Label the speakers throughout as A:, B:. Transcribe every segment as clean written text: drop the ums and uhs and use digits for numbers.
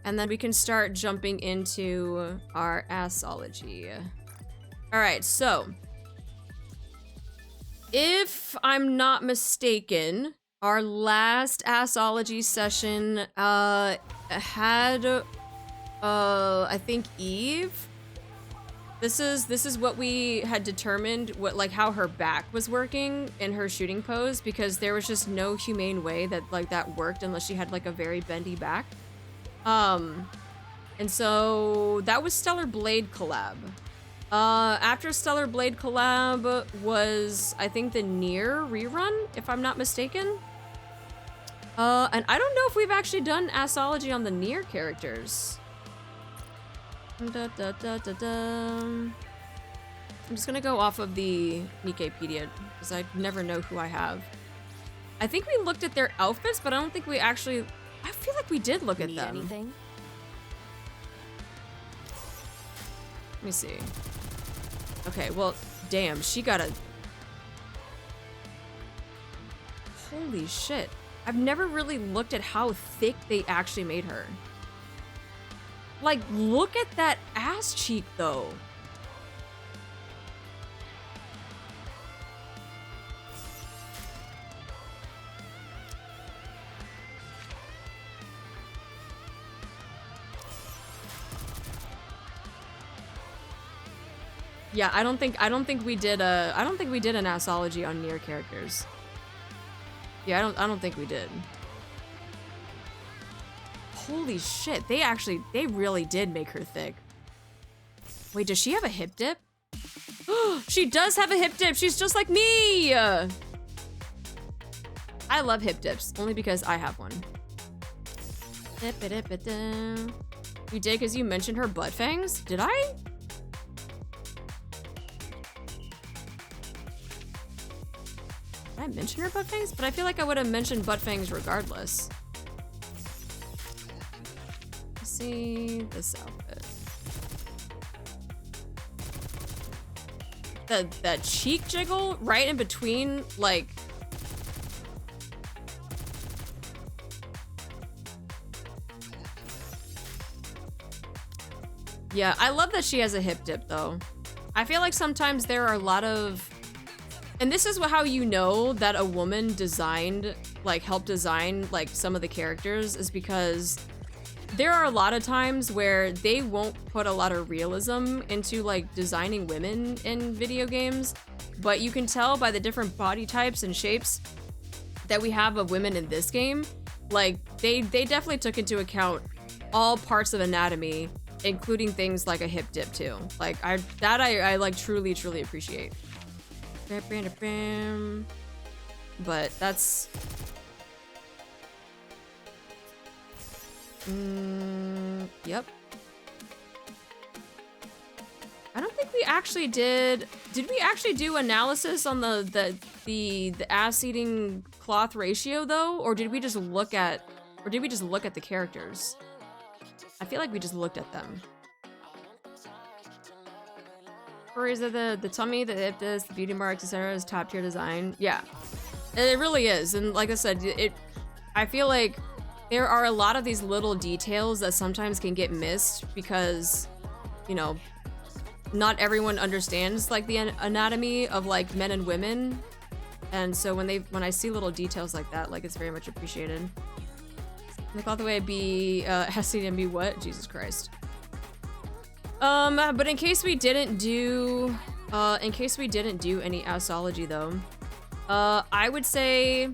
A: and then we can start jumping into our ASSology. All right, so if I'm not mistaken, our last ASSology session had I think Eve. This is what we had determined, what like how her back was working in her shooting pose, because there was just no humane way that like that worked unless she had like a very bendy back. And so that was Stellar Blade collab. After Stellar Blade collab was, I think, the Nier rerun, if I'm not mistaken. And I don't know if we've actually done ASSology on the Nier characters. I'm just gonna go off of the Nikkepedia, because I never know who I have. I think we looked at their outfits, but I don't think we actually... I feel like we did look at them.
B: Anything?
A: Let me see. Okay, well, damn, she got a... Holy shit. I've never really looked at how thick they actually made her. Like, look at that ass cheek, though. Yeah, I don't think we did an ASSology on Nier characters. Yeah, I don't think we did. Holy shit, they really did make her thick. Wait, does she have a hip dip? She does have a hip dip. She's just like me. I love hip dips, only because I have one. You did because you mentioned her butt fangs? Did I? Did I mention her butt fangs? But I feel like I would have mentioned butt fangs regardless. Let's see this outfit. That cheek jiggle right in between, like... Yeah, I love that she has a hip dip, though. I feel like sometimes there are a lot of... And this is how you know that a woman designed, like, helped design, like, some of the characters, is because there are a lot of times where they won't put a lot of realism into, like, designing women in video games, but you can tell by the different body types and shapes that we have of women in this game. Like, they definitely took into account all parts of anatomy, including things like a hip dip, too. Like, I like, truly appreciate. But that's... Yep. I don't think we actually did... Did we actually do analysis on the ass-eating cloth ratio, though? Or did we just look at... Or did we just look at the characters? I feel like we just looked at them. Or is it the tummy, the hip disc, the beauty marks, etc. is top tier design? Yeah, it really is. And like I said, I feel like there are a lot of these little details that sometimes can get missed because, you know, not everyone understands like the anatomy of like men and women. And so when I see little details like that, like it's very much appreciated. Look all the way be SCMB what? Jesus Christ. But in case we didn't do any ASSology though, I would say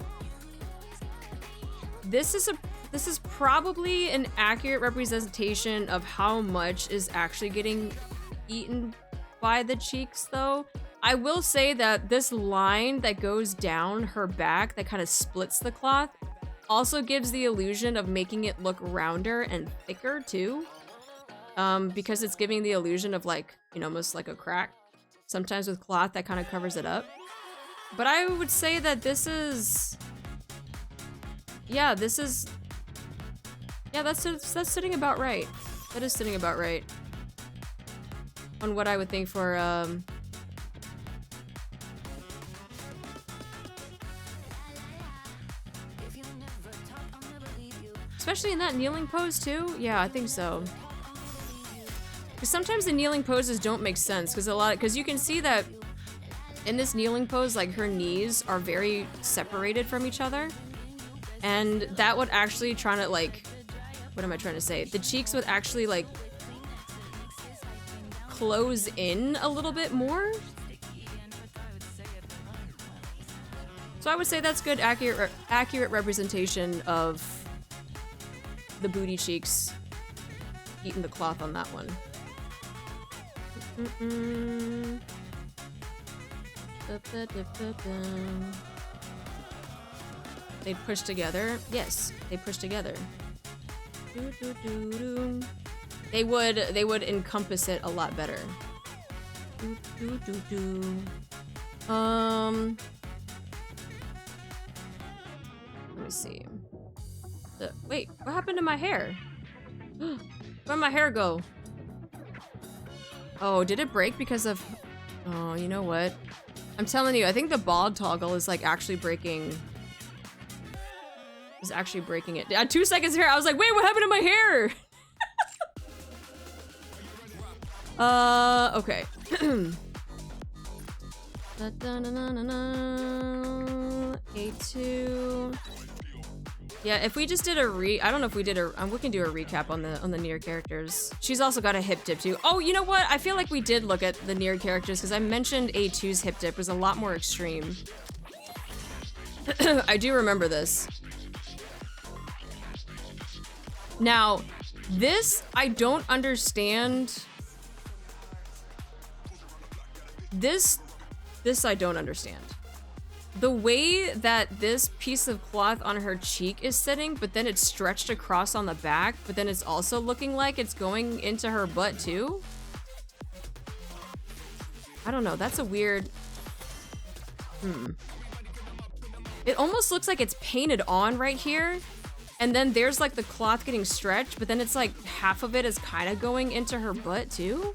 A: this is probably an accurate representation of how much is actually getting eaten by the cheeks though. I will say that this line that goes down her back that kind of splits the cloth also gives the illusion of making it look rounder and thicker too. Because it's giving the illusion of like, you know, almost like a crack. Sometimes with cloth that kind of covers it up. But I would say that this is... Yeah, this is... Yeah, that's sitting about right. That is sitting about right. On what I would think for, actually in that kneeling pose too? Yeah, I think so. Because sometimes the kneeling poses don't make sense because you can see that in this kneeling pose, like her knees are very separated from each other. And that would actually try to like, what am I trying to say? The cheeks would actually like close in a little bit more. So I would say that's good, accurate representation of the booty cheeks. Eating the cloth on that one. They push together. Yes, they push together. They would encompass it a lot better. Let me see. Wait, what happened to my hair? Where'd my hair go? Oh, did it break because of... Oh, you know what? I'm telling you, I think the bald toggle is like actually breaking... Is actually breaking it. 2 seconds here, I was like, wait, what happened to my hair? Okay. A2. Yeah, if we just did I don't know if we did we can do a recap on the Nier characters. She's also got a hip dip too. Oh, you know what? I feel like we did look at the Nier characters because I mentioned A2's hip dip was a lot more extreme. I do remember this. Now, this I don't understand. This I don't understand. The way that this piece of cloth on her cheek is sitting, but then it's stretched across on the back, but then it's also looking like it's going into her butt too? I don't know, that's a weird... It almost looks like it's painted on right here, and then there's like the cloth getting stretched, but then it's like half of it is kind of going into her butt too?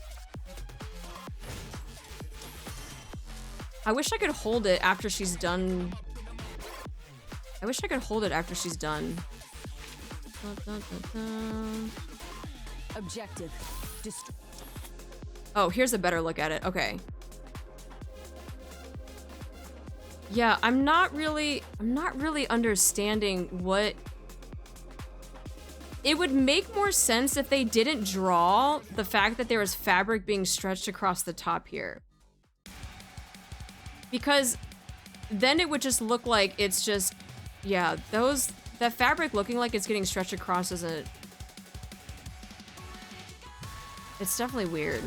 A: I wish I could hold it after she's done. I wish I could hold it after she's done.
B: Objective.
A: Oh, here's a better look at it. Okay. Yeah, I'm not really understanding what... It would make more sense if they didn't draw the fact that there was fabric being stretched across the top here. Because then it would just look like it's just, yeah, that fabric looking like it's getting stretched across isn't... It's definitely weird.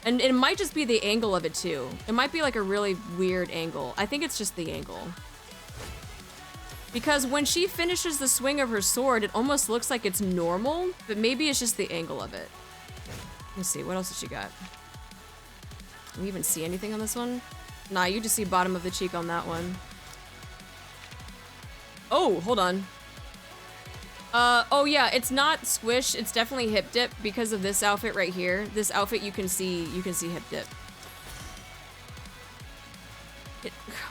A: And it might just be the angle of it too. It might be like a really weird angle. I think it's just the angle. Because when she finishes the swing of her sword, it almost looks like it's normal, but maybe it's just the angle of it. Let's see, what else has she got? Can we even see anything on this one? Nah, you just see bottom of the cheek on that one. Oh, hold on. Oh yeah, it's not squish, it's definitely hip dip because of this outfit right here. This outfit you can see hip dip.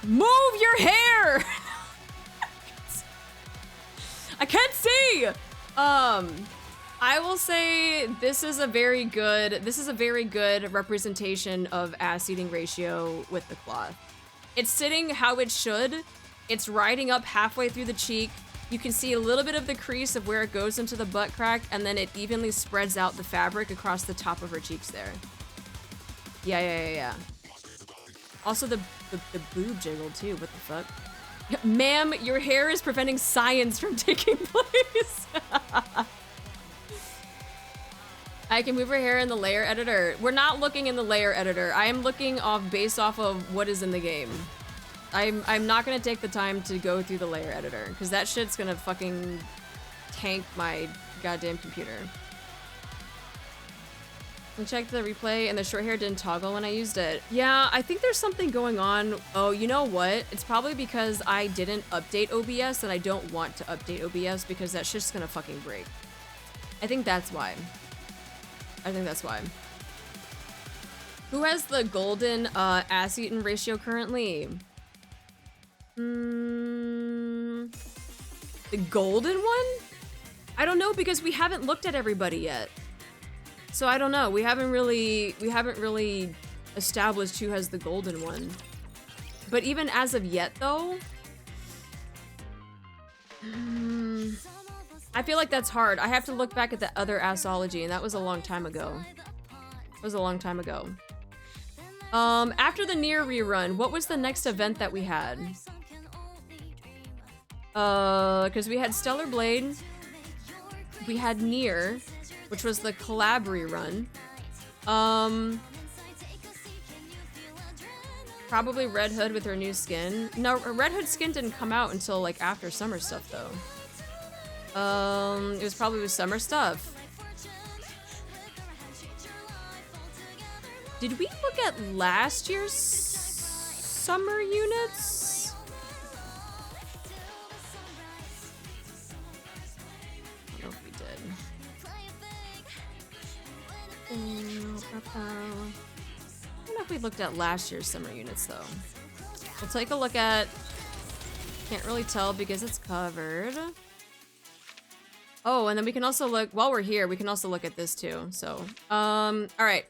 A: Move your hair! I can't see! I will say this is a very good representation of ass eating ratio with the cloth. It's sitting how it should. It's riding up halfway through the cheek. You can see a little bit of the crease of where it goes into the butt crack, and then it evenly spreads out the fabric across the top of her cheeks there. Yeah. Also the boob jiggle too, what the fuck? Ma'am, your hair is preventing science from taking place. I can move her hair in the layer editor. We're not looking in the layer editor. I am looking based off of what is in the game. I'm not gonna take the time to go through the layer editor, because that shit's gonna fucking tank my goddamn computer. I checked the replay and the short hair didn't toggle when I used it. Yeah, I think there's something going on. Oh, you know what? It's probably because I didn't update OBS and I don't want to update OBS because that shit's gonna fucking break. I think that's why. Who has the golden ass eaten ratio currently? The golden one? I don't know because we haven't looked at everybody yet. So I don't know. We haven't really established who has the golden one. But even as of yet though, I feel like that's hard. I have to look back at the other ASSology, and that was a long time ago. It was a long time ago. After the Nier rerun, what was the next event that we had? Because we had Stellar Blade, we had Nier, which was the collab rerun. Probably Red Hood with her new skin. No, Red Hood skin didn't come out until like after summer stuff though. It was probably with summer stuff. Did we look at last year's summer units? I don't know if we did. I don't know if we looked at last year's summer units though. We'll take a look at... Can't really tell because it's covered. Oh, and then we can also look, while we're here, we can also look at this too. So, all right.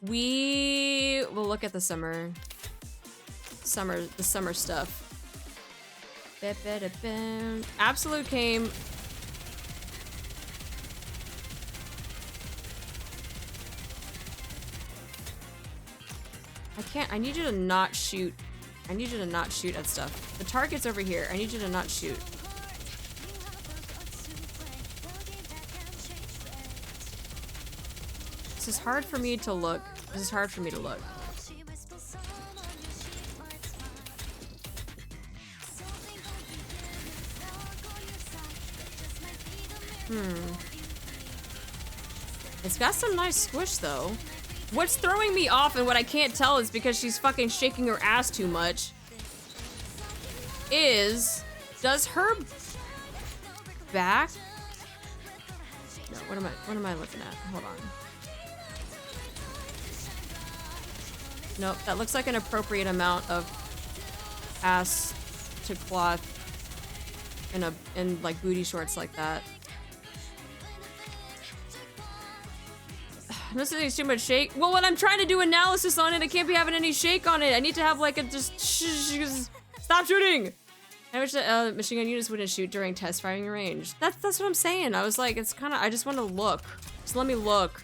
A: We will look at the summer stuff. Absolute came. I need you to not shoot. I need you to not shoot at stuff. The target's over here. I need you to not shoot. This is hard for me to look. This is hard for me to look. It's got some nice squish though. What's throwing me off and what I can't tell is because she's fucking shaking her ass too much. Does her back? No, what am I looking at? Hold on. Nope, that looks like an appropriate amount of ass to cloth in like booty shorts like that. This is too much shake. Well, when I'm trying to do analysis on it, I can't be having any shake on it. I need to have like a just stop shooting. I wish that machine gun units wouldn't shoot during test firing range. That's what I'm saying. I was like, it's kind of. I just want to look. Just let me look.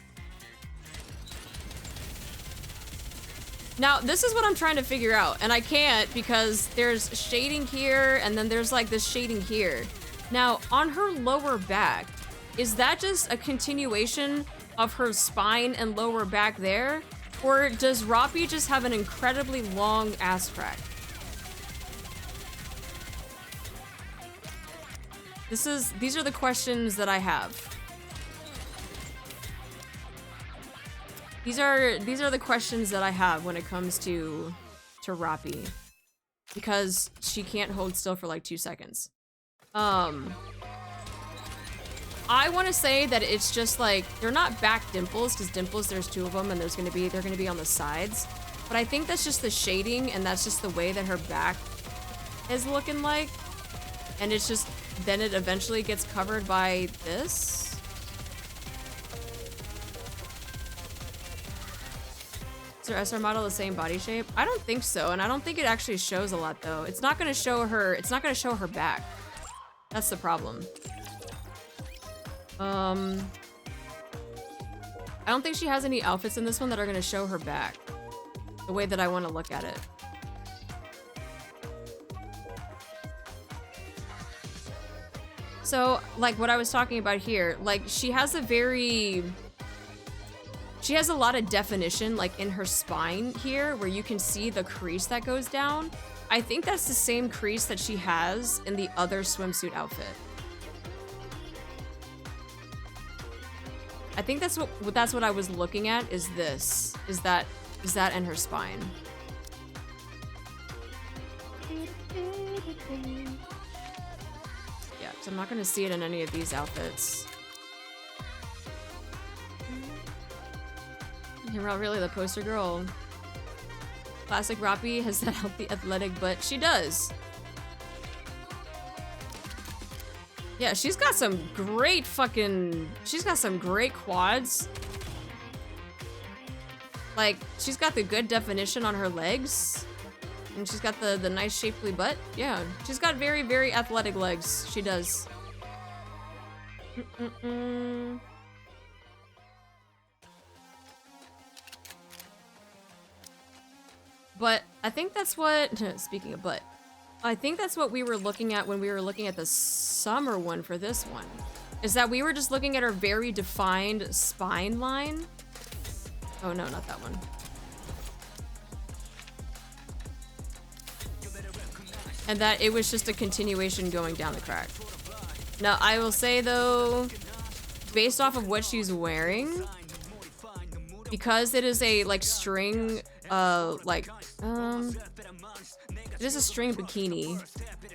A: Now, this is what I'm trying to figure out, and I can't because there's shading here, and then there's like this shading here. Now, on her lower back, is that just a continuation of her spine and lower back there? Or does Roppy just have an incredibly long ass crack? These are the questions that I have. These are the questions that I have when it comes to Roppy. Because she can't hold still for like 2 seconds. I want to say that it's just like, they're not back dimples, because dimples, there's 2 of them, and they're gonna be on the sides. But I think that's just the shading, and that's just the way that her back is looking like. And it's just, then it eventually gets covered by this. Is her SR model the same body shape? I don't think so, and I don't think it actually shows a lot though. It's not gonna show her back. That's the problem. I don't think she has any outfits in this one that are gonna show her back the way that I want to look at it. So, like what I was talking about here, like she has a lot of definition like in her spine here where you can see the crease that goes down. I think that's the same crease that she has in the other swimsuit outfit. I think that's what I was looking at, is that in her spine. Yeah, so I'm not gonna see it in any of these outfits. You're not really the poster girl. Classic Roppy has that healthy athletic butt. She does. Yeah, she's got some great fucking... She's got some great quads. Like, she's got the good definition on her legs. And she's got the nice shapely butt. Yeah, she's got very, very athletic legs. She does. But I think that's what... Speaking of butt. I think that's what we were looking at when we were looking at the summer one for this one. Is that we were just looking at her very defined spine line. Oh no, not that one. And that it was just a continuation going down the crack. Now, I will say though, based off of what she's wearing, because it is a like string, it is a string bikini.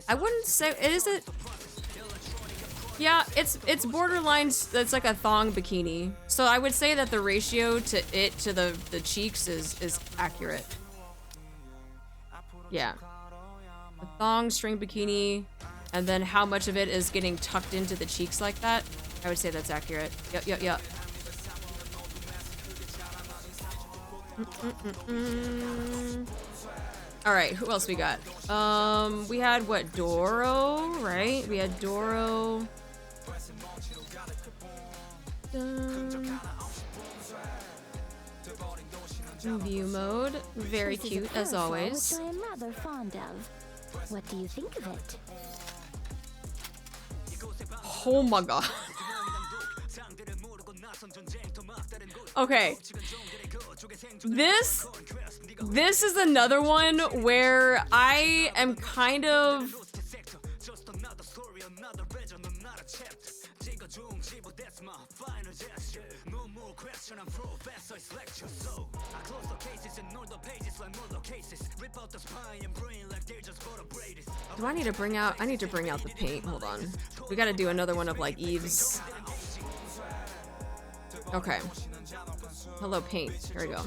A: I wouldn't say, is it? Yeah, it's borderline, it's like a thong bikini. So I would say that the ratio to it to the cheeks is accurate. Yeah. A thong string bikini, and then how much of it is getting tucked into the cheeks like that. I would say that's accurate. Yep. All right, who else we got? We had what, Doro, right? We had Doro. View mode, very cute as always.
B: Which I am rather fond of. What do you think of it?
A: Oh my god. Okay. This is another one where I am kind of... Do I need to bring out... I need to bring out the paint. Hold on. We gotta do another one of like Eve's. Okay. Hello, paint. Here we go.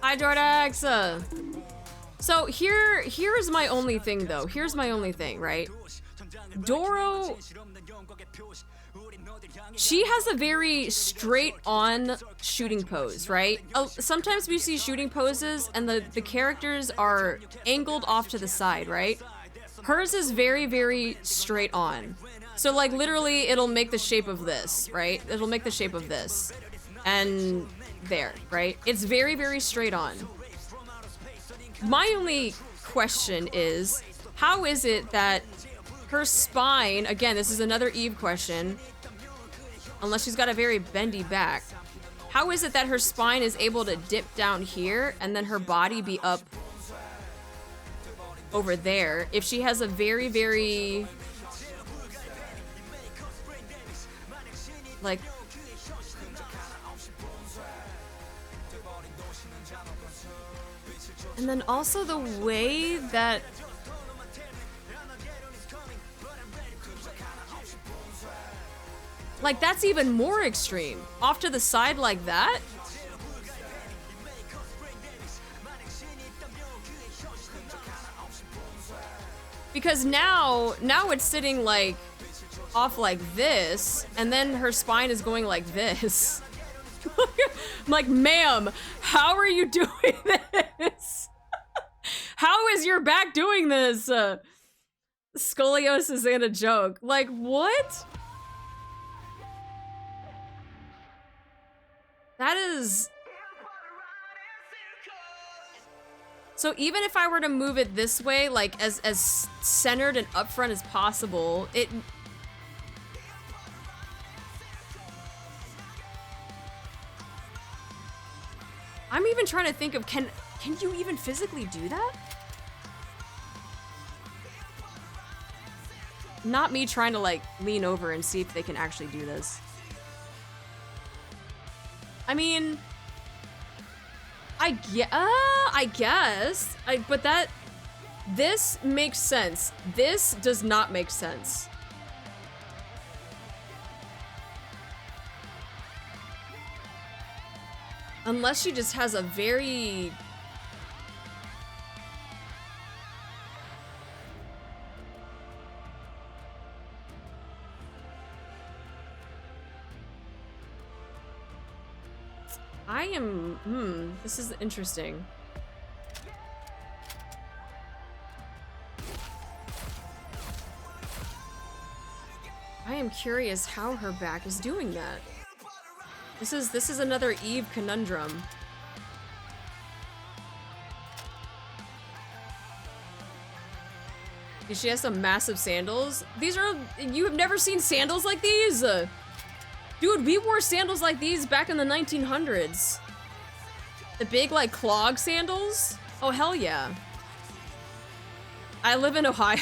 A: Hi, Jordax! So here's my only thing though. Here's my only thing, right? Doro... She has a very straight-on shooting pose, right? Sometimes we see shooting poses and the characters are angled off to the side, right? Hers is very, very straight on. So like literally it'll make the shape of this, right? It'll make the shape of this. And there, right? It's very, very straight on. My only question is, how is it that her spine, again, this is another Eve question, unless she's got a very bendy back, how is it that her spine is able to dip down here and then her body be up over there if she has a very, very, like, and then also the way that like, that's even more extreme. Off to the side like that? Because now it's sitting like off like this, and then her spine is going like this. I'm like, ma'am, how are you doing this? How is your back doing this? Scoliosis ain't a joke. Like, what? That is... So even if I were to move it this way, like as centered and upfront as possible, it... I'm even trying to think of, can you even physically do that? Not me trying to like lean over and see if they can actually do this. I mean, I guess, but this makes sense. This does not make sense. Unless she just has a very... This is interesting. I am curious how her back is doing that. This is another Eve conundrum. She has some massive sandals. These are, you have never seen sandals like these? Dude, we wore sandals like these back in the 1900s. The big, like, clog sandals? Oh, hell yeah. I live in Ohio.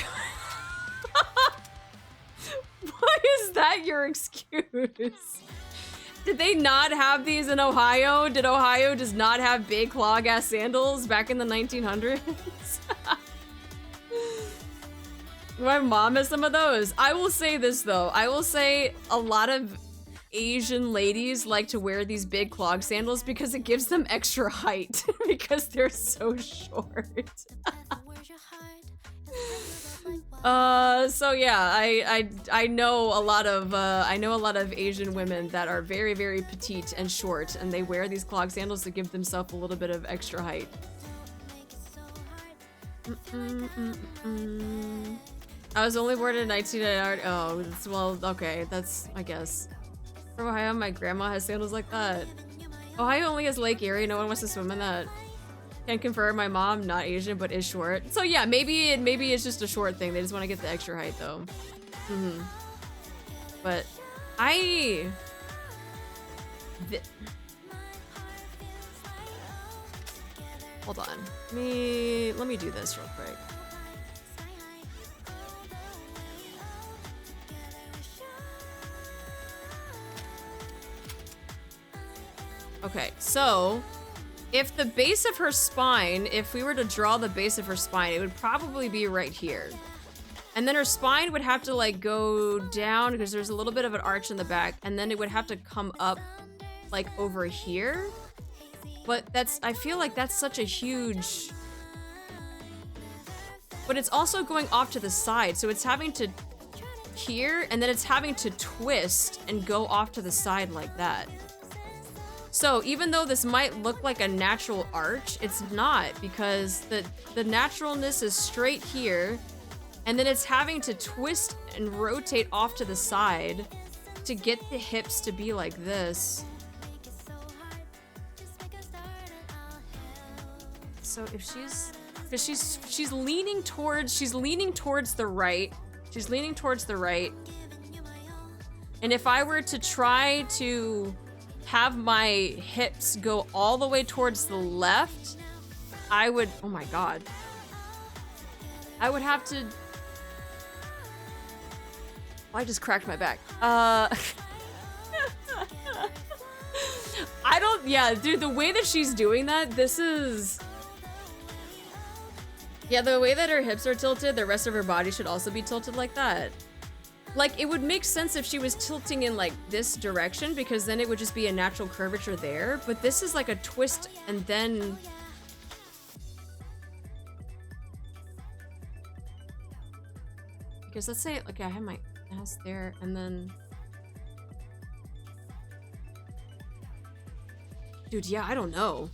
A: Why is that your excuse? Did they not have these in Ohio? Did Ohio just not have big clog-ass sandals back in the 1900s? My mom has some of those. I will say this, though. I will say a lot of Asian ladies like to wear these big clog sandals because it gives them extra height because they're so short. So yeah, I know a lot of Asian women that are very, very petite and short, and they wear these clog sandals to give themselves a little bit of extra height. I was only born in 1998. Oh, well, okay, that's, I guess. From Ohio, my grandma has sandals like that. Ohio only has Lake Erie. No one wants to swim in that. Can confirm my mom, not Asian, but is short. So yeah, maybe it's just a short thing. They just want to get the extra height, though. But hold on. Let me do this real quick. Okay, so if the base of her spine, if we were to draw the base of her spine, it would probably be right here. And then her spine would have to like go down because there's a little bit of an arch in the back, and then it would have to come up like over here. But I feel like that's such a huge, but it's also going off to the side. So it's having to here, and then it's having to twist and go off to the side like that. So even though this might look like a natural arch, it's not, because the naturalness is straight here, and then it's having to twist and rotate off to the side to get the hips to be like this. So if she's leaning towards the right. She's leaning towards the right. And if I were to try to have my hips go all the way towards the left, I would, oh my god. I would have to, I just cracked my back. Yeah, dude, the way that she's doing that, this is, yeah, the way that her hips are tilted, the rest of her body should also be tilted like that. Like, it would make sense if she was tilting in, like, this direction, because then it would just be a natural curvature there. But this is like a twist, and then... Because let's say, okay, I have my ass there, and then... Dude, yeah, I don't know.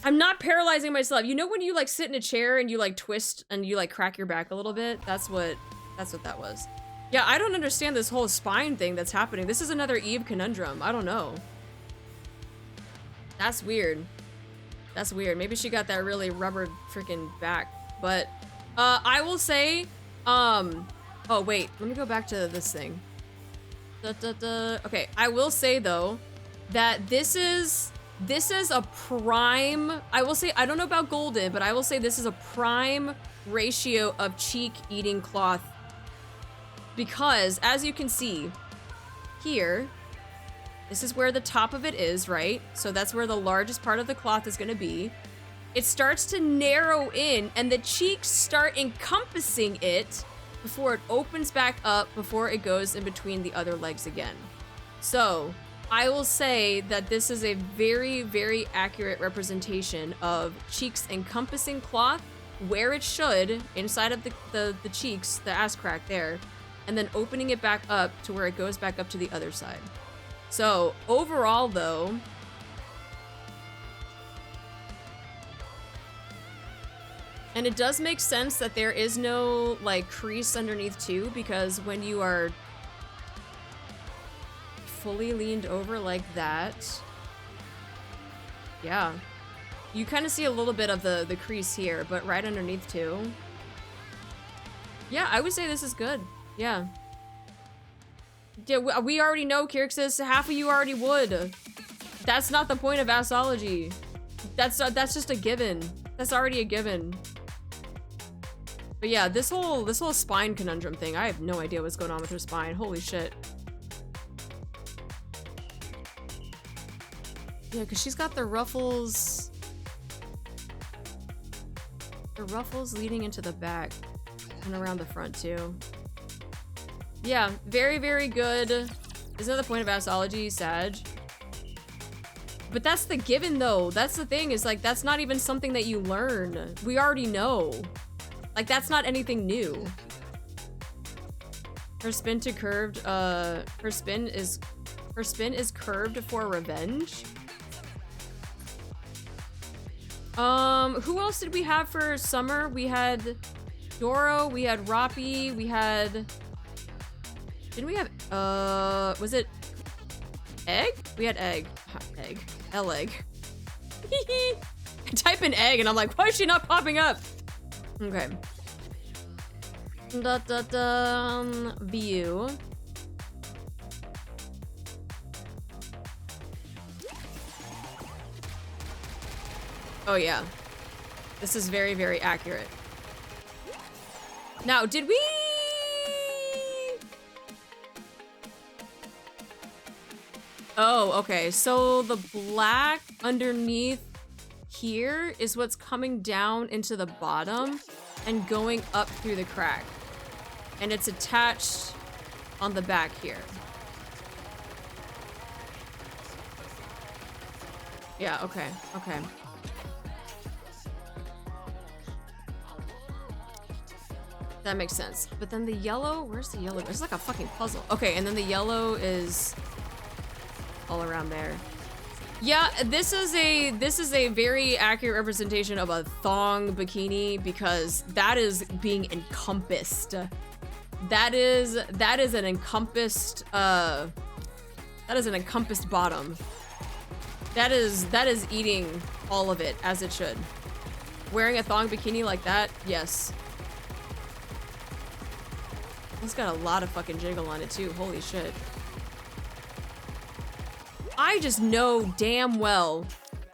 A: I'm not paralyzing myself. You know when you, like, sit in a chair and you, like, twist and you, like, crack your back a little bit? That's what that was. Yeah, I don't understand this whole spine thing that's happening. This is another Eve conundrum. I don't know. That's weird. That's weird. Maybe she got that really rubber freaking back. But, I will say, oh wait, let me go back to this thing. Okay, I will say though, that this is a prime, I will say, I don't know about golden, but I will say this is a prime ratio of cheek eating cloth. Because, as you can see, here, this is where the top of it is, right? So that's where the largest part of the cloth is gonna be. It starts to narrow in, and the cheeks start encompassing it before it opens back up, before it goes in between the other legs again. So, I will say that this is a very, very accurate representation of cheeks encompassing cloth where it should, inside of the cheeks, the ass crack there, and then opening it back up to where it goes back up to the other side. So overall though, And it does make sense that there is no, like, crease underneath too, because when you are fully leaned over like that, yeah, you kind of see a little bit of the crease here, but right underneath too. Yeah, I would say this is good. Yeah. Yeah, we already know, Kirixis. Half of you already would. That's not the point of ASSology. That's just a given. That's already a given. But yeah, this whole spine conundrum thing, I have no idea what's going on with her spine. Holy shit. Yeah, because she's got the ruffles. The ruffles leading into the back and around the front too. Yeah, very, very good. Isn't that the point of ASSology, Sag? But that's the given though. That's the thing, is like, that's not even something that you learn. We already know. Like, that's not anything new. Her spin to curved, her spin is curved for revenge. Who else did we have for summer? We had Doro, we had Rappi, we had... Didn't we have, was it egg? We had egg. Egg. L-egg. I type in egg and I'm like, why is she not popping up? Okay. View. Oh yeah. This is very, very accurate. Now, did we... Oh, okay. So the black underneath here is what's coming down into the bottom and going up through the crack. And it's attached on the back here. Yeah, okay, okay. That makes sense. But then the yellow, where's the yellow? It's like a fucking puzzle. Okay, and then the yellow is all around there. Yeah, this is a very accurate representation of a thong bikini, because that is being encompassed. That is an encompassed bottom. That is eating all of it as it should. Wearing a thong bikini like that, yes. It's got a lot of fucking jiggle on it too, holy shit. I just know damn well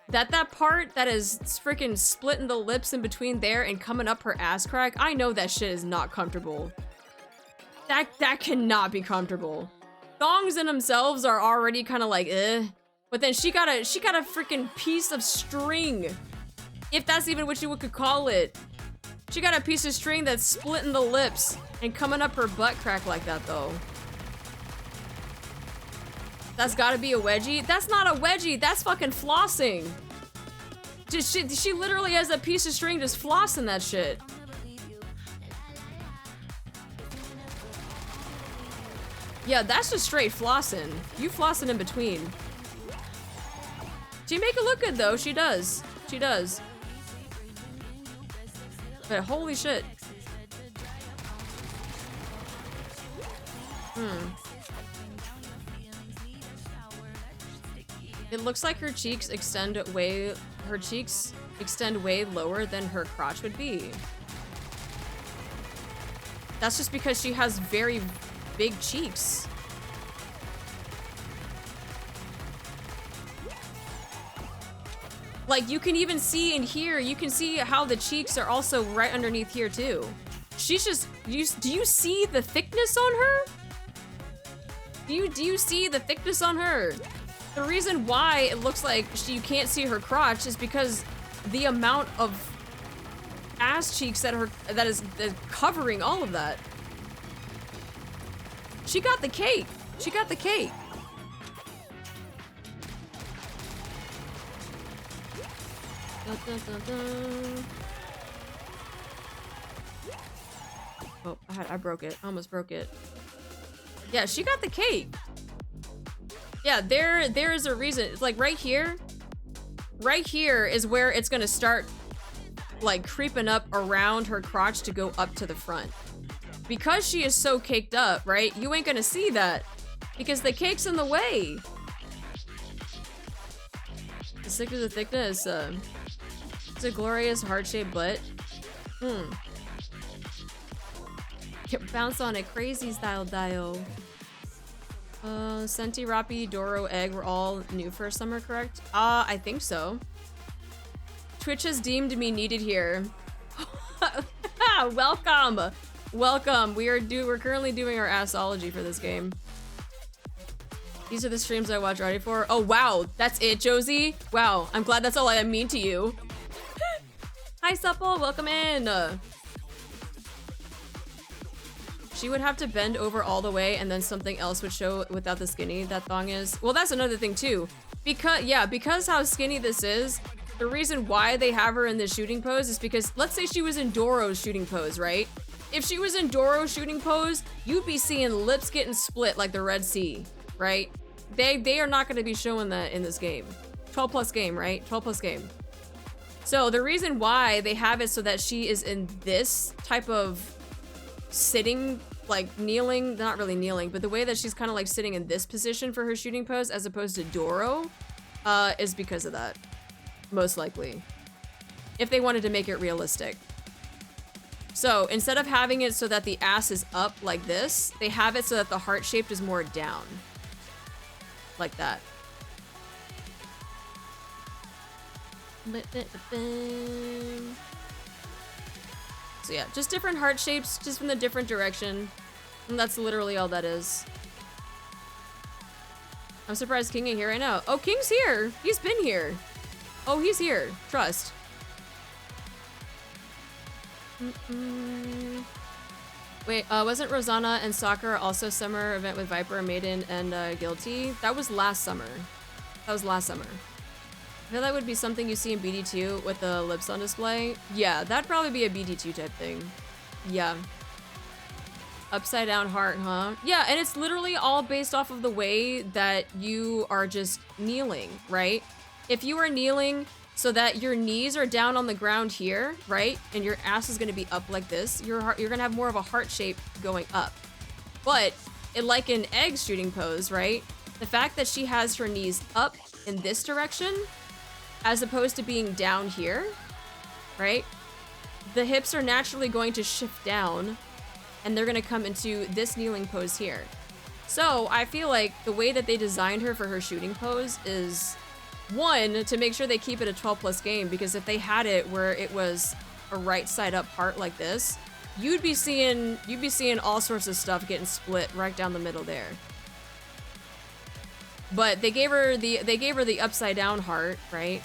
A: that that part that is freaking splitting the lips in between there and coming up her ass crack, I know that shit is not comfortable. That cannot be comfortable. Thongs in themselves are already kind of like, eh. But then she got a freaking piece of string. If that's even what you could call it. She got a piece of string that's splitting the lips and coming up her butt crack like that though. That's gotta be a wedgie. That's not a wedgie, that's fucking flossing. She literally has a piece of string just flossing that shit. Yeah, that's just straight flossing. You flossing in between. She make it look good though, she does. She does. But holy shit. It looks like her cheeks extend way lower than her crotch would be. That's just because she has very big cheeks. Like, you can even see in here, you can see how the cheeks are also right underneath here too. She's just, do you see the thickness on her? Do you see the thickness on her? The reason why it looks like you can't see her crotch is because the amount of ass cheeks that is covering all of that. She got the cake. She got the cake. Dun, dun, dun, dun. Oh, I broke it. I almost broke it. Yeah, she got the cake. Yeah, there is a reason. It's like right here is where it's gonna start like creeping up around her crotch to go up to the front. Because she is so caked up, right? You ain't gonna see that because the cake's in the way. The thickness of thickness, it's a glorious heart-shaped butt. Bounce on a crazy style dial. Senti, Rappi, Doro, Egg were all new for summer, correct? I think so. Twitch has deemed me needed here. Welcome! Welcome. We're currently doing our ASSology for this game. These are the streams I watch ready for. Oh wow, that's it, Josie? Wow, I'm glad that's all I mean to you. Hi Supple, welcome in. She would have to bend over all the way and then something else would show without the skinny that thong is. Well, that's another thing too. Because how skinny this is, the reason why they have her in this shooting pose is because, let's say she was in Doro's shooting pose, right? If she was in Doro's shooting pose, you'd be seeing lips getting split like the Red Sea, right? They are not gonna be showing that in this game. 12 plus game, right? 12 plus game. So the reason why they have it so that she is in this type of sitting, like kneeling, not really kneeling, but the way that she's kind of like sitting in this position for her shooting pose as opposed to Doro, is because of that. Most likely. If they wanted to make it realistic. So instead of having it so that the ass is up like this, they have it so that the heart shaped is more down. Like that. So yeah, just different heart shapes, just from the different direction. And that's literally all that is. I'm surprised King ain't here right now. Oh, King's here! He's been here! Oh, he's here. Trust. Wait, wasn't Rosanna and Soccer also summer event with Viper, Maiden, and Guilty? That was last summer. That was last summer. I feel that would be something you see in BD2 with the lips on display. Yeah, that'd probably be a BD2 type thing. Yeah. Upside down heart, huh? Yeah, and it's literally all based off of the way that you are just kneeling, right? If you are kneeling so that your knees are down on the ground here, right? And your ass is gonna be up like this, you're gonna have more of a heart shape going up. But, like in Egg's shooting pose, right? The fact that she has her knees up in this direction, as opposed to being down here, right? The hips are naturally going to shift down and they're gonna come into this kneeling pose here. So I feel like the way that they designed her for her shooting pose is, one, to make sure they keep it a 12 plus game, because if they had it where it was a right side up heart like this, you'd be seeing all sorts of stuff getting split right down the middle there. But they gave her the upside down heart, right?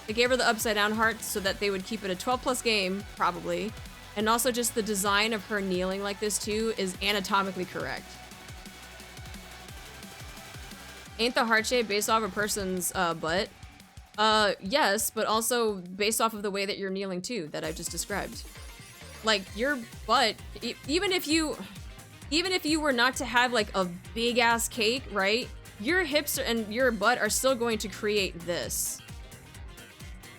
A: They gave her the upside down heart so that they would keep it a 12 plus game, probably. And also just the design of her kneeling like this too is anatomically correct. Ain't the heart shape based off a person's butt? Yes, but also based off of the way that you're kneeling too, that I just described. Like your butt, even if you were not to have like a big ass cake, right? Your hips and your butt are still going to create this,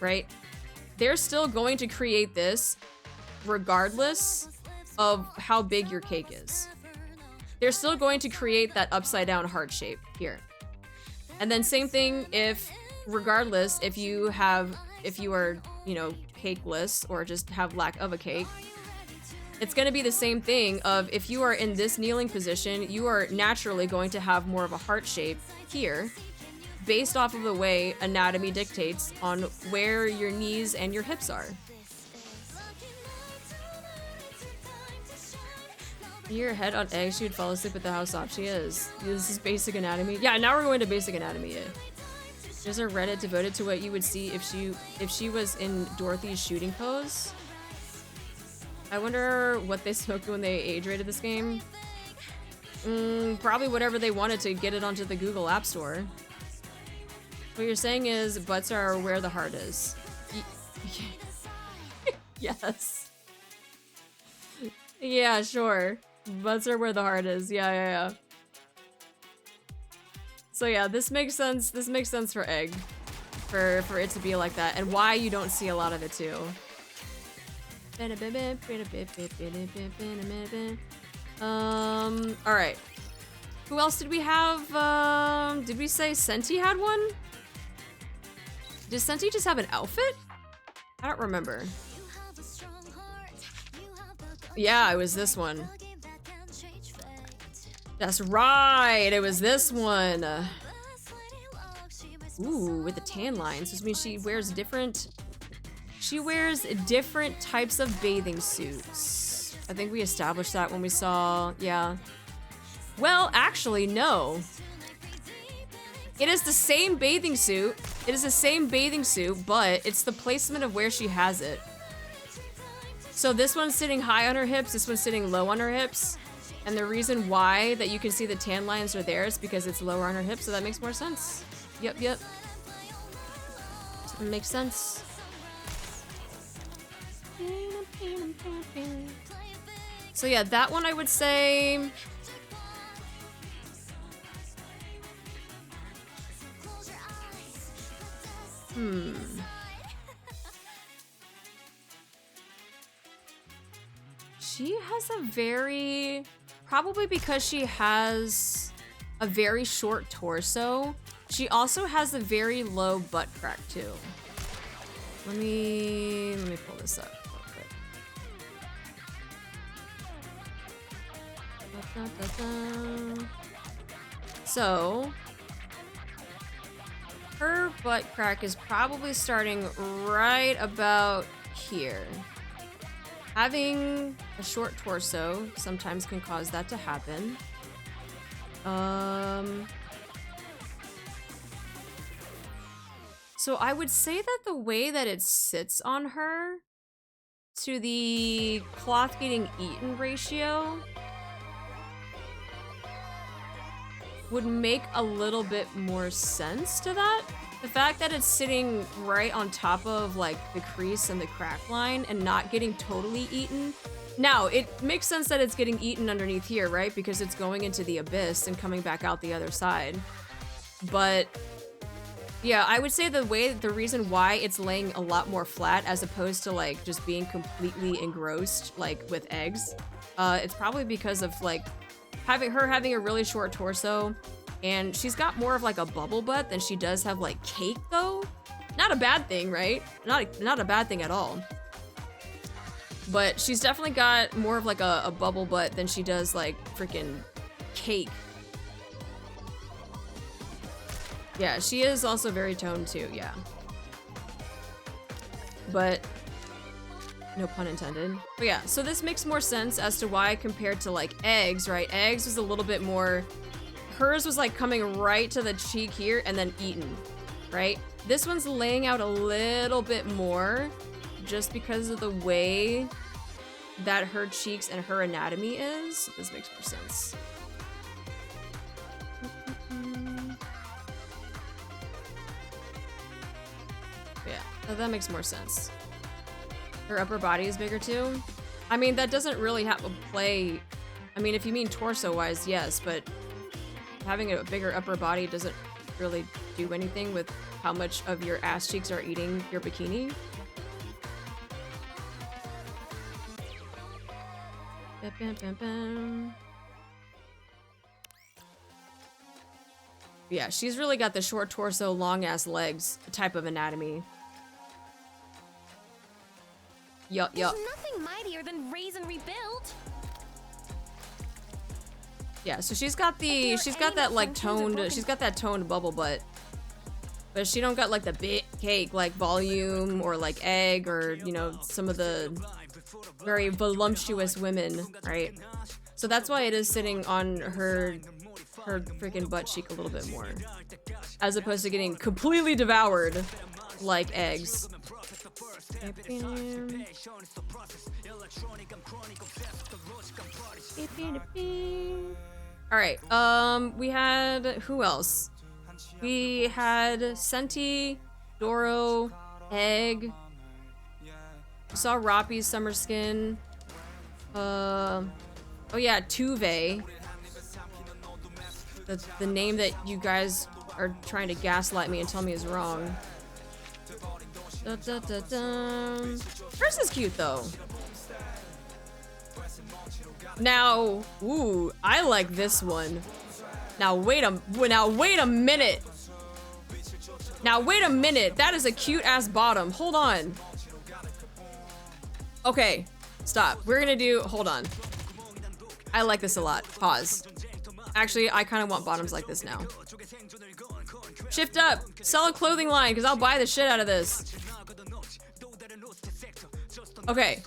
A: right? They're still going to create this regardless of how big your cake is. They're still going to create that upside down heart shape here. And then same thing regardless if you are, you know, cakeless or just have lack of a cake. It's going to be the same thing of if you are in this kneeling position, you are naturally going to have more of a heart shape here based off of the way anatomy dictates on where your knees and your hips are. Your head on eggs, she would fall asleep at the house off. She is. This is basic anatomy. Yeah, now we're going to basic anatomy. There's a Reddit devoted to what you would see if she was in Dorothy's shooting pose. I wonder what they smoked when they age rated this game. Probably whatever they wanted to get it onto the Google App Store. What you're saying is butts are where the heart is. Yes. Yeah, sure. Butts are where the heart is. Yeah. So yeah, this makes sense. This makes sense for Egg. For it to be like that. And why you don't see a lot of it too. Alright. Who else did we have? Did we say Senti had one? Does Senti just have an outfit? I don't remember. Yeah, it was this one. That's right, it was this one. Ooh, with the tan lines, which means she wears different types of bathing suits. I think we established that when we saw, yeah. Well, actually, no. It is the same bathing suit. It is the same bathing suit, but it's the placement of where she has it. So this one's sitting high on her hips, this one's sitting low on her hips. And the reason why that you can see the tan lines are there is because it's lower on her hips, so that makes more sense. Yep. It makes sense. So yeah, that one I would say... She has a very... Probably because she has a very short torso, she also has a very low butt crack too. Let me pull this up real quick. So, her butt crack is probably starting right about here. Having a short torso sometimes can cause that to happen. So I would say that the way that it sits on her to the cloth getting eaten ratio would make a little bit more sense to that. The fact that it's sitting right on top of like the crease and the crack line and not getting totally eaten. Now, it makes sense that it's getting eaten underneath here, right? Because it's going into the abyss and coming back out the other side. But yeah, I would say the reason why it's laying a lot more flat as opposed to like just being completely engrossed like with eggs, it's probably because of like having a really short torso. And she's got more of like a bubble butt than she does have like cake though. Not a bad thing, right? Not a bad thing at all. But she's definitely got more of like a bubble butt than she does like freaking cake. Yeah, she is also very toned too, yeah. But no pun intended. But yeah, so this makes more sense as to why compared to like eggs, right? Eggs was a little bit more... Hers was like coming right to the cheek here and then eaten, right? This one's laying out a little bit more just because of the way that her cheeks and her anatomy is. This makes more sense. Yeah, so that makes more sense. Her upper body is bigger too. I mean, that doesn't really have a play. I mean, if you mean torso-wise, yes, but having a bigger upper body doesn't really do anything with how much of your ass cheeks are eating your bikini. Yeah, she's really got the short torso, long ass legs type of anatomy. Yup.
B: There's nothing mightier than raise and rebuild.
A: Yeah, so she's got that like toned bubble butt. But she don't got like the big cake like volume or like egg or, you know, some of the very voluptuous women, right? So that's why it is sitting on her freaking butt cheek a little bit more. As opposed to getting completely devoured like eggs. Alright, we had, who else? We had Senti, Doro, Egg. We saw Rappi's summer skin. Oh yeah, Tuve. The name that you guys are trying to gaslight me and tell me is wrong. Hers is cute though. Now, ooh, I like this one. Now wait a minute. Now wait a minute. That is a cute ass bottom. Hold on. Okay, stop. We're gonna do, hold on. I like this a lot. Pause. Actually, I kind of want bottoms like this now. Shift up. Sell a clothing line because I'll buy the shit out of this. Okay.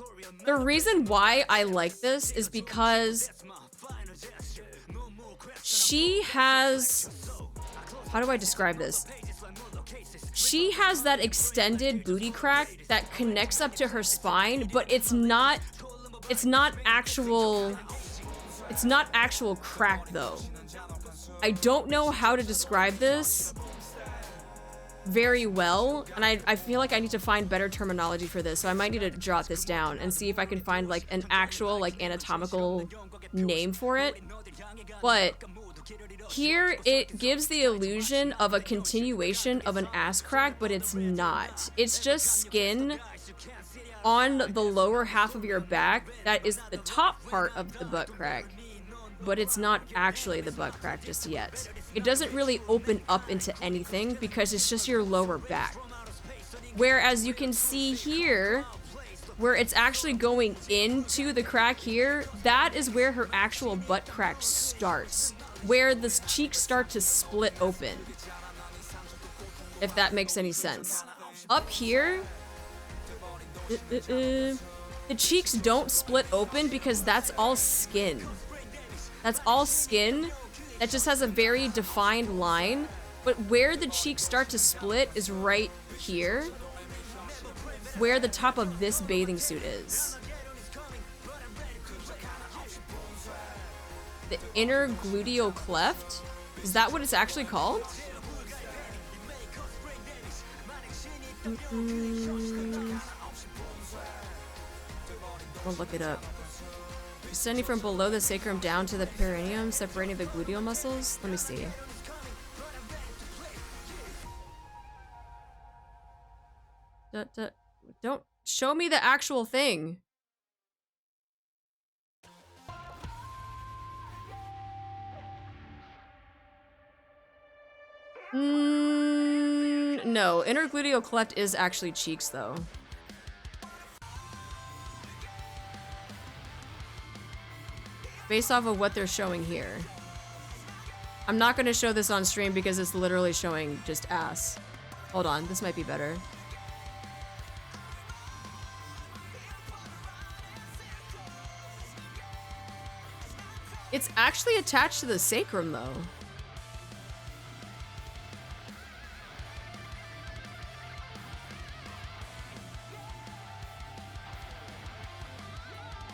A: The reason why I like this is because she has, how do I describe this? She has that extended booty crack that connects up to her spine, but it's not actual crack though. I don't know how to describe this very well, and I feel like I need to find better terminology for this, so I might need to jot this down and see if I can find like an actual like anatomical name for it. But here it gives the illusion of a continuation of an ass crack, but it's not. It's just skin on the lower half of your back that is the top part of the butt crack, but it's not actually the butt crack just yet. It doesn't really open up into anything because it's just your lower back. Whereas you can see here, where it's actually going into the crack here, that is where her actual butt crack starts. Where the cheeks start to split open. If that makes any sense. Up here, the cheeks don't split open because that's all skin. That's all skin. That just has a very defined line. But where the cheeks start to split is right here. Where the top of this bathing suit is. The inner gluteal cleft? Is that what it's actually called? We'll look it up. Descending from below the sacrum down to the perineum, separating the gluteal muscles. Let me see. Don't show me the actual thing. No, inner gluteal cleft is actually cheeks though. Based off of what they're showing here. I'm not gonna show this on stream because it's literally showing just ass. Hold on, this might be better. It's actually attached to the sacrum though.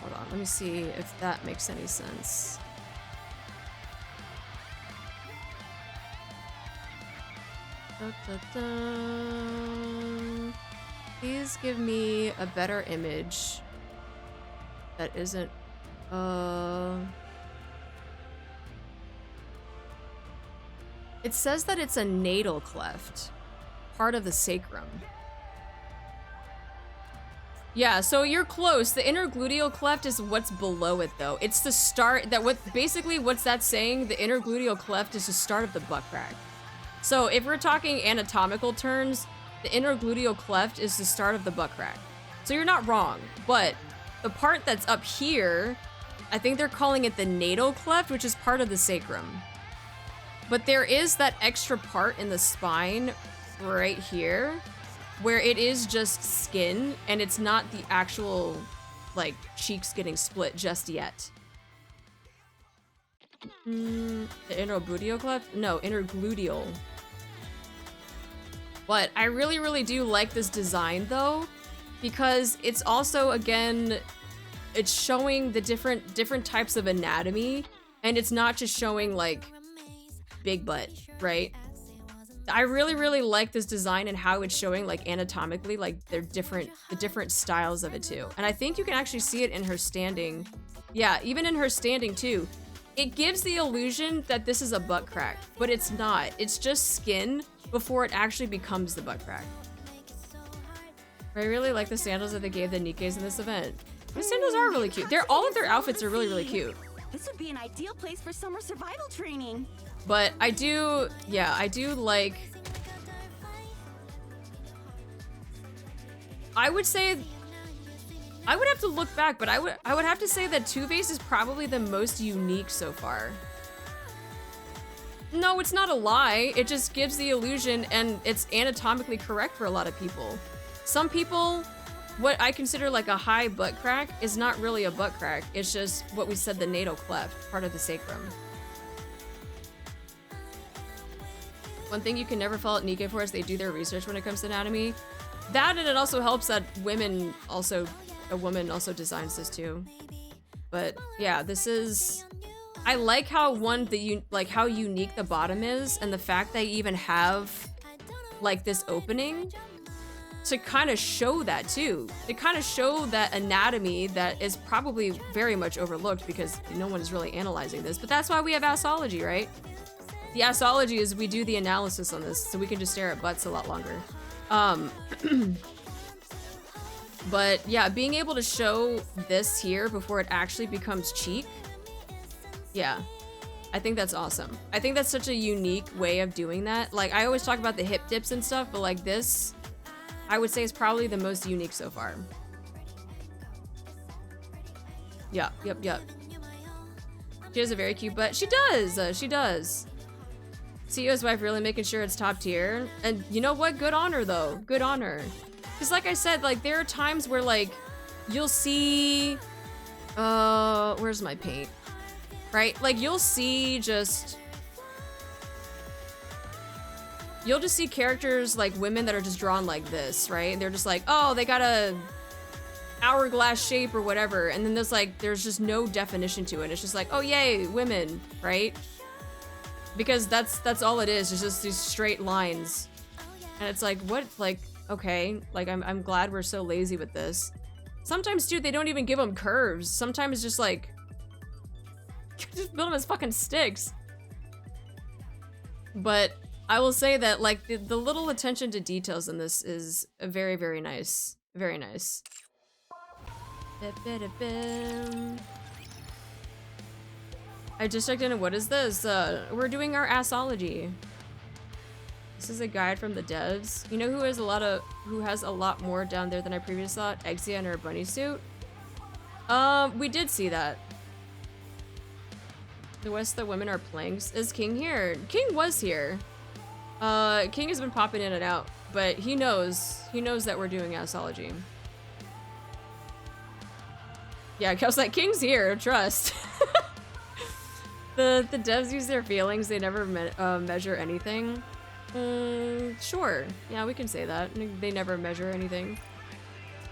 A: Hold on, let me see if that makes any sense. Please give me a better image that isn't, It says that it's a natal cleft, part of the sacrum. Yeah, so you're close. The inner gluteal cleft is what's below it though. It's the start, basically what's that saying? The inner gluteal cleft is the start of the butt crack. So if we're talking anatomical terms, the inner gluteal cleft is the start of the butt crack. So you're not wrong, but the part that's up here, I think they're calling it the natal cleft, which is part of the sacrum. But there is that extra part in the spine right here where it is just skin and it's not the actual like cheeks getting split just yet. The inner gluteal cleft? No, inner gluteal. But I really, really do like this design though, because it's also, again, it's showing the different types of anatomy, and it's not just showing like big butt, right? I really, really like this design and how it's showing like anatomically, like the different styles of it too. And I think you can actually see it in her standing. Yeah, even in her standing too. It gives the illusion that this is a butt crack, but it's not. It's just skin before it actually becomes the butt crack. I really like the sandals that they gave the Nikkes in this event. The sandals are really cute. All of their outfits are really cute.
C: This would be an ideal place for summer survival training.
A: But I do like. I would say. I would have to look back, but I would have to say that Two Face is probably the most unique so far. No, it's not a lie. It just gives the illusion, and it's anatomically correct for a lot of people. Some people, what I consider like a high butt crack is not really a butt crack. It's just what we said, the natal cleft, part of the sacrum. One thing you can never fault NIKKE for is they do their research when it comes to anatomy. That, and it also helps that a woman also designs this too. But yeah, this is, I like how how unique the bottom is, and the fact they even have like this opening to kind of show that too. They kind of show that anatomy that is probably very much overlooked because no one is really analyzing this. But that's why we have ASSology, right? The ASSology is we do the analysis on this, so we can just stare at butts a lot longer. But yeah, being able to show this here before it actually becomes cheek, yeah, I think that's awesome. I think that's such a unique way of doing that. Like, I always talk about the hip dips and stuff, but like this, I would say is probably the most unique so far. Yeah, yep. She has a very cute butt. She does, she does. CEO's wife really making sure it's top tier. And you know what? Good on her though, good on her. Because like I said, like there are times where like you'll see, where's my paint? Right? Like you'll just see characters like women that are just drawn like this, right? And they're just like, oh, they got a hourglass shape or whatever. And then there's just no definition to it. It's just like, oh yay, women, right? Because that's all it is. It's just these straight lines. And it's like, what, like, okay, like I'm glad we're so lazy with this. Sometimes, dude, they don't even give them curves. Sometimes it's just like, just build them as fucking sticks. But I will say that like the little attention to details in this is very, very nice. Very nice. I just checked in and what is this? We're doing our ASSology. This is a guide from the devs. You know who has a lot more down there than I previously thought? Exia in her bunny suit. We did see that. The West the women are planks. Is King here? King was here. King has been popping in and out, but he knows that we're doing ASSology. Yeah, I was like, King's here, trust. The devs use their feelings, they never measure anything. Sure. Yeah, we can say that. They never measure anything.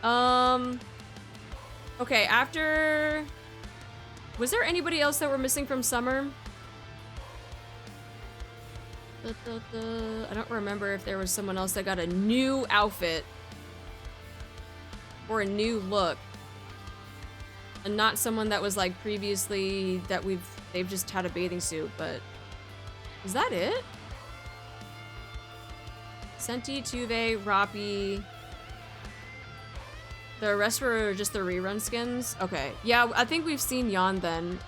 A: Okay, after... Was there anybody else that we're missing from summer? I don't remember if there was someone else that got a new outfit. Or a new look. And not someone that was like previously that they've just had a bathing suit, but... Is that it? Senti, Tuve, Rappi. The rest were just the rerun skins? Okay. Yeah, I think we've seen Yan then.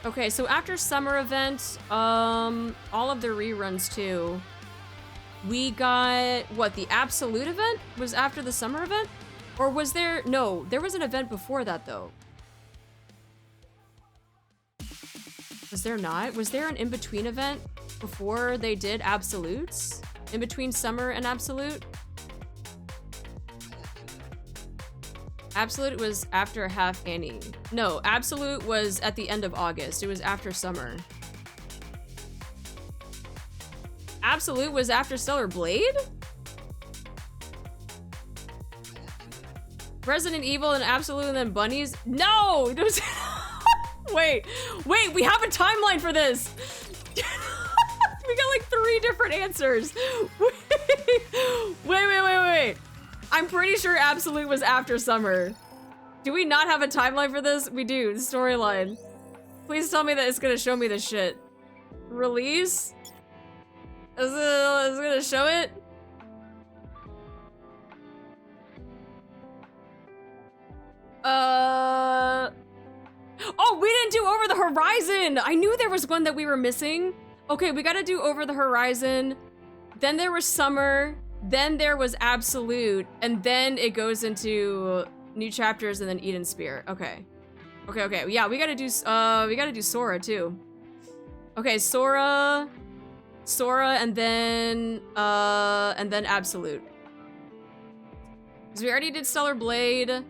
A: Okay, so after summer event, all of the reruns too. We got, what, the ASSolute event was after the summer event? Or was there, no, there was an event before that though. Was there not? Was there an in-between event before they did ASSolutes? In between summer and ASSolute? ASSolute was after half Annie. No, ASSolute was at the end of August. It was after summer. ASSolute was after Stellar Blade? Resident Evil and ASSolute and then Bunnies? No! It was Wait, we have a timeline for this! We got like 3 different answers. Wait. I'm pretty sure ASSolute was after summer. Do we not have a timeline for this? We do, the storyline. Please tell me that it's gonna show me this shit. Release? Is it gonna show it? Oh, we didn't do Over the Horizon! I knew there was one that we were missing. Okay, we gotta do Over the Horizon. Then there was Summer. Then there was Absolute. And then it goes into New Chapters and then Eden Spear. Okay. Okay. Yeah, we gotta do Sora too. Okay, Sora, and then Absolute. Because we already did Stellar Blade.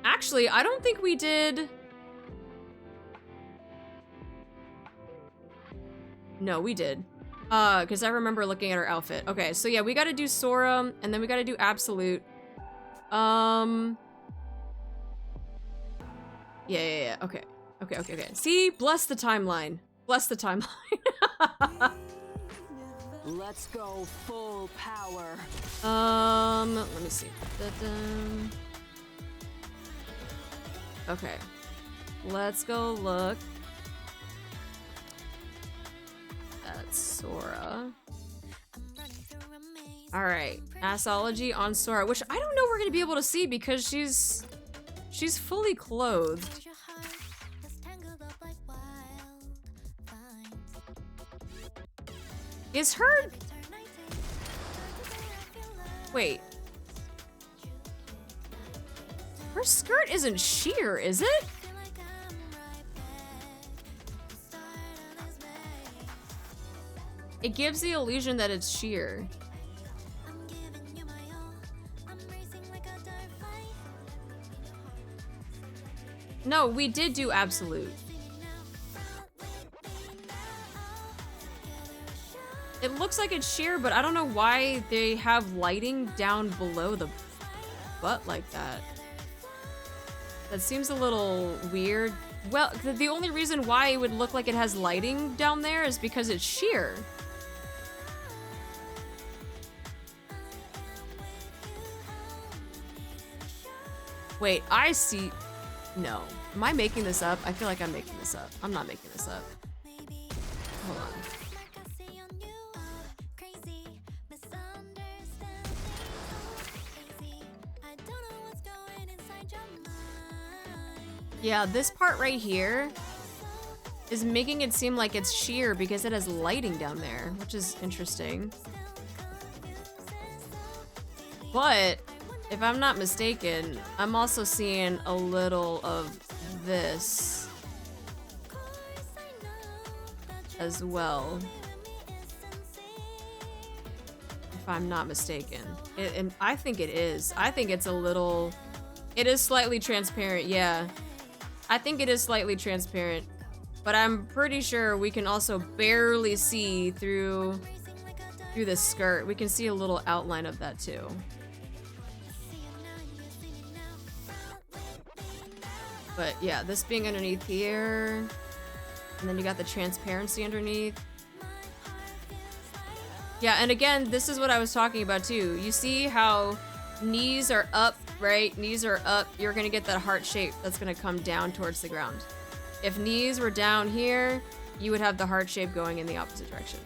A: Actually, I don't think we did. No, we did. Because I remember looking at her outfit. Okay, so yeah, we gotta do Sora, and then we gotta do Absolute. Yeah. Okay. See? Bless the timeline. Bless the timeline.
D: Let's go full power.
A: Let me see. Okay. Let's go look at Sora. Alright. ASSology on Sora, which I don't know we're gonna be able to see because she's fully clothed. Is her... Wait. Her skirt isn't sheer, is it? It gives the illusion that it's sheer. No, we did do Absolute. It looks like it's sheer, but I don't know why they have lighting down below the butt like that. That seems a little weird. Well, the only reason why it would look like it has lighting down there is because it's sheer. Wait, I see... No. Am I making this up? I feel like I'm making this up. I'm not making this up. Hold on. Yeah, this part right here is making it seem like it's sheer because it has lighting down there, which is interesting. But if I'm not mistaken, I'm also seeing a little of this as well. If I'm not mistaken. And I think it is. I think it's a little... It is slightly transparent, yeah. I think it is slightly transparent. But I'm pretty sure we can also barely see through the skirt. We can see a little outline of that too. But yeah, this being underneath here. And then you got the transparency underneath. Yeah, and again, this is what I was talking about too. You see how knees are up, right? Knees are up. You're gonna get that heart shape that's gonna come down towards the ground. If knees were down here, you would have the heart shape going in the opposite direction.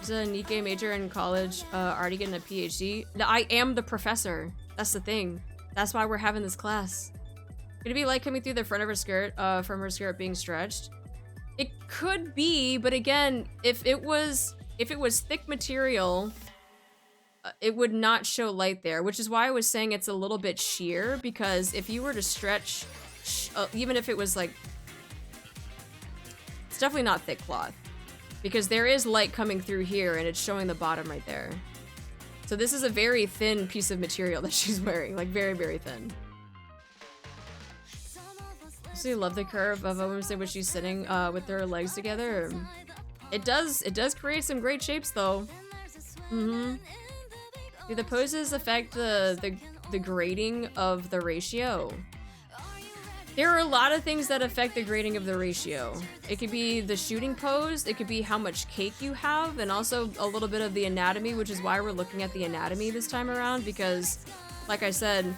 A: There's a NIKKE major in college, already getting a PhD. No, I am the professor. That's the thing. That's why we're having this class. Could it be light coming through the front of her skirt, from her skirt being stretched? It could be, but again, if it was thick material, it would not show light there, which is why I was saying it's a little bit sheer, because if you were to stretch, even if it was like, it's definitely not thick cloth, because there is light coming through here and it's showing the bottom right there. So this is a very thin piece of material that she's wearing, like very, very thin. So you love the curve of a woman when she's sitting with her legs together. It does create some great shapes though. Do the poses affect the grading of the ratio? There are a lot of things that affect the grading of the ratio. It could be the shooting pose, it could be how much cake you have, and also a little bit of the anatomy, which is why we're looking at the anatomy this time around, because, like I said,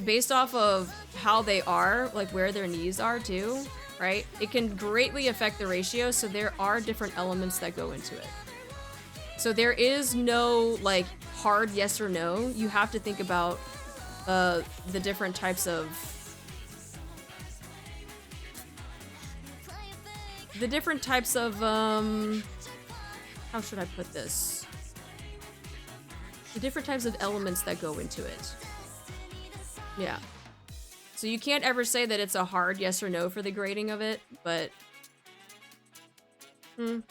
A: based off of how they are, like where their knees are too, right? It can greatly affect the ratio, so there are different elements that go into it. So there is no like hard yes or no. You have to think about the different types of how should I put this? The different types of elements that go into it. Yeah. So you can't ever say that it's a hard yes or no for the grading of it, but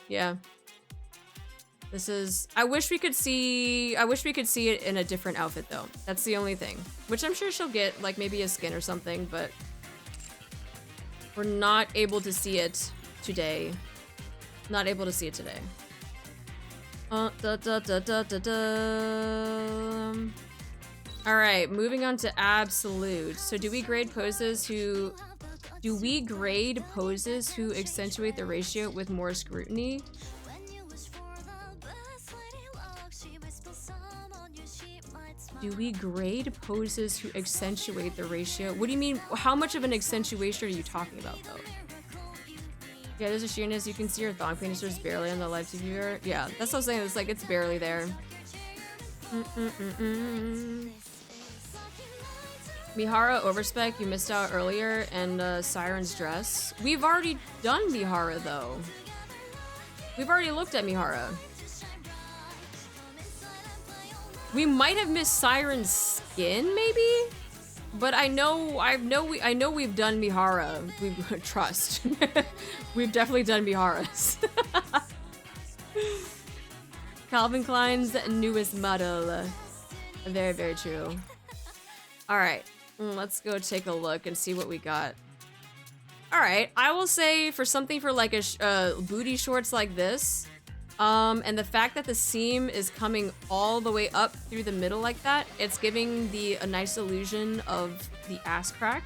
A: yeah. This is, I wish we could see it in a different outfit though. That's the only thing. Which I'm sure she'll get, like maybe a skin or something, but we're not able to see it today. Not able to see it today. Alright, moving on to ASSolute. So do we grade poses who accentuate the ratio with more scrutiny? Do we grade poses who accentuate the ratio? What do you mean? How much of an accentuation are you talking about, though? Yeah, there's a sheerness. You can see your thong finishers barely on the live TV viewer. Yeah, that's what I'm saying. It's like, it's barely there. Mihara overspec, you missed out earlier, and Siren's dress. We've already done Mihara, though. We've already looked at Mihara. We might have missed Siren's skin, maybe? But I know we've done Mihara. We trust. We've definitely done Miharas. Calvin Klein's newest model. Very, very true. All right, let's go take a look and see what we got. All right, I will say for something for like a booty shorts like this, and the fact that the seam is coming all the way up through the middle like that, it's giving a nice illusion of the ass crack.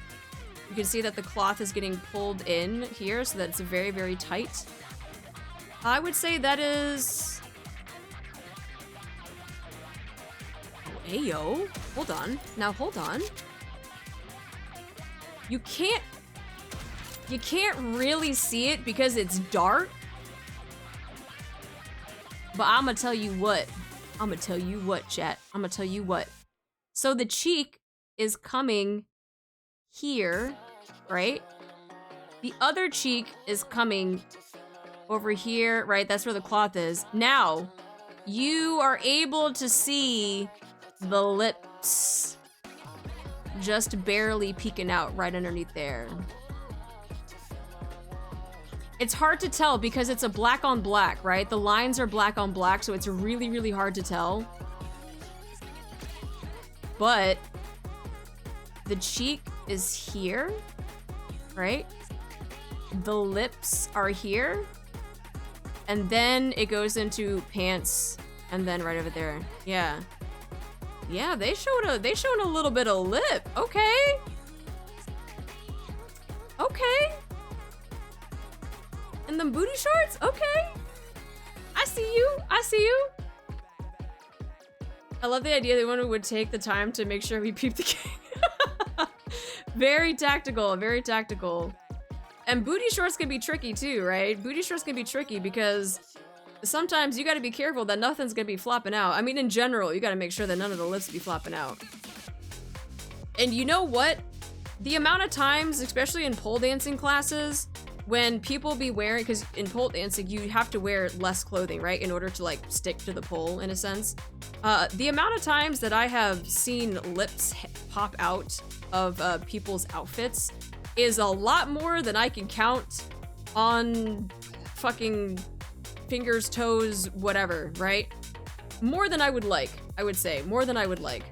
A: You can see that the cloth is getting pulled in here, so that it's very, very tight. I would say that is... Oh, ayo. Hold on. Now, hold on. You can't really see it because it's dark. But I'ma tell you what. Chat. I'ma tell you what. So the cheek is coming here, right? The other cheek is coming over here, right? That's where the cloth is. Now, you are able to see the lips just barely peeking out right underneath there. It's hard to tell because it's a black on black, right? The lines are black on black, so it's really, really hard to tell. But the cheek is here, right? The lips are here. And then it goes into pants and then right over there. Yeah. Yeah, they showed a little bit of lip. Okay. Okay. And them booty shorts? Okay. I see you. I see you. I love the idea that one would take the time to make sure we peep the game. Very tactical, very tactical. And booty shorts can be tricky too, right? Booty shorts can be tricky because sometimes you gotta be careful that nothing's gonna be flopping out. I mean, in general, you gotta make sure that none of the lips be flopping out. And you know what? The amount of times, especially in pole dancing classes, when people be wearing, because in pole dancing, you have to wear less clothing, right? In order to like stick to the pole in a sense. The amount of times that I have seen lips pop out of people's outfits is a lot more than I can count on fucking fingers, toes, whatever, right? More than I would like, I would say. More than I would like.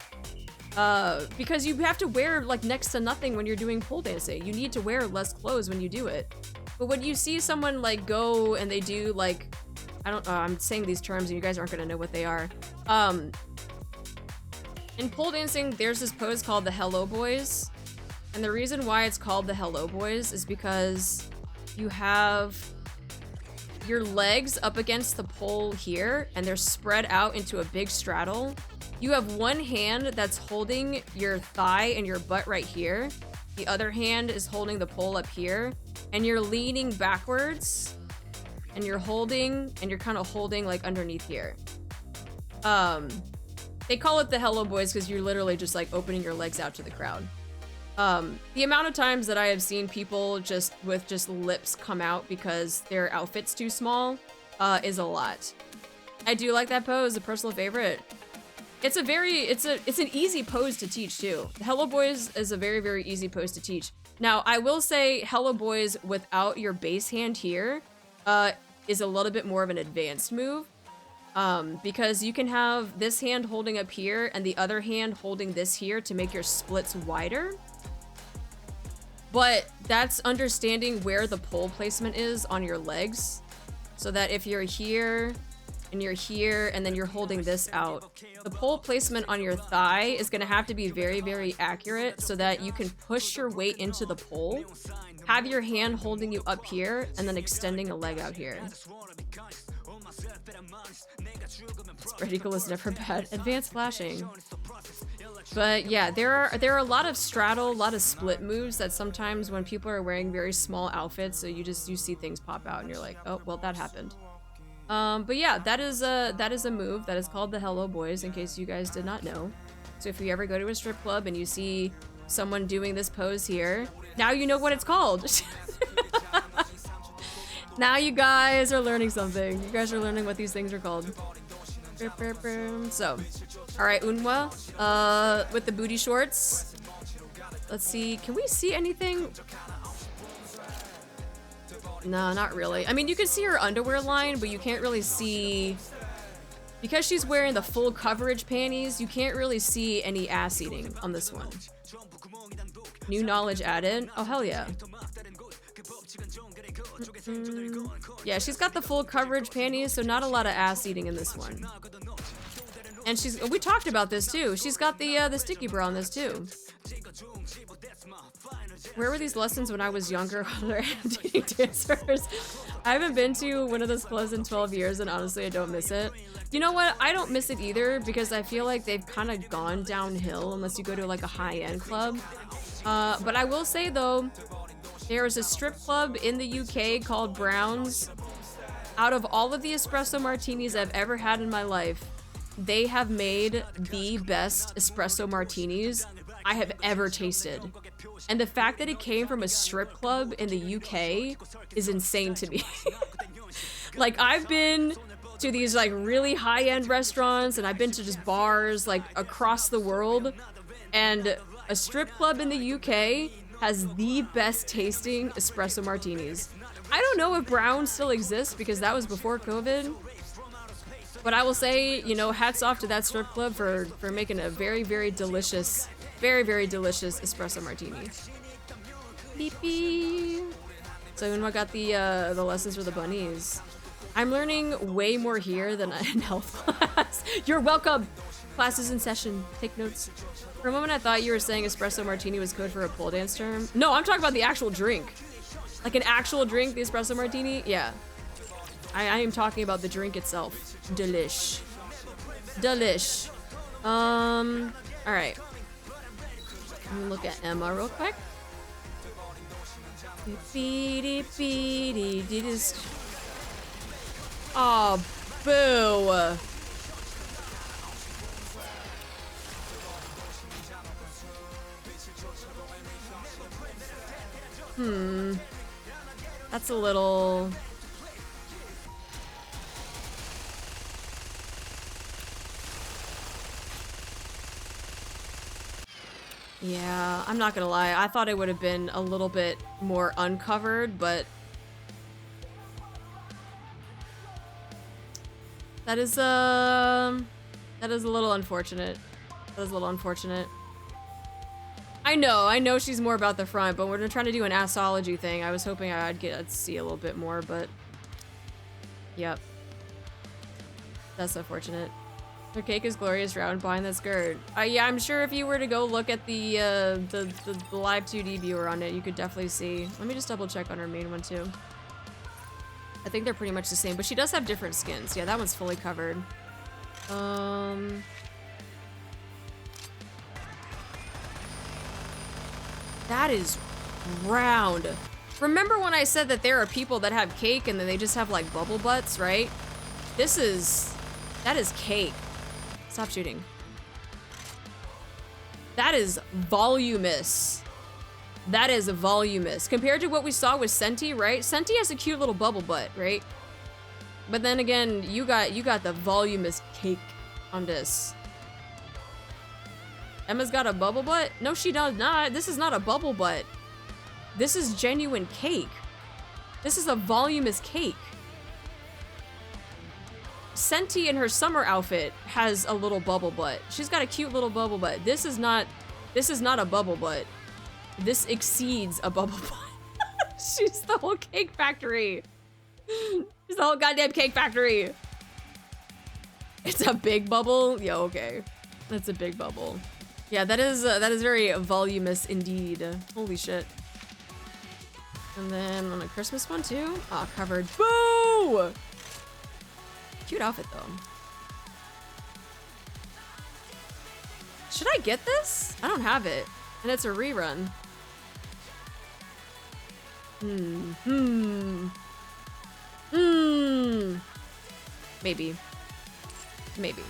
A: Because you have to wear like next to nothing when you're doing pole dancing. You need to wear less clothes when you do it. But when you see someone like go and they do like, I don't know, I'm saying these terms and you guys aren't gonna know what they are. In pole dancing, there's this pose called the Hello Boys. And the reason why it's called the Hello Boys is because you have your legs up against the pole here and they're spread out into a big straddle. You have one hand that's holding your thigh and your butt right here. The other hand is holding the pole up here. And you're leaning backwards. And you're holding, and you're kind of holding like underneath here. They call it the Hello Boys because you're literally just like opening your legs out to the crowd. The amount of times that I have seen people just with lips come out because their outfit's too small is a lot. I do like that pose, a personal favorite. It's an easy pose to teach too. Hello Boys is a very, very easy pose to teach. Now, I will say Hello Boys without your base hand here is a little bit more of an advanced move. Because you can have this hand holding up here and the other hand holding this here to make your splits wider. But that's understanding where the pole placement is on your legs. So that if you're here and you're here and then you're holding this out, the pole placement on your thigh is gonna have to be very, very accurate so that you can push your weight into the pole, have your hand holding you up here, and then extending a leg out here. Spread is never bad. Advanced flashing. But yeah, there are a lot of straddle, a lot of split moves that sometimes when people are wearing very small outfits, so you see things pop out and you're like, oh, well, that happened. But yeah, that is a move that is called the Hello Boys, in case you guys did not know. So if you ever go to a strip club and you see someone doing this pose here, now you know what it's called. Now you guys are learning something. You guys are learning what these things are called. So, all right, Unwa, with the booty shorts. Let's see, can we see anything? No, not really. I mean, you can see her underwear line, but you can't really see, because she's wearing the full coverage panties, you can't really see any ass eating on this one. New knowledge added. Oh, hell yeah. Yeah, she's got the full coverage panties, so not a lot of ass eating in this one. And we talked about this too. She's got the sticky bra on this too. Where were these lessons when I was younger? Dating dancers. I haven't been to one of those clubs in 12 years, and honestly, I don't miss it. You know what? I don't miss it either, because I feel like they've kind of gone downhill unless you go to like a high-end club. But I will say though, there is a strip club in the UK called Brown's. Out of all of the espresso martinis I've ever had in my life, they have made the best espresso martinis I have ever tasted. And the fact that it came from a strip club in the UK is insane to me. Like, I've been to these like really high-end restaurants, and I've been to just bars like across the world, and a strip club in the UK has the best tasting espresso martinis. I don't know if Brown still exists because that was before COVID. But I will say, you know, hats off to that strip club for making a very, very delicious espresso martini. Beep beep. So Unwa got the lessons for the bunnies. I'm learning way more here than in health class. You're welcome. Class is in session. Take notes. For a moment, I thought you were saying espresso martini was code for a pole dance term. No, I'm talking about the actual drink. Like an actual drink, the espresso martini? Yeah. I am talking about the drink itself. Delish. Delish. Alright. Let me look at Emma real quick. Oh, boo. That's a little... Yeah, I'm not gonna lie. I thought it would have been a little bit more uncovered, but... That is a little unfortunate. That is a little unfortunate. I know she's more about the front, but we're trying to do an ASSology thing. I was hoping I'd get to see a little bit more, but... Yep. That's unfortunate. Her cake is glorious round behind that skirt. Yeah, I'm sure if you were to go look at the live 2D viewer on it, you could definitely see. Let me just double check on her main one too. I think they're pretty much the same, but she does have different skins. Yeah, that one's fully covered. That is round. Remember when I said that there are people that have cake and then they just have like bubble butts, right? That is cake. Stop shooting. That is voluminous. That is voluminous. Compared to what we saw with Senti, right? Senti has a cute little bubble butt, right? But then again, you got the voluminous cake on this. Emma's got a bubble butt? No, she does not. This is not a bubble butt. This is genuine cake. This is a voluminous cake. Senti in her summer outfit has a little bubble butt. She's got a cute little bubble butt. This is not a bubble butt. This exceeds a bubble butt. She's the whole cake factory. She's the whole goddamn cake factory. It's a big bubble? Yo, okay. That's a big bubble. Yeah, that is very voluminous indeed. Holy shit. And then on a Christmas one too? Ah, oh, covered. Boo! Cute outfit though. Should I get this? I don't have it. And it's a rerun. Maybe. Maybe.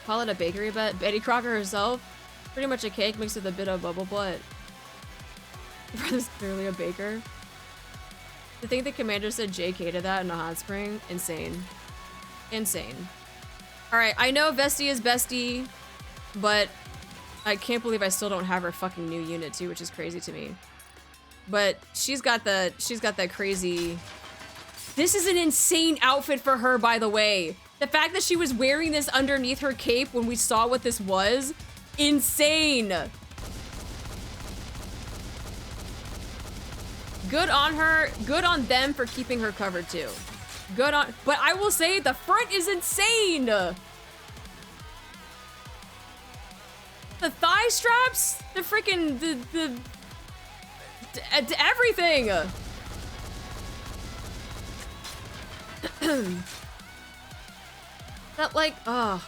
A: Call it a bakery bet. Betty Crocker herself. Pretty much a cake mixed with a bit of bubble butt. Your brother's clearly a baker. To think the commander said JK to that in a hot spring? Insane. Insane. Alright, I know Vesty is bestie, but I can't believe I still don't have her fucking new unit too, which is crazy to me. But she's got that crazy... This is an insane outfit for her, by the way. The fact that she was wearing this underneath her cape when we saw what this was, insane. Good on her, good on them for keeping her covered too. Good on, but I will say the front is insane. The thigh straps, the freaking, the everything. That like, like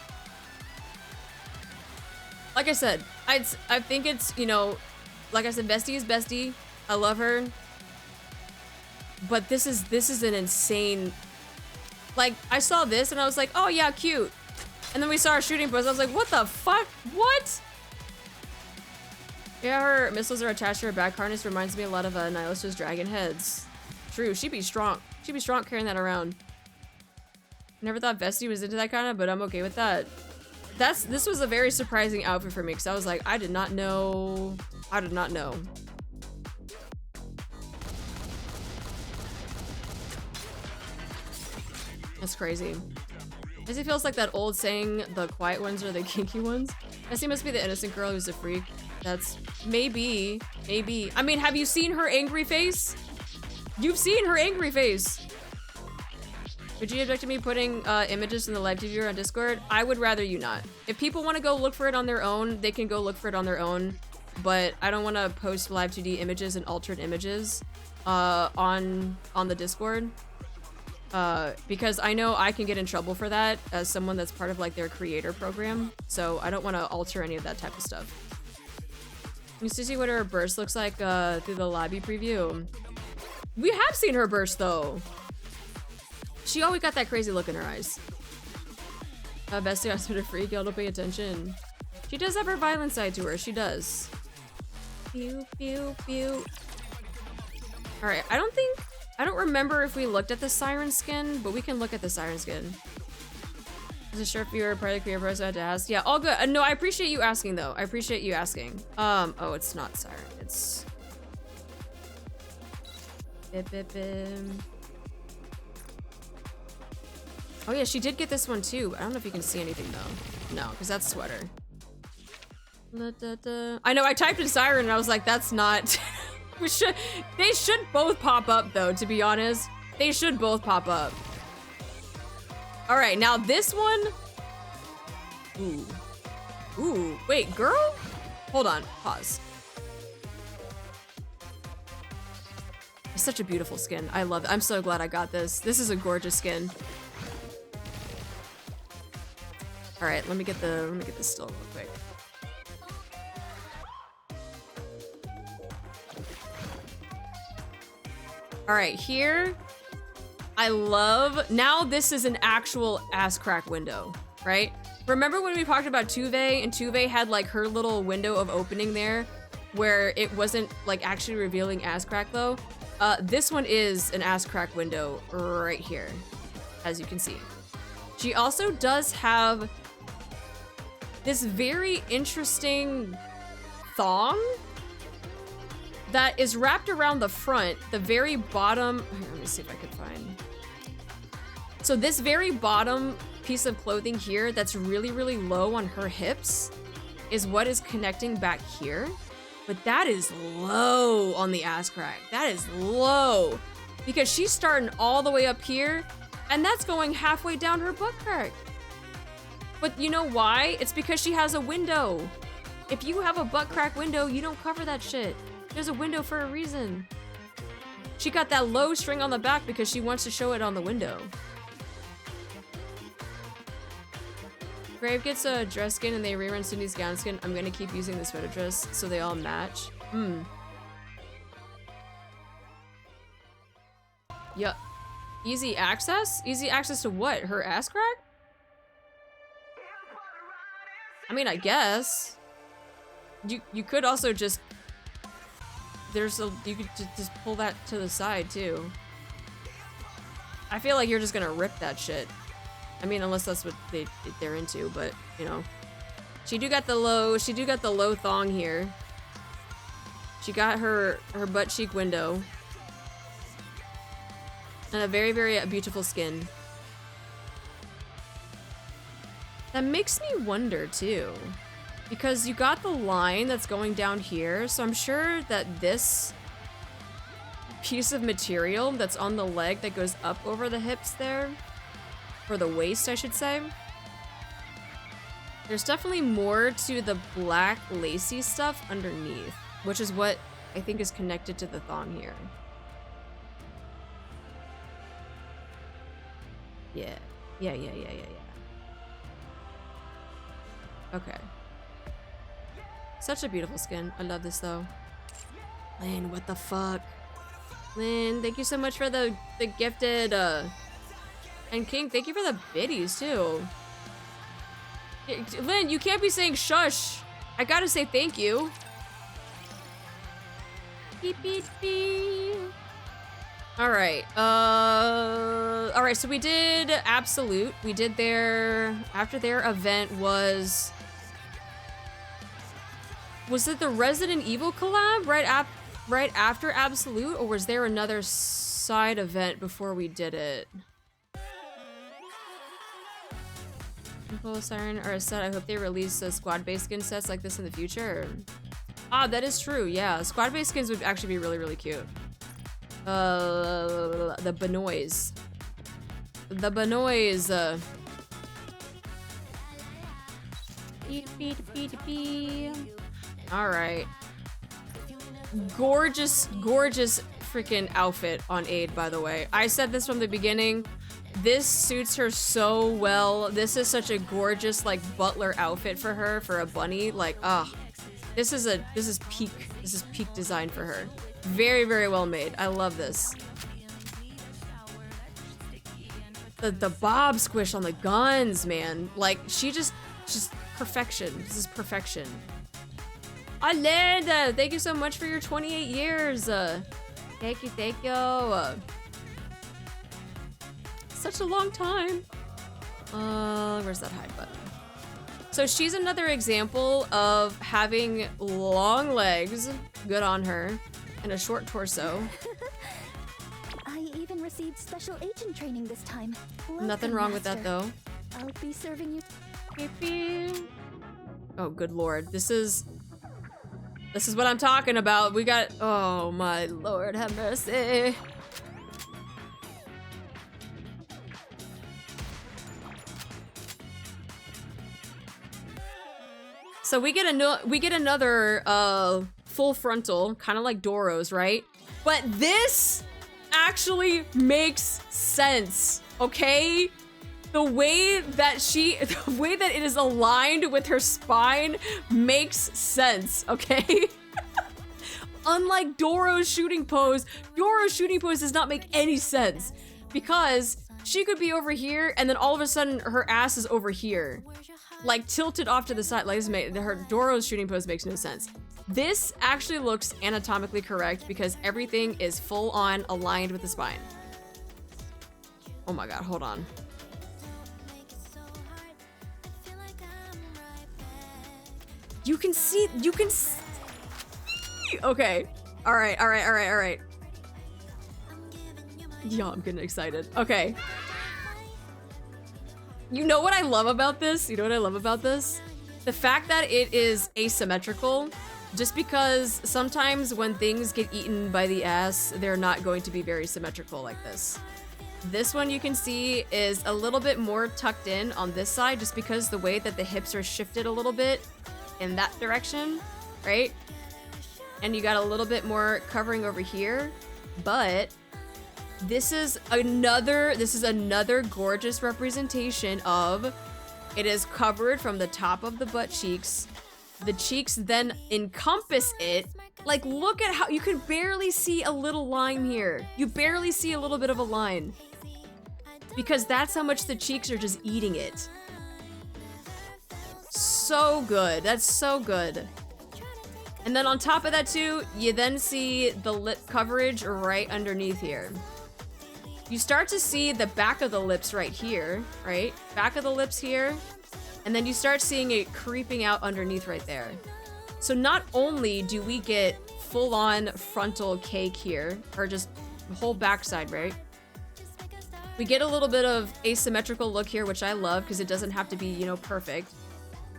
A: I said, I think it's, you know, like I said, bestie is bestie. I love her. But this is an insane, like, I saw this and I was like, oh yeah, cute. And then we saw her shooting pose. I was like, what the fuck? What? Yeah, her missiles are attached to her back harness. Reminds me a lot of Nihilis's dragon heads. True, she'd be strong. She'd be strong carrying that around. Never thought Vesty was into that kind of, but I'm okay with that. This was a very surprising outfit for me because I was like, I did not know. I did not know. That's crazy. It feels like that old saying, the quiet ones are the kinky ones. Vesty must be the innocent girl who's a freak. That's maybe. I mean, have you seen her angry face? You've seen her angry face. Would you object to me putting images in the live viewer on Discord? I would rather you not. If people want to go look for it on their own, they can go look for it on their own. But I don't want to post live 2D images and altered images on the Discord. Because I know I can get in trouble for that as someone that's part of like their creator program. So I don't want to alter any of that type of stuff. You used to see what her burst looks like through the lobby preview. We have seen her burst though. She always got that crazy look in her eyes. Bestie asked me to freak, y'all don't pay attention. She does have her violent side to her, she does. Pew, pew, pew. Alright, I don't remember if we looked at the siren skin, but we can look at the siren skin. Is it sure if you were part of the creator process I had to ask? Yeah, all good. No, I appreciate you asking though. I appreciate you asking. Oh, it's not siren, it's... Bip, bip, bip. Oh yeah, she did get this one too. I don't know if you can see anything though. No, because that's sweater. I know, I typed in siren and I was like, that's not... They should both pop up though, to be honest. They should both pop up. All right, now this one. Ooh. Ooh, wait, girl? Hold on, pause. It's such a beautiful skin. I love it. I'm so glad I got this. This is a gorgeous skin. All right, let me get the still real quick. All right, here. I love, now this is an actual ass crack window, right? Remember when we talked about Tuve, and Tuve had like her little window of opening there where it wasn't like actually revealing ass crack though? This one is an ass crack window right here, as you can see. She also does have this very interesting thong that is wrapped around the front, the very bottom. Here, let me see if I can find. So this very bottom piece of clothing here that's really, really low on her hips is what is connecting back here. But that is low on the ass crack. That is low. Because she's starting all the way up here, and that's going halfway down her butt crack. But you know why? It's because she has a window. If you have a butt crack window, you don't cover that shit. There's a window for a reason. She got that low string on the back because she wants to show it on the window. Grave gets a dress skin and they rerun Cindy's gown skin. I'm gonna keep using the sweater dress so they all match. Yup. Easy access? Easy access to what? Her ass crack? I mean, I guess. You could also just... you could just pull that to the side too. I feel like you're just gonna rip that shit. I mean, unless that's what they're into, but you know. She do got the low thong here. She got her butt cheek window. And a very, very beautiful skin. That makes me wonder too. Because you got the line that's going down here, so I'm sure that this piece of material that's on the leg that goes up over the hips there, or the waist, I should say. There's definitely more to the black lacy stuff underneath, which is what I think is connected to the thong here. Yeah. Okay. Such a beautiful skin. I love this though. Lynn, what the fuck? Lynn, thank you so much for the gifted, and King, thank you for the biddies too. Lynn, you can't be saying shush. I gotta say thank you. Beep, beep, beep. Alright, alright, so we did Absolute. We did after their event was it the Resident Evil collab right after Absolute, or was there another side event before we did it? Siren or a set. I hope they release squad-based skin sets like this in the future. Ah, that is true. Yeah, squad-based skins would actually be really, really cute. The Benoys. The Benoys. All right. Gorgeous, gorgeous freaking outfit on Aid, by the way. I said this from the beginning. This suits her so well. This is such a gorgeous, like, butler outfit for her, for a bunny. Like, this is peak design for her. Very, very well made. I love this. The bob squish on the guns, man. Like, just perfection. This is perfection. Alenda, thank you so much for your 28 years. Thank you. Such a long time. Where's that hide button? So she's another example of having long legs, good on her, and a short torso.
B: I even received special agent training this time.
A: Nothing wrong with that though.
B: I'll be serving you.
A: Beep, beep. Oh, good lord. This is what I'm talking about. We got, oh my lord, have mercy. So we get another full frontal, kind of like Doro's, right? But this actually makes sense, okay? The way that it is aligned with her spine makes sense, okay? Unlike Doro's shooting pose does not make any sense. because she could be over here and then all of a sudden her ass is over here, like tilted off to the side. Like her Doro's shooting pose makes no sense. This actually looks anatomically correct because everything is full on aligned with the spine. Oh my god, hold on. You can see. Okay. All right. Yeah, I'm getting excited. Okay. You know what I love about this? The fact that it is asymmetrical, just because sometimes when things get eaten by the ass, they're not going to be very symmetrical like this. This one you can see is a little bit more tucked in on this side just because the way that the hips are shifted a little bit in that direction, right? And you got a little bit more covering over here, but this is another gorgeous representation of it is covered from the top of the butt cheeks. The cheeks then encompass it. Like, look at how you can barely see a little line here. You barely see a little bit of a line. Because that's how much the cheeks are just eating it. So good. That's so good. And then on top of that too, you then see the lip coverage right underneath here. You start to see the back of the lips right here, right? Back of the lips here. And then you start seeing it creeping out underneath right there. So not only do we get full-on frontal cake here, or just the whole backside, right? We get a little bit of asymmetrical look here, which I love because it doesn't have to be, you know, perfect.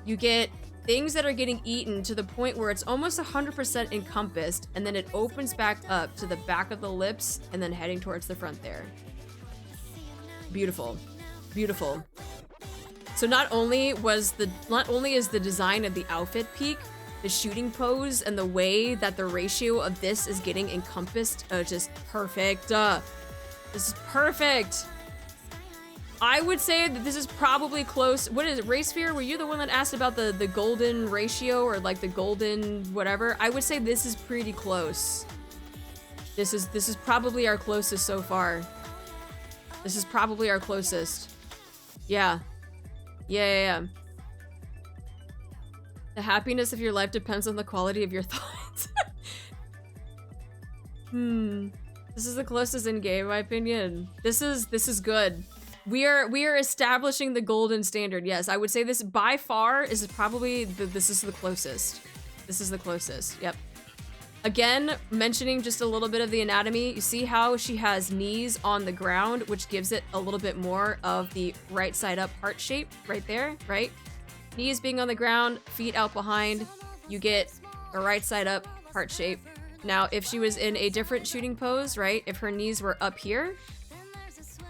A: You get things that are getting eaten to the point where it's almost 100% encompassed, and then it opens back up to the back of the lips and then heading towards the front there. Beautiful. Beautiful. So not only is the design of the outfit peak, the shooting pose and the way that the ratio of this is getting encompassed, just perfect. This is perfect. I would say that this is probably close. What is it, Raysphere? Were you the one that asked about the golden ratio or like the golden whatever? I would say this is pretty close. This is probably our closest so far. This is probably our closest. Yeah. Yeah. The happiness of your life depends on the quality of your thoughts. This is the closest in game, in my opinion. This is good. We are establishing the golden standard. Yes, I would say this by far is probably this is the closest. This is the closest. Yep. Again, mentioning just a little bit of the anatomy. You see how she has knees on the ground, which gives it a little bit more of the right side up heart shape right there, right? Knees being on the ground, feet out behind, you get a right side up heart shape. Now, if she was in a different shooting pose, right? If her knees were up here,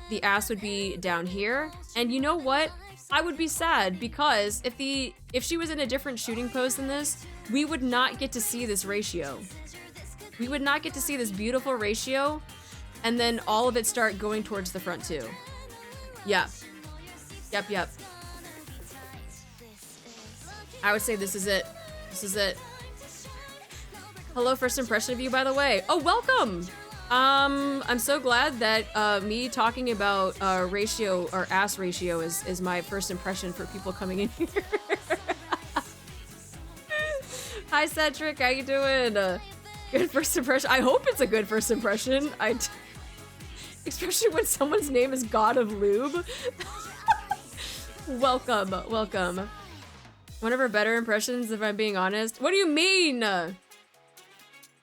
A: the ass would be down here. And you know what? I would be sad because if she was in a different shooting pose than this, we would not get to see this ratio. We would not get to see this beautiful ratio and then all of it start going towards the front too. Yeah. Yep. I would say this is it. This is it. Hello, first impression of you, by the way. Oh, welcome! I'm so glad that me talking about ratio or ass ratio is my first impression for people coming in here. Hi, Cedric, how you doing? Good first impression. I hope it's a good first impression. Especially when someone's name is God of Lube. Welcome. One of her better impressions, if I'm being honest. What do you mean?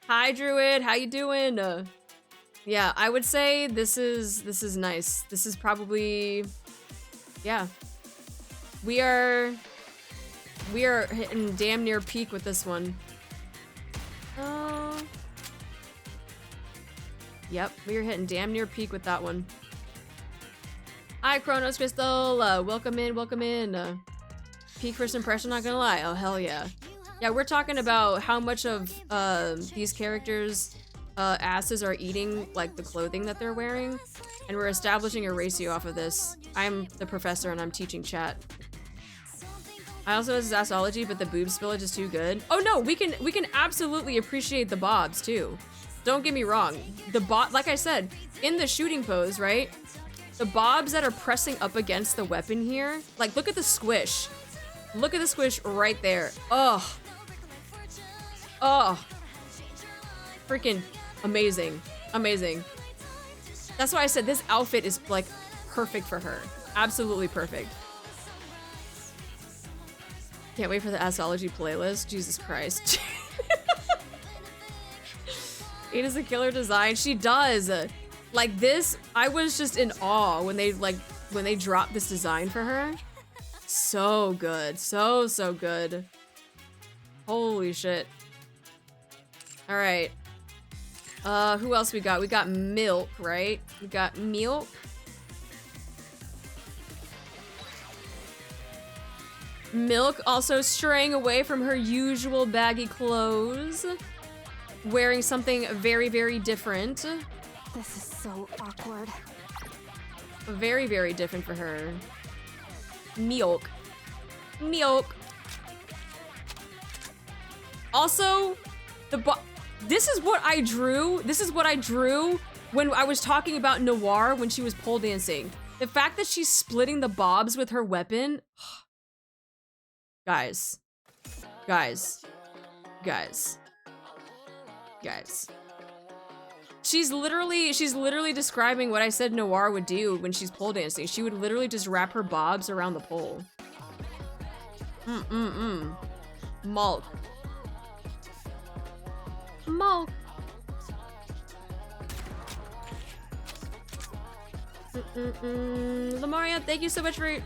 A: Hi, Druid. How you doing? Yeah, I would say this is nice. This is probably, yeah. We are hitting damn near peak with this one. Yep, we are hitting damn near peak with that one. Hi, Chronos Crystal. Welcome in. Peak first impression, not gonna lie. Oh, hell yeah. Yeah, we're talking about how much of these characters' asses are eating like the clothing that they're wearing, and we're establishing a ratio off of this. I'm the professor and I'm teaching chat. I also has ASSology, but the boob spillage is too good. Oh no, we can absolutely appreciate the bobs too. Don't get me wrong. Like I said, in the shooting pose, right? The bobs that are pressing up against the weapon here, like look at the squish. Look at the squish right there. Oh. Oh. Freaking amazing. Amazing. That's why I said this outfit is like perfect for her. Absolutely perfect. Can't wait for the ASSology playlist. Jesus Christ. It is a killer design. She does. Like this, I was just in awe when they dropped this design for her. So good. So good. Holy shit. All right. Who else we got? We got Milk, right? We got Milk. Milk also straying away from her usual baggy clothes. Wearing something very, very different.
B: This is so awkward.
A: Very, very different for her. Milk. Milk. Also, this is what I drew. This is what I drew when I was talking about Noir when she was pole dancing. The fact that she's splitting the bobs with her weapon. Guys. Guys. Guys. Guys. She's literally describing what I said Noir would do when she's pole dancing. She would literally just wrap her bobs around the pole. Malk. Malk. Lamaria, thank you so much for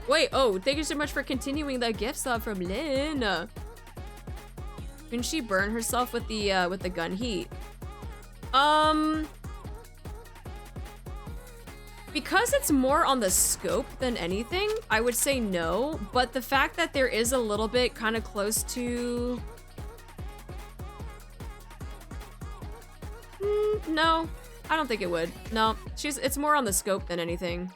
A: thank you so much for continuing the gift sub from Lynn. Can she burn herself with the gun heat? Because it's more on the scope than anything, I would say no, but the fact that there is a little bit kind of close to... no, I don't think it would. No, it's more on the scope than anything.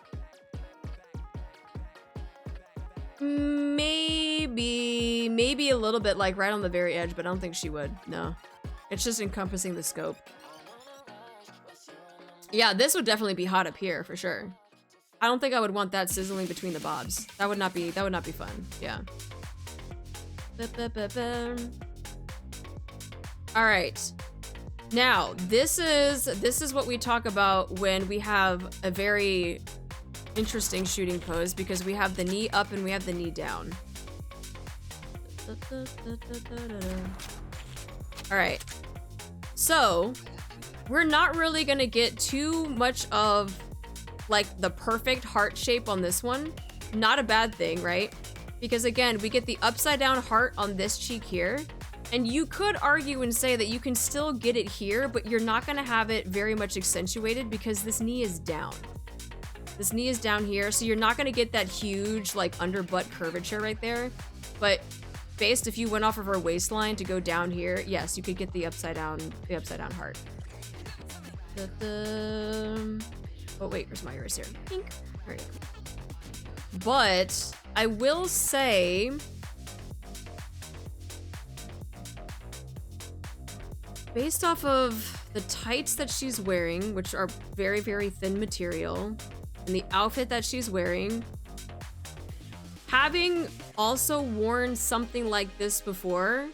A: Maybe a little bit, like right on the very edge, but I don't think she would. No, it's just encompassing the scope. Yeah, this would definitely be hot up here for sure. I don't think I would want that sizzling between the bobs. That would not be fun. Yeah. All right. Now, this is what we talk about when we have a very interesting shooting pose, because we have the knee up and we have the knee down. All right. So, we're not really gonna get too much of like the perfect heart shape on this one. Not a bad thing, right? Because again, we get the upside down heart on this cheek here. And you could argue and say that you can still get it here, but you're not gonna have it very much accentuated because this knee is down. This knee is down here, so you're not gonna get that huge like under butt curvature right there. But based, if you went off of her waistline to go down here, yes, you could get the upside down heart. Oh wait, where's my eraser? Pink. There you go. But I will say, based off of the tights that she's wearing, which are very, very thin material, and the outfit that she's wearing, having also worn something like this before,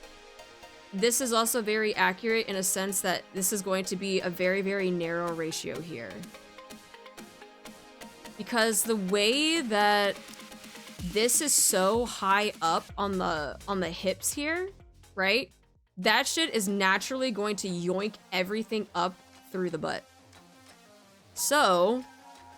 A: this is also very accurate in a sense that this is going to be a very, very narrow ratio here. Because the way that this is so high up on the hips here, right? That shit is naturally going to yoink everything up through the butt. So,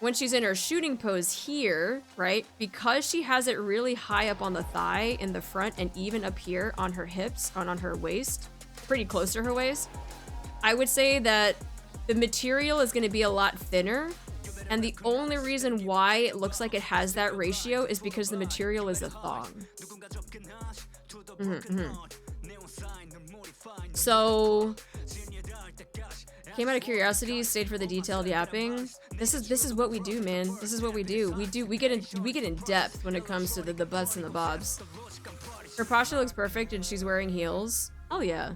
A: when she's in her shooting pose here, right? Because she has it really high up on the thigh in the front and even up here on her hips, on her waist, pretty close to her waist, I would say that the material is gonna be a lot thinner. And the only reason why it looks like it has that ratio is because the material is a thong. So, came out of curiosity, stayed for the detailed yapping. This is what we do, man. This is what we do. We get in depth when it comes to the butts and the bobs. Her posture looks perfect and she's wearing heels. Oh yeah.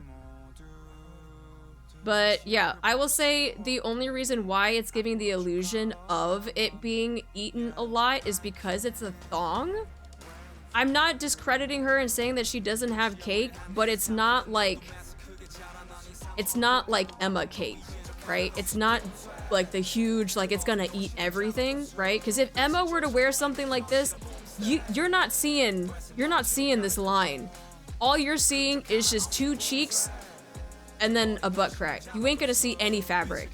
A: But yeah, I will say the only reason why it's giving the illusion of it being eaten a lot is because it's a thong. I'm not discrediting her and saying that she doesn't have cake, but it's not like Emma cake, right? It's not like the huge, like it's gonna eat everything, right? Because if Emma were to wear something like this, you're not seeing this line. All you're seeing is just 2 cheeks and then a butt crack. You ain't gonna see any fabric.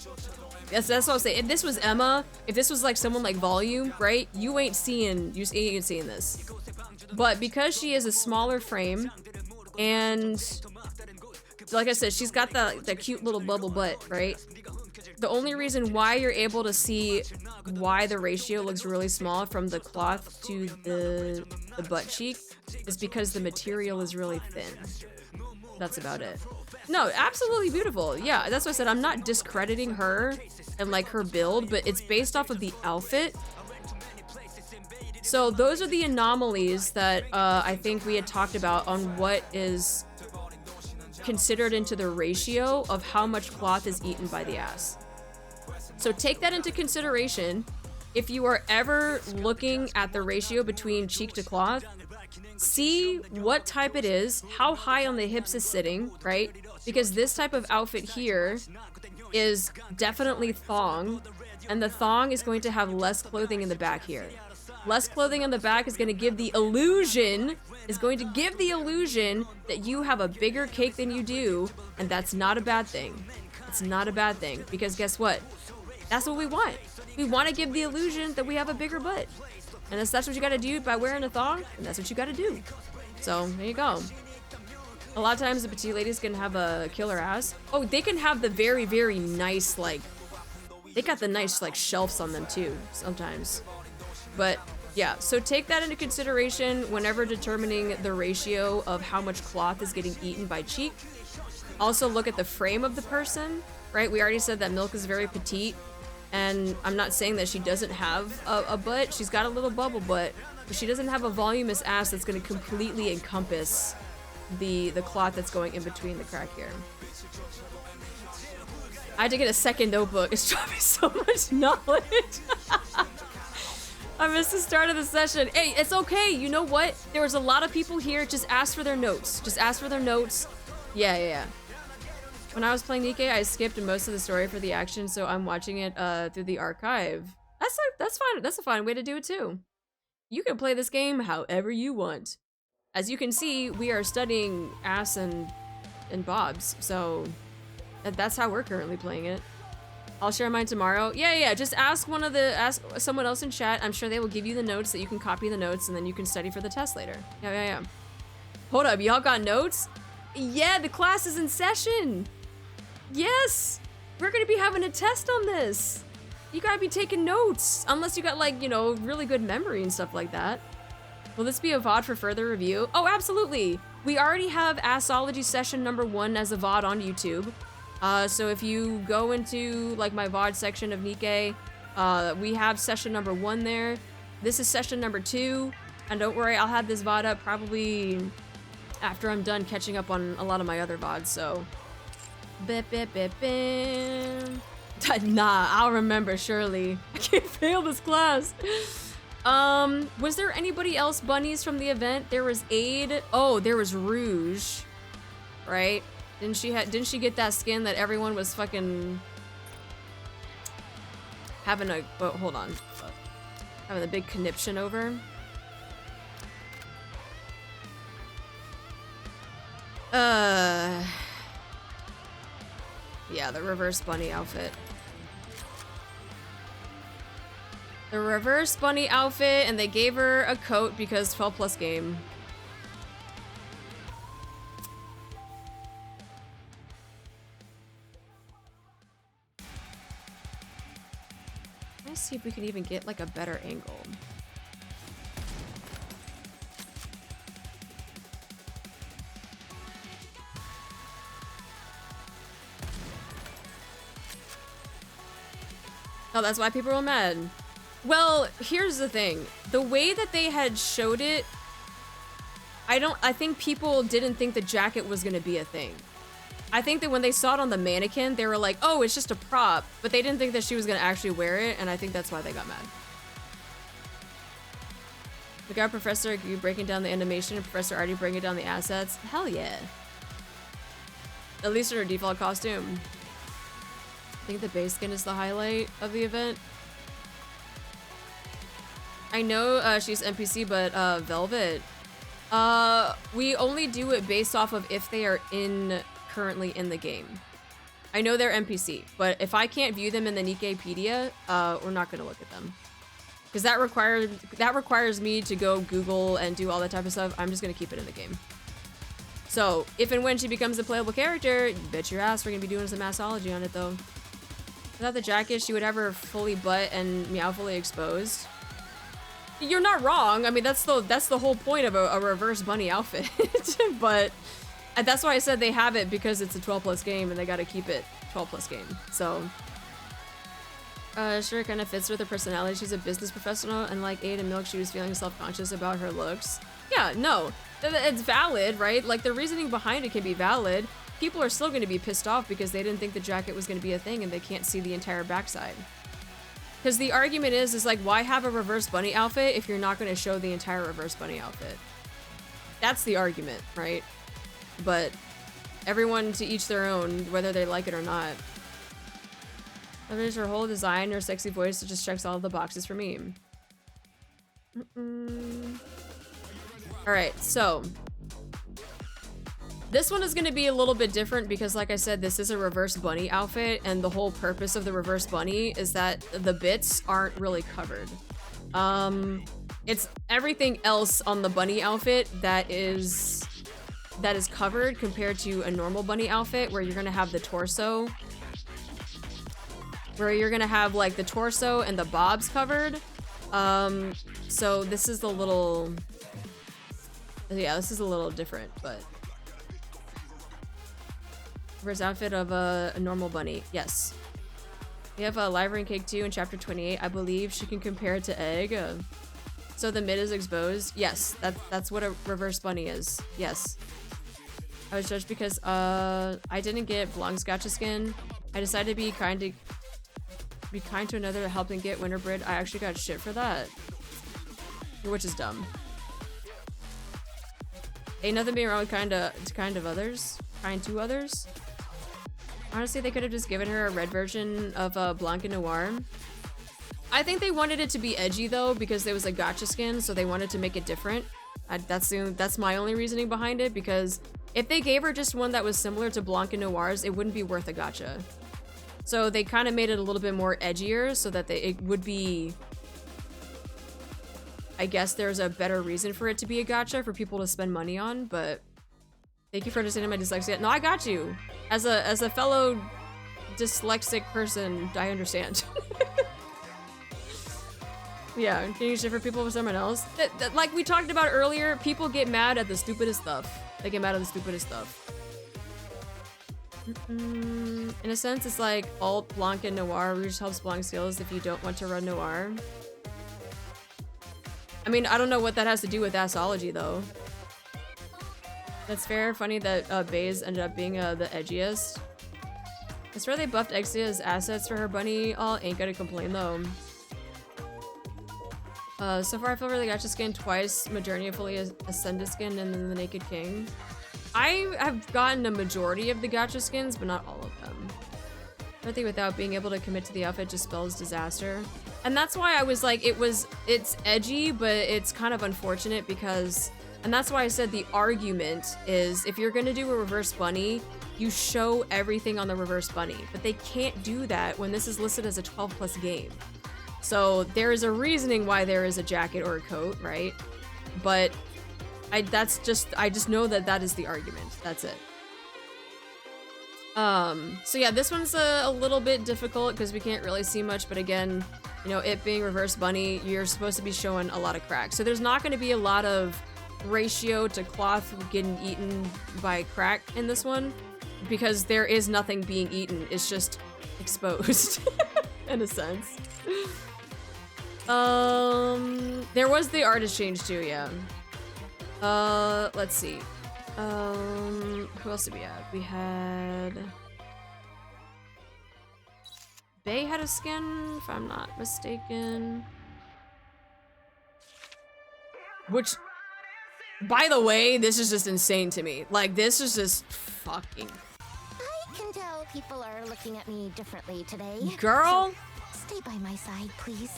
A: That's what I'm saying. If this was Emma, if this was like someone like Volume, right? You ain't seeing this. But because she is a smaller frame, and like I said, she's got the cute little bubble butt, right? The only reason why you're able to see why the ratio looks really small from the cloth to the butt cheek is because the material is really thin. That's about it. No, absolutely beautiful. Yeah, that's what I said. I'm not discrediting her and like her build, but it's based off of the outfit. So those are the anomalies that I think we had talked about on what is considered into the ratio of how much cloth is eaten by the ass. So take that into consideration. If you are ever looking at the ratio between cheek to cloth, see what type it is, how high on the hips is sitting, right? Because this type of outfit here is definitely thong, and the thong is going to have less clothing in the back here. Less clothing on the back is going to give the illusion, that you have a bigger cake than you do, and that's not a bad thing. It's not a bad thing, because guess what? That's what we want. We want to give the illusion that we have a bigger butt. And that's what you gotta do by wearing a thong, and that's what you gotta do. So, there you go. A lot of times the petite ladies can have a killer ass. Oh, they can have the very, very nice, like, they got the nice, like, shelves on them too, sometimes. But, yeah, so take that into consideration whenever determining the ratio of how much cloth is getting eaten by cheek. Also look at the frame of the person, right? We already said that Milk is very petite. And I'm not saying that she doesn't have a butt. She's got a little bubble butt, but she doesn't have a voluminous ass that's going to completely encompass the cloth that's going in between the crack here. I had to get a second notebook. It's dropping so much knowledge. I missed the start of the session. Hey, it's okay. You know what? There was a lot of people here. Just ask for their notes. Just ask for their notes. Yeah. When I was playing NIKKE, I skipped most of the story for the action, so I'm watching it through the archive. That's fine. That's a fine way to do it too. You can play this game however you want. As you can see, we are studying ass and bobs, so that's how we're currently playing it. I'll share mine tomorrow. Yeah. Just ask someone else in chat. I'm sure they will give you the notes that you can copy the notes, and then you can study for the test later. Yeah. Hold up, y'all got notes? Yeah, the class is in session. Yes! We're gonna be having a test on this! You gotta be taking notes! Unless you got, like, you know, really good memory and stuff like that. Will this be a VOD for further review? Oh, absolutely! We already have ASSology Session number 1 as a VOD on YouTube. So if you go into, like, my VOD section of NIKKE, we have session number 1 there. This is session number 2. And don't worry, I'll have this VOD up probably after I'm done catching up on a lot of my other VODs, so... Nah, I'll remember, surely. I can't fail this class. Was there anybody else bunnies from the event? There was Aid. Oh, there was Rouge. Right? Didn't she get that skin that everyone was fucking having a hold on. Having a big conniption over? Yeah, the reverse bunny outfit. The reverse bunny outfit, and they gave her a coat because 12+ game. Let's see if we can even get like a better angle. Oh, that's why people were mad. Well, here's the thing. The way that they had showed it, I think people didn't think the jacket was gonna be a thing. I think that when they saw it on the mannequin, they were like, oh, it's just a prop, but they didn't think that she was gonna actually wear it, and I think that's why they got mad. We got Professor you breaking down the animation and Professor Artie breaking down the assets. Hell yeah. At least in her default costume. I think the base skin is the highlight of the event. I know she's NPC, but Velvet. We only do it based off of if they are currently in the game. I know they're NPC, but if I can't view them in the Nikkepedia, we're not gonna look at them. Because that requires me to go Google and do all that type of stuff. I'm just gonna keep it in the game. So if and when she becomes a playable character, you bet your ass we're gonna be doing some ASSology on it though. Without the jacket, she would have her fully butt and meow fully exposed. You're not wrong. I mean, that's the whole point of a reverse bunny outfit. But that's why I said they have it, because it's a 12+ game and they gotta keep it 12+ game. So sure, kind of fits with her personality. She's a business professional, and like Ada Milk, she was feeling self-conscious about her looks. Yeah, no, it's valid, right? Like the reasoning behind it can be valid. People are still going to be pissed off because they didn't think the jacket was going to be a thing and they can't see the entire backside. Because the argument is like, why have a reverse bunny outfit if you're not going to show the entire reverse bunny outfit? That's the argument, right? But everyone to each their own, whether they like it or not. There's her whole design, her sexy voice, it just checks all of the boxes for me. Alright, so this one is going to be a little bit different because, like I said, this is a reverse bunny outfit, and the whole purpose of the reverse bunny is that the bits aren't really covered. It's everything else on the bunny outfit that is covered compared to a normal bunny outfit where you're going to have the torso. Where you're going to have like the torso and the bobs covered. So this is a little... Yeah, this is a little different, but... Reverse outfit of a normal bunny. Yes. We have a live ring cake too in chapter 28. I believe she can compare it to egg. So the mid is exposed. Yes, that's what a reverse bunny is. Yes. I was judged because I didn't get Blanc's gacha skin. I decided to be kind to another to help them get winter bread. I actually got shit for that. Which is dumb. Ain't nothing being wrong with kind to others. Honestly, they could have just given her a red version of Blanc and Noir. I think they wanted it to be edgy though, because there was a gacha skin, so they wanted to make it different. That's my only reasoning behind it, because if they gave her just one that was similar to Blanc and Noir's, it wouldn't be worth a gacha. So they kind of made it a little bit more edgier so that it would be... I guess there's a better reason for it to be a gacha for people to spend money on, but... Thank you for understanding my dyslexia. No, I got you. As a fellow dyslexic person, I understand. Yeah, can you shit for people with someone else? Like we talked about earlier, people get mad at the stupidest stuff. They get mad at the stupidest stuff. In a sense, it's like alt, Blanc, and Noir. Rouge helps Blanc skills if you don't want to run Noir. I mean, I don't know what that has to do with ASSology, though. That's fair. Funny that Baze ended up being the edgiest. I swear they buffed Exia's assets for her bunny. All ain't gonna complain, though. So far I feel really gacha skin twice. Modernia fully ascended skin, and then the Naked King. I have gotten a majority of the gacha skins, but not all of them. Birthday without being able to commit to the outfit just spells disaster. And that's why I was like, it's edgy, but it's kind of unfortunate because, and that's why I said the argument is if you're gonna do a reverse bunny, you show everything on the reverse bunny, but they can't do that when this is listed as a 12+ game. So there is a reasoning why there is a jacket or a coat, right? But I just know that is the argument. That's it. So yeah, this one's a little bit difficult because we can't really see much, but again, you know, it being reverse bunny, you're supposed to be showing a lot of crack. So there's not going to be a lot of ratio to cloth getting eaten by crack in this one because there is nothing being eaten. It's just exposed in a sense. There was the artist change too, yeah. Let's see. Who else did we have? We had... Bae had a skin, if I'm not mistaken. Which, by the way, this is just insane to me. Like, this is just fucking...
B: I can tell people are looking at me differently today.
A: Girl!
B: So stay by my side, please.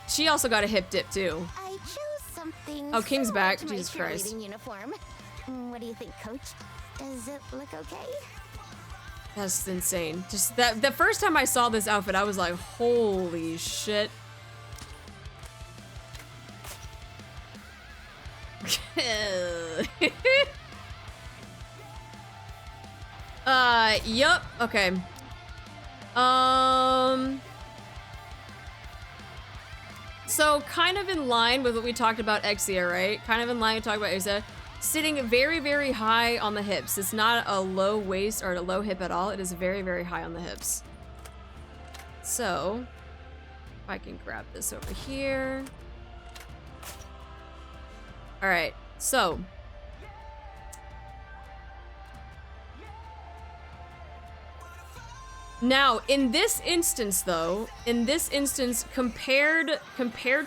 A: She also got a hip dip, too.
B: I chose something.
A: Oh, King's
B: similar
A: back.
B: to my
A: Jesus Christ.
B: cheerleading uniform. What do you think, Coach? Does it look okay?
A: That's insane. Just that the first time I saw this outfit, I was like, holy shit. Yup. Okay. So kind of in line with what we talked about Exia, right? Kind of in line with talking about Exia. Sitting very, very high on the hips. It's not a low waist or a low hip at all. It is very, very high on the hips. So, if I can grab this over here. All right, so. Now, in this instance though, compared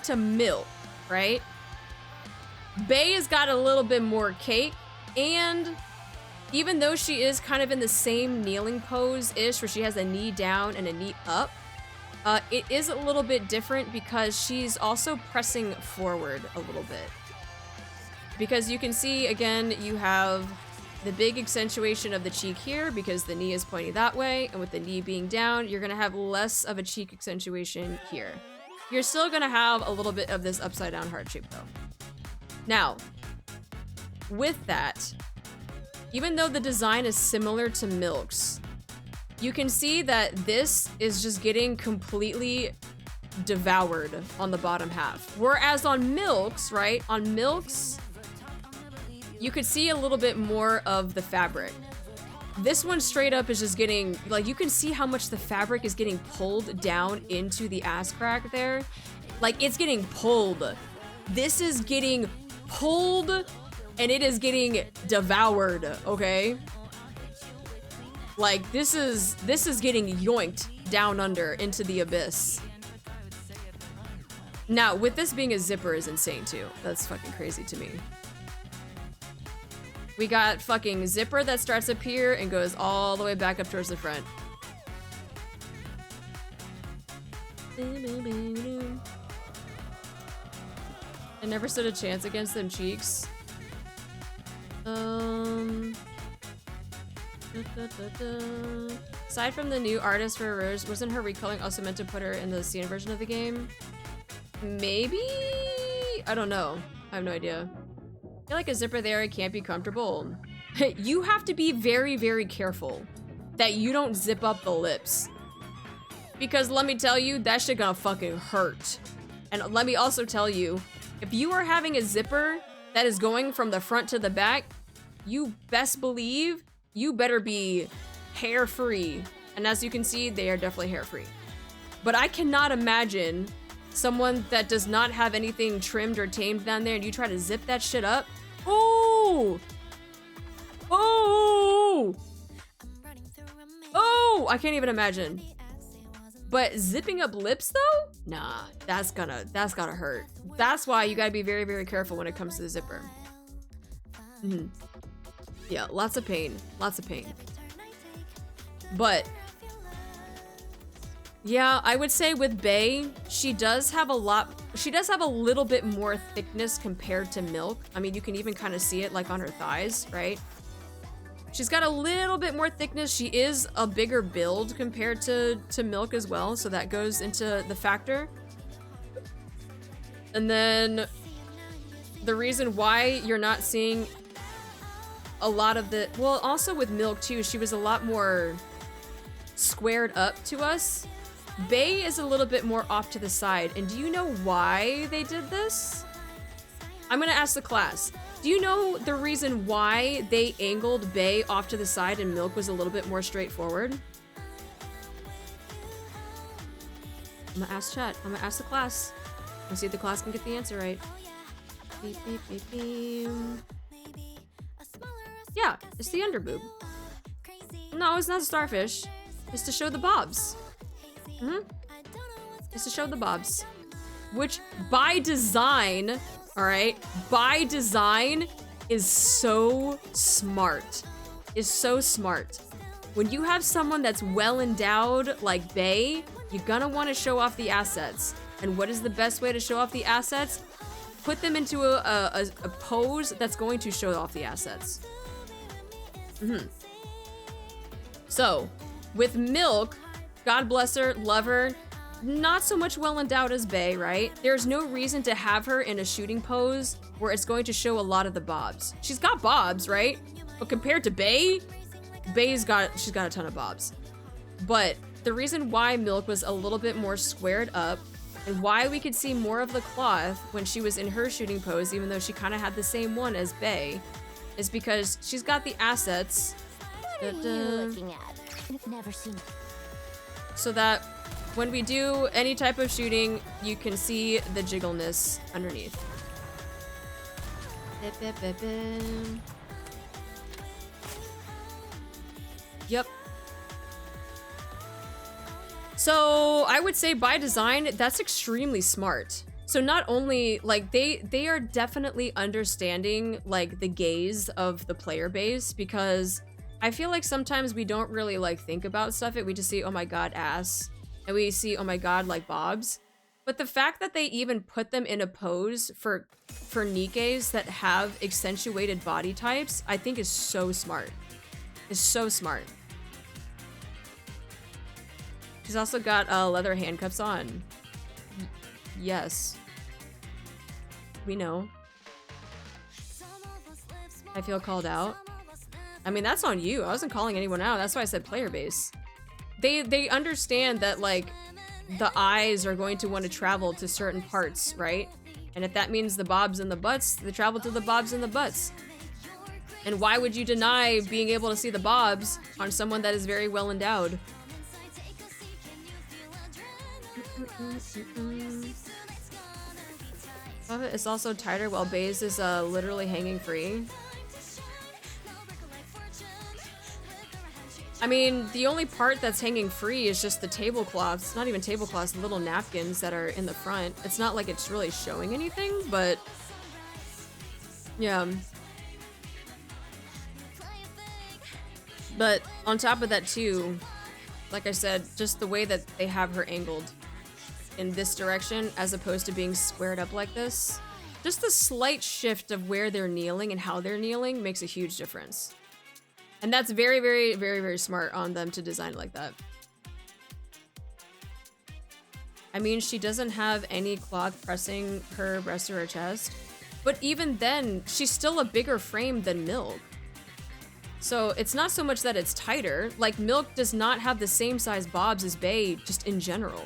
A: to Milk, right? Bae has got a little bit more cake, and even though she is kind of in the same kneeling pose-ish, where she has a knee down and a knee up, it is a little bit different because she's also pressing forward a little bit. Because you can see, again, you have the big accentuation of the cheek here because the knee is pointing that way, and with the knee being down, you're gonna have less of a cheek accentuation here. You're still gonna have a little bit of this upside down heart shape though. Now, with that, even though the design is similar to Milk's, you can see that this is just getting completely devoured on the bottom half. Whereas on Milk's, right, on Milk's, you could see a little bit more of the fabric. This one straight up is just getting, like, you can see how much the fabric is getting pulled down into the ass crack there. Like, it's getting pulled. This is getting pulled, and it is getting devoured, okay? Like, this is getting yoinked down under into the abyss. Now, with this being a zipper is insane too. That's fucking crazy to me. We got fucking zipper that starts up here and goes all the way back up towards the front. I never stood a chance against them cheeks. Aside from the new artist for Rouge, wasn't her recoloring also meant to put her in the CN version of the game? Maybe? I don't know. I have no idea. I feel like a zipper there, it can't be comfortable. You have to be very, very careful that you don't zip up the lips. Because let me tell you, that shit gonna fucking hurt. And let me also tell you, if you are having a zipper that is going from the front to the back, you best believe you better be hair-free. And as you can see, they are definitely hair-free. But I cannot imagine someone that does not have anything trimmed or tamed down there and you try to zip that shit up. Oh! Oh! Oh! I can't even imagine. But zipping up lips though? Nah, that's gonna hurt. That's why you gotta be very, very careful when it comes to the zipper. Yeah, lots of pain. Lots of pain. But yeah, I would say with Bae, she does have a little bit more thickness compared to Milk. I mean, you can even kind of see it like on her thighs, right? She's got a little bit more thickness. She is a bigger build compared to Milk as well, so that goes into the factor. And then the reason why you're not seeing a lot of the, well, also with Milk too, she was a lot more squared up to us. Bae is a little bit more off to the side. And do you know why they did this? I'm gonna ask the class. Do you know the reason why they angled Bae off to the side and Milk was a little bit more straightforward? I'm gonna ask chat. I'm gonna ask the class. Let's see if the class can get the answer right. Beep, beep, beep, beep. Yeah, it's the underboob. No, it's not a starfish. It's to show the bobs. It's to show the bobs. Which, by design, alright, by design, is so smart. Is so smart. When you have someone that's well endowed, like Bae, you're gonna want to show off the assets. And what is the best way to show off the assets? Put them into a pose that's going to show off the assets. So, with Milk, God bless her, love her, not so much well endowed as Bae, right? There's no reason to have her in a shooting pose where it's going to show a lot of the bobs. She's got bobs, right? But compared to Bae, she's got a ton of bobs. But the reason why Milk was a little bit more squared up and why we could see more of the cloth when she was in her shooting pose, even though she kind of had the same one as Bae, is because she's got the assets.
B: What are you looking at? I've never seen it.
A: So that when we do any type of shooting, you can see the jiggleness underneath. Yep. So I would say by design, that's extremely smart. So not only, like, they are definitely understanding, like, the gaze of the player base, because I feel like sometimes we don't really, like, think about stuff. We just see, oh my god, ass. And we see, oh my god, like, bobs. But the fact that they even put them in a pose for Nikkes that have accentuated body types, I think is so smart. Is so smart. She's also got leather handcuffs on. Yes. We know. I feel called out. I mean, that's on you. I wasn't calling anyone out. That's why I said player base. They understand that, like, the eyes are going to want to travel to certain parts, right? And if that means the bobs and the butts, they travel to the bobs and the butts. And why would you deny being able to see the bobs on someone that is very well endowed? It's also tighter while Bae's is literally hanging free. I mean, the only part that's hanging free is just the tablecloths. It's not even tablecloths, the little napkins that are in the front. It's not like it's really showing anything, but yeah. But on top of that too, like I said, just the way that they have her angled in this direction as opposed to being squared up like this. Just the slight shift of where they're kneeling and how they're kneeling makes a huge difference. And that's very, very, very, very smart on them to design it like that. I mean, she doesn't have any cloth pressing her breast or her chest, but even then, she's still a bigger frame than Milk. So it's not so much that it's tighter, like Milk does not have the same size bobs as Bae just in general.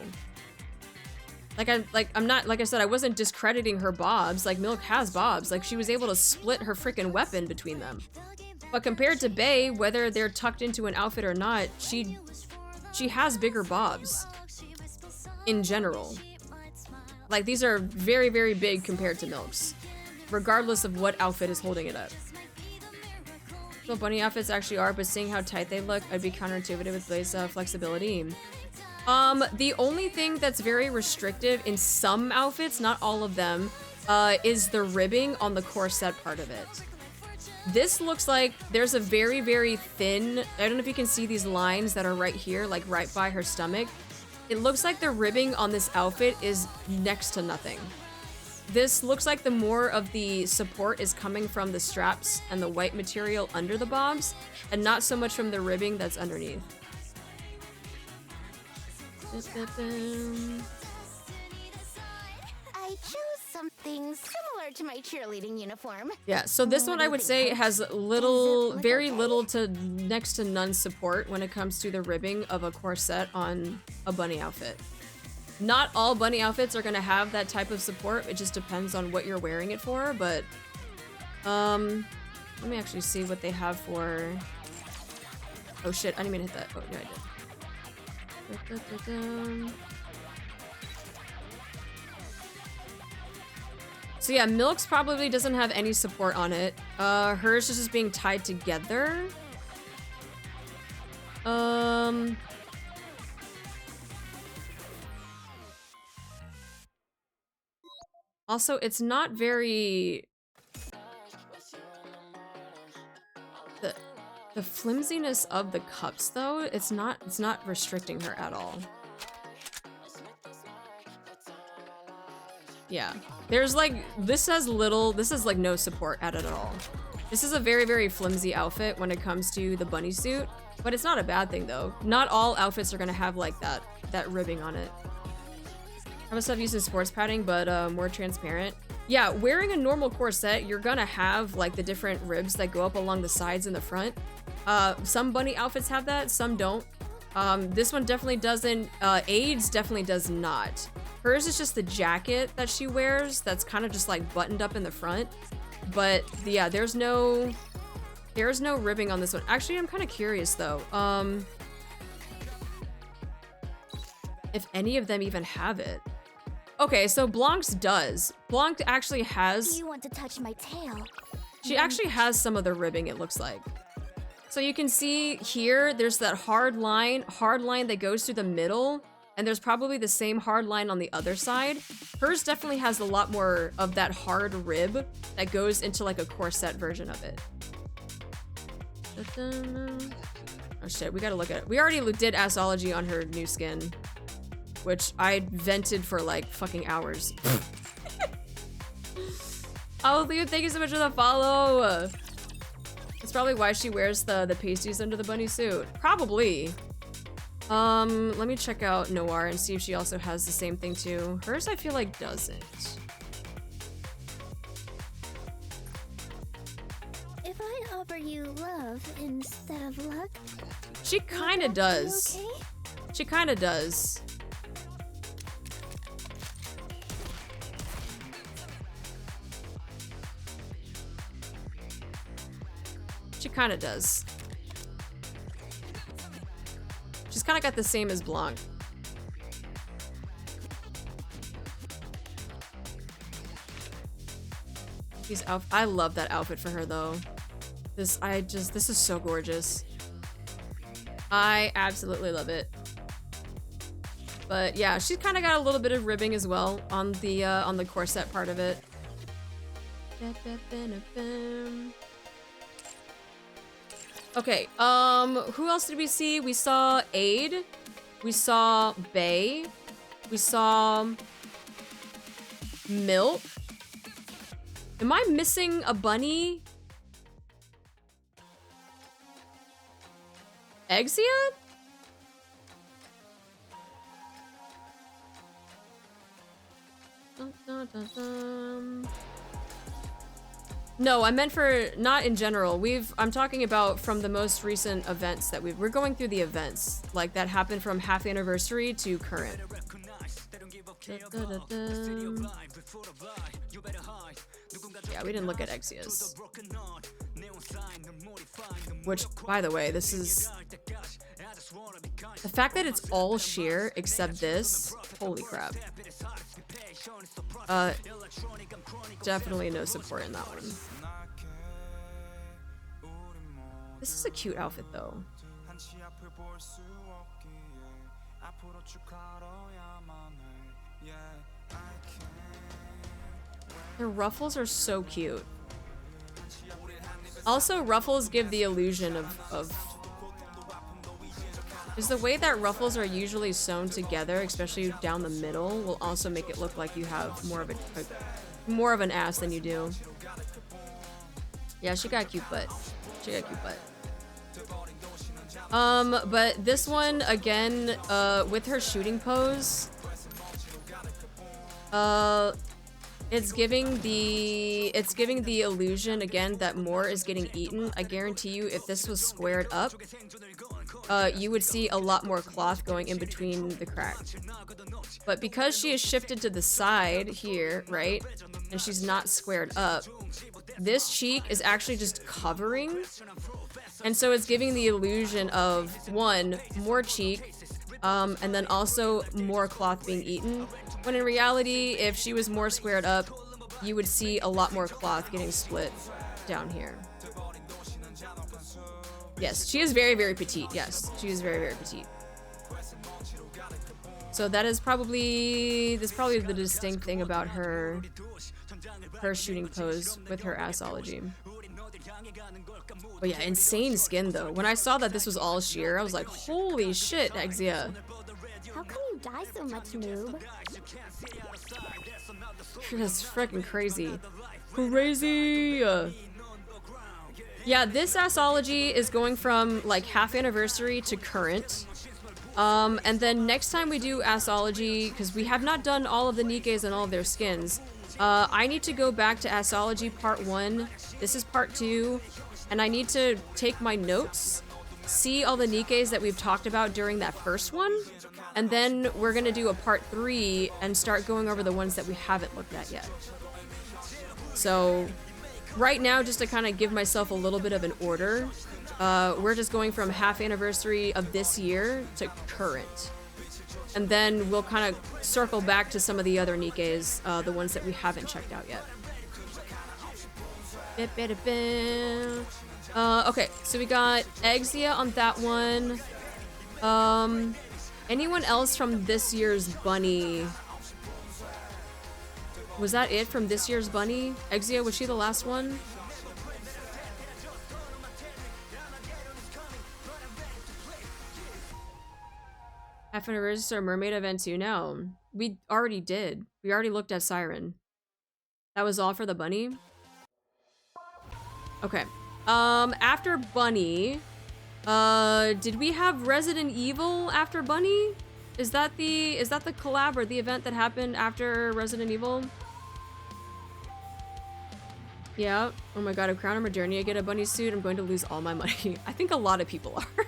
A: I'm not, like I said, I wasn't discrediting her bobs. Like, Milk has bobs. Like, she was able to split her freaking weapon between them. But compared to Bae, whether they're tucked into an outfit or not, she has bigger bobs. In general. Like, these are very, very big compared to Milk's. Regardless of what outfit is holding it up. So bunny outfits actually are, but seeing how tight they look, I'd be counterintuitive with Bae's flexibility. The only thing that's very restrictive in some outfits, not all of them, is the ribbing on the corset part of it. This looks like there's a very, very thin, I don't know if you can see these lines that are right here, like right by her stomach. It looks like the ribbing on this outfit is next to nothing. This looks like the more of the support is coming from the straps and the white material under the bobs, and not so much from the ribbing that's underneath.
B: I chose something similar to my cheerleading uniform.
A: Yeah, so this one I would say has very little to next to none support when it comes to the ribbing of a corset on a bunny outfit. Not all bunny outfits are gonna have that type of support. It just depends on what you're wearing it for, but let me actually see what they have for. Oh shit, I didn't mean to hit that. Oh, yeah, I did. So yeah, Milk's probably doesn't have any support on it. Hers is just being tied together. Also, it's not very... The flimsiness of the cups, though, it's not restricting her at all. Yeah. There's like, this has like no support at it at all. This is a very, very flimsy outfit when it comes to the bunny suit, but it's not a bad thing though. Not all outfits are gonna have like that ribbing on it. I have stuff using sports padding, but more transparent. Yeah, wearing a normal corset, you're gonna have like the different ribs that go up along the sides and the front. Some bunny outfits have that, some don't. This one definitely doesn't. Aids definitely does not. Hers is just the jacket that she wears that's kind of just like buttoned up in the front. But yeah, there's no ribbing on this one. Actually, I'm kind of curious though. If any of them even have it. Okay, so Blanc's does. Blanc actually has...
B: Do you want to touch my tail?
A: She actually has some of the ribbing, it looks like. So you can see here, there's that hard line that goes through the middle, and there's probably the same hard line on the other side. Hers definitely has a lot more of that hard rib that goes into like a corset version of it. Oh shit, we gotta look at it. We already did ASSology on her new skin, which I vented for like fucking hours. Oh, Leo, thank you so much for the follow. That's probably why she wears the pasties under the bunny suit. Probably. Let me check out Noir and see if she also has the same thing too. Hers, I feel like, doesn't.
B: If I offer you love instead of luck,
A: She kind of does.
B: okay?
A: She kind of does. She kind of does. She's kind of got the same as Blanc. I love that outfit for her though. This is so gorgeous. I absolutely love it. But yeah, she's kind of got a little bit of ribbing as well on the corset part of it. Okay, who else did we see? We saw Aid, we saw Bay, we saw Milk. Am I missing a bunny? Exia? Dun, dun, dun, dun. No, I meant for not in general. I'm talking about from the most recent events that we're going through the events like that happened from half anniversary to current. Yeah, we didn't look at Exia's. Which, by the way, this is the fact that it's all sheer except this. Holy crap. Definitely no support in that one. This is a cute outfit though. The ruffles are so cute. Also, ruffles give the illusion of is the way that ruffles are usually sewn together, especially down the middle, will also make it look like you have more of an ass than you do. Yeah, she got a cute butt. She got a cute butt. But this one again, with her shooting pose, it's giving the illusion again that more is getting eaten. I guarantee you, if this was squared up, you would see a lot more cloth going in between the crack. But because she is shifted to the side here, right, and she's not squared up, this cheek is actually just covering, and so it's giving the illusion of, one, more cheek, and then also more cloth being eaten, when in reality, if she was more squared up, you would see a lot more cloth getting split down here. Yes, she is very, very petite. Yes, she is very, very petite. So that is probably the distinct thing about her shooting pose with her Assology. But yeah, insane skin though. When I saw that this was all sheer, I was like, holy shit, Exia.
B: How come you die so much, noob?
A: That's freaking crazy. Crazy! Yeah, this Assology is going from like half anniversary to current. And then next time we do Assology, because we have not done all of the Nikkes and all of their skins, I need to go back to Assology part 1. This is part 2. And I need to take my notes, see all the Nikkes that we've talked about during that first one, and then we're gonna do a part 3 and start going over the ones that we haven't looked at yet. So right now, just to kind of give myself a little bit of an order, we're just going from half anniversary of this year to current. And then we'll kind of circle back to some of the other Nikkes, the ones that we haven't checked out yet. Okay, so we got Exia on that one. Anyone else from this year's bunny? Was that it from this year's bunny? Exia, was she the last one? Half anniversary or mermaid event too? No, we already did. We already looked at Siren. That was all for the bunny? Okay. After Bunny, did we have Resident Evil after Bunny? Is that the collab or the event that happened after Resident Evil? Yeah. Oh my god, if Crown or Modernia get a bunny suit, I'm going to lose all my money. I think a lot of people are. I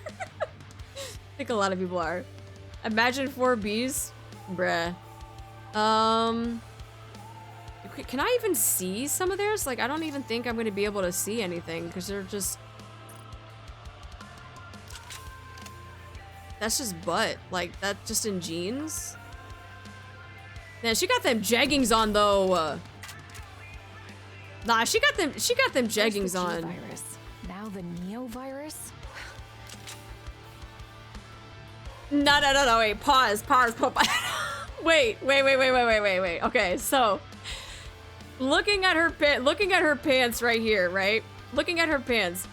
A: think a lot of people are. Imagine 4 Bs? Bruh. Can I even see some of theirs? Like, I don't even think I'm gonna be able to see anything because they're just... That's just butt. Like, that just in jeans? Man, she got them jeggings on though. Nah, she got them jeggings on.
E: Virus. Now the Neo virus?
A: No, wait, pause. Wait. Okay, so looking at her pants right here, right? Looking at her pants.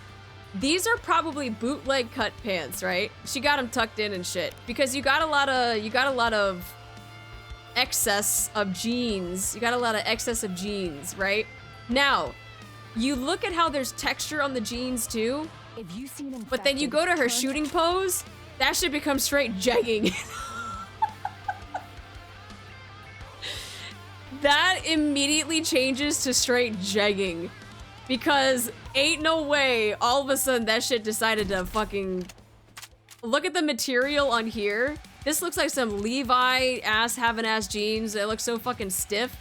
A: These are probably bootleg cut pants, right? She got them tucked in and shit because you got a lot of excess of jeans. You got a lot of excess of jeans, right? Now, you look at how there's texture on the jeans too.
E: If you seen him,
A: but then you go to her shooting pose, that should become straight jegging. That immediately changes to straight jegging. Because ain't no way all of a sudden that shit decided to fucking... Look at the material on here. This looks like some Levi having ass jeans. They look so fucking stiff.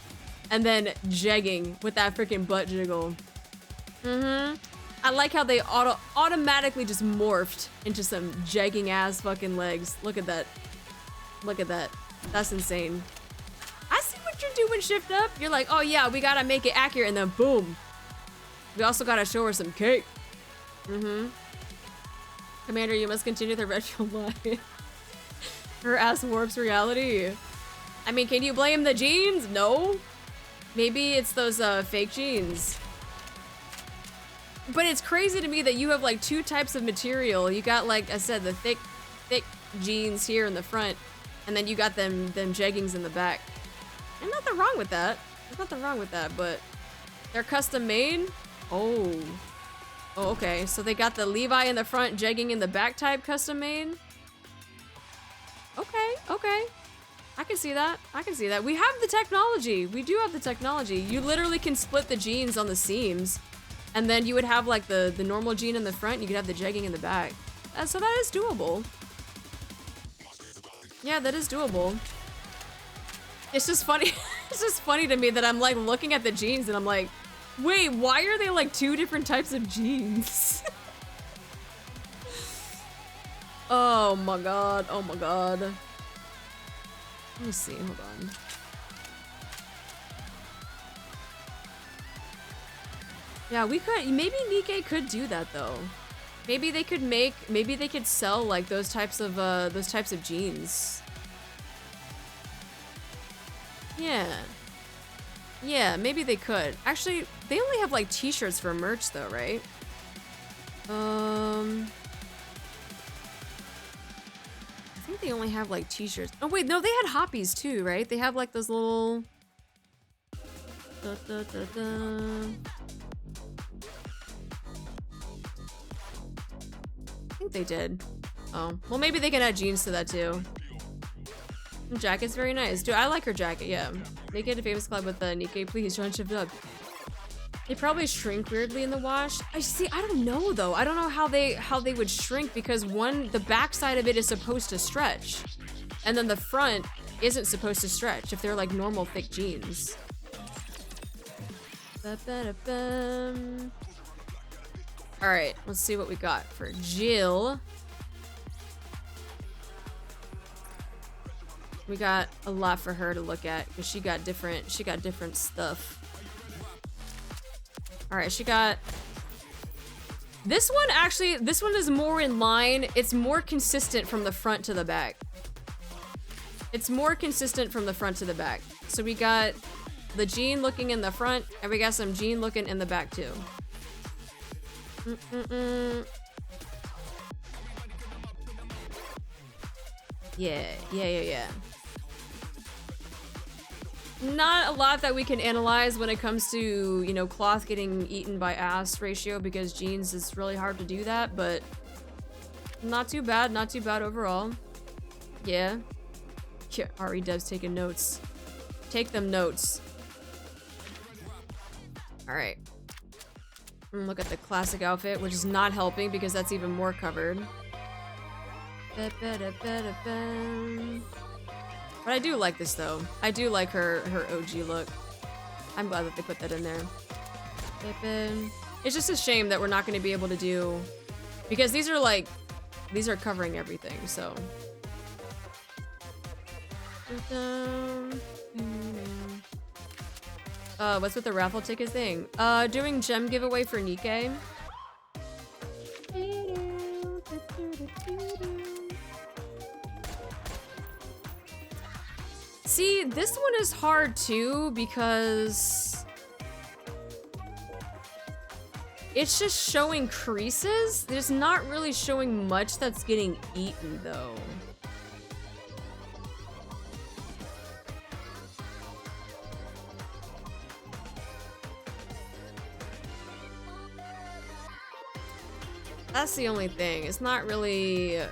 A: And then jegging with that freaking butt jiggle. I like how they automatically just morphed into some jegging ass fucking legs. Look at that. Look at that. That's insane. I see what you're doing, Shift Up. You're like, oh yeah, we gotta make it accurate, and then boom. We also gotta show her some cake. Commander, you must continue the retro line. Her ass warps reality. I mean, can you blame the jeans? No. Maybe it's those fake jeans. But it's crazy to me that you have like 2 types of material. You got, like I said, the thick jeans here in the front, and then you got them jeggings in the back. There's nothing wrong with that. There's nothing wrong with that, but they're custom made? Oh, okay. So they got the Levi in the front, jegging in the back type custom made? Okay. I can see that. We have the technology. We do have the technology. You literally can split the jeans on the seams. And then you would have like the normal jean in the front, and you could have the jegging in the back. So that is doable. Yeah, that is doable. It's just funny. It's just funny to me that I'm like looking at the jeans and I'm like, wait, why are they like 2 different types of jeans? Oh my god. Let me see, hold on. Yeah, we could, maybe NIKKE could do that though. Maybe they could sell like those types of jeans. Yeah. Yeah, maybe they could. Actually, they only have like t-shirts for merch though, right? I think they only have like t-shirts. Oh wait, no, they had hoppies too, right? They have like those little da, da, da, da. I think they did. Oh, well maybe they can add jeans to that too. Jacket's very nice. Dude, I like her jacket, yeah. Make it a famous collab with NIKKE, please. John shipped up. They probably shrink weirdly in the wash. I don't know though. I don't know how they would shrink because the back side of it is supposed to stretch. And then the front isn't supposed to stretch if they're like normal thick jeans. Alright, let's see what we got for Jill. We got a lot for her to look at because she got different stuff. All right, she got this one. Actually, this one is more in line. It's more consistent from the front to the back. It's more consistent from the front to the back. So we got the jean looking in the front and we got some jean looking in the back too. Yeah. Not a lot that we can analyze when it comes to, you know, cloth getting eaten by ass ratio because jeans is really hard to do that, but not too bad overall. Yeah. RE devs taking notes. Take them notes. Alright. Look at the classic outfit, which is not helping because that's even more covered. But I do like this though. I do like her OG look. I'm glad that they put that in there. It's just a shame that we're not going to be able to do, because these are covering everything, so. What's with the raffle ticket thing? Doing gem giveaway for NIKKE. See, this one is hard too because it's just showing creases. There's not really showing much that's getting eaten though. That's the only thing. It's not really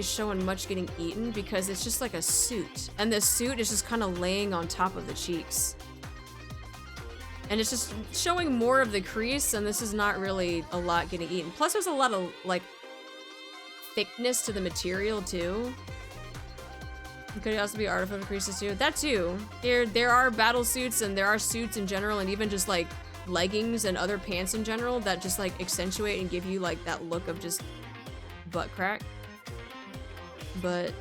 A: showing much getting eaten because it's just like a suit. And the suit is just kind of laying on top of the cheeks. And it's just showing more of the crease, and this is not really a lot getting eaten. Plus there's a lot of like thickness to the material too. It could also be artificial creases too. That too. There are battle suits and there are suits in general, and even just like leggings and other pants in general that just like accentuate and give you like that look of just butt crack. But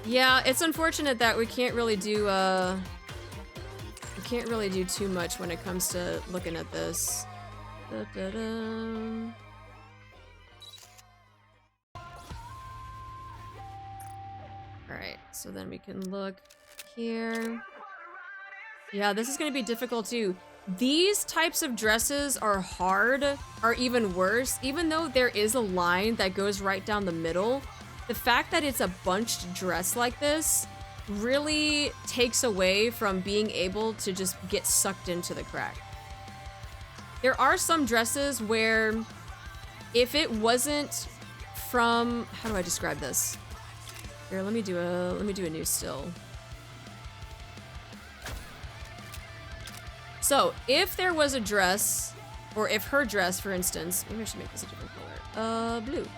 A: yeah, it's unfortunate that we can't really do too much when it comes to looking at this. Alright, so then we can look here. Yeah, this is gonna be difficult too. These types of dresses are even worse, even though there is a line that goes right down the middle. The fact that it's a bunched dress like this really takes away from being able to just get sucked into the crack. There are some dresses where if it wasn't from, how do I describe this? Here, let me do a new still. So, if there was a dress, or if her dress, for instance, maybe I should make this a different color. Blue.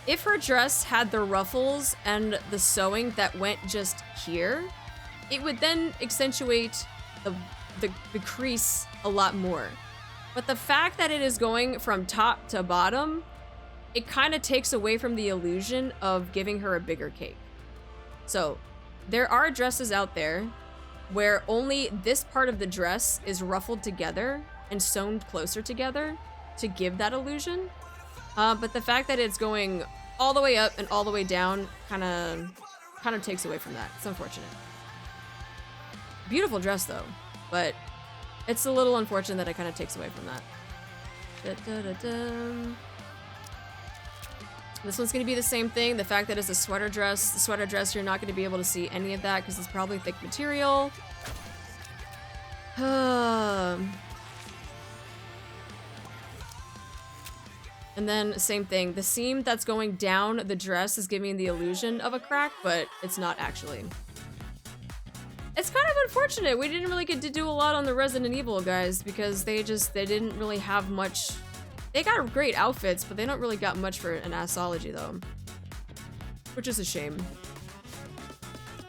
A: If her dress had the ruffles and the sewing that went just here, it would then accentuate the crease a lot more. But the fact that it is going from top to bottom, it kind of takes away from the illusion of giving her a bigger cake. So, there are dresses out there where only this part of the dress is ruffled together and sewn closer together to give that illusion. But the fact that it's going all the way up and all the way down kind of takes away from that. It's unfortunate. Beautiful dress though, but it's a little unfortunate that it kind of takes away from that. This one's gonna be the same thing. The fact that it's a sweater dress, the sweater dress, you're not gonna be able to see any of that because it's probably thick material. And then same thing, the seam that's going down the dress is giving the illusion of a crack, but it's not actually. It's kind of unfortunate. We didn't really get to do a lot on the Resident Evil guys because they didn't really have much. They got great outfits, but they don't really got much for an ASSology though, which is a shame.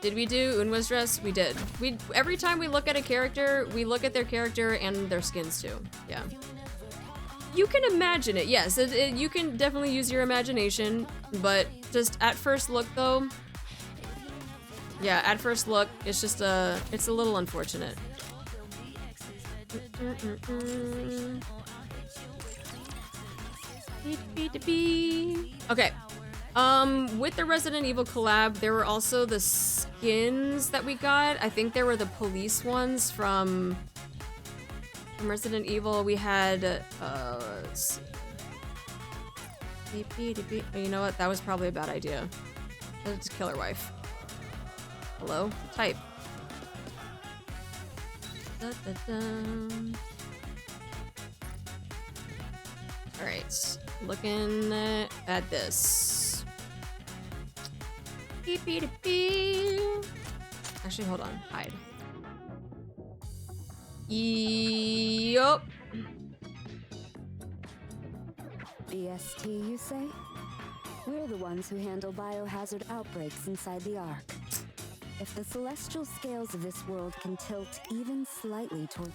A: Did we do Unwa's dress? We did. Every time we look at a character, we look at their character and their skins too. Yeah. You can imagine it, yes. You can definitely use your imagination, but just at first look though, yeah, at first look, it's just it's a little unfortunate. Okay. With the Resident Evil collab, there were also the skins that we got. I think there were the police ones from Resident Evil. We had, let's see. You know what? That was probably a bad idea. Let's kill her wife. Hello? Type. Alright. Looking at this. Actually, hold on. Hide. Yup.
F: BST, you say? We're the ones who handle biohazard outbreaks inside the Ark. If the celestial scales of this world can tilt even slightly toward...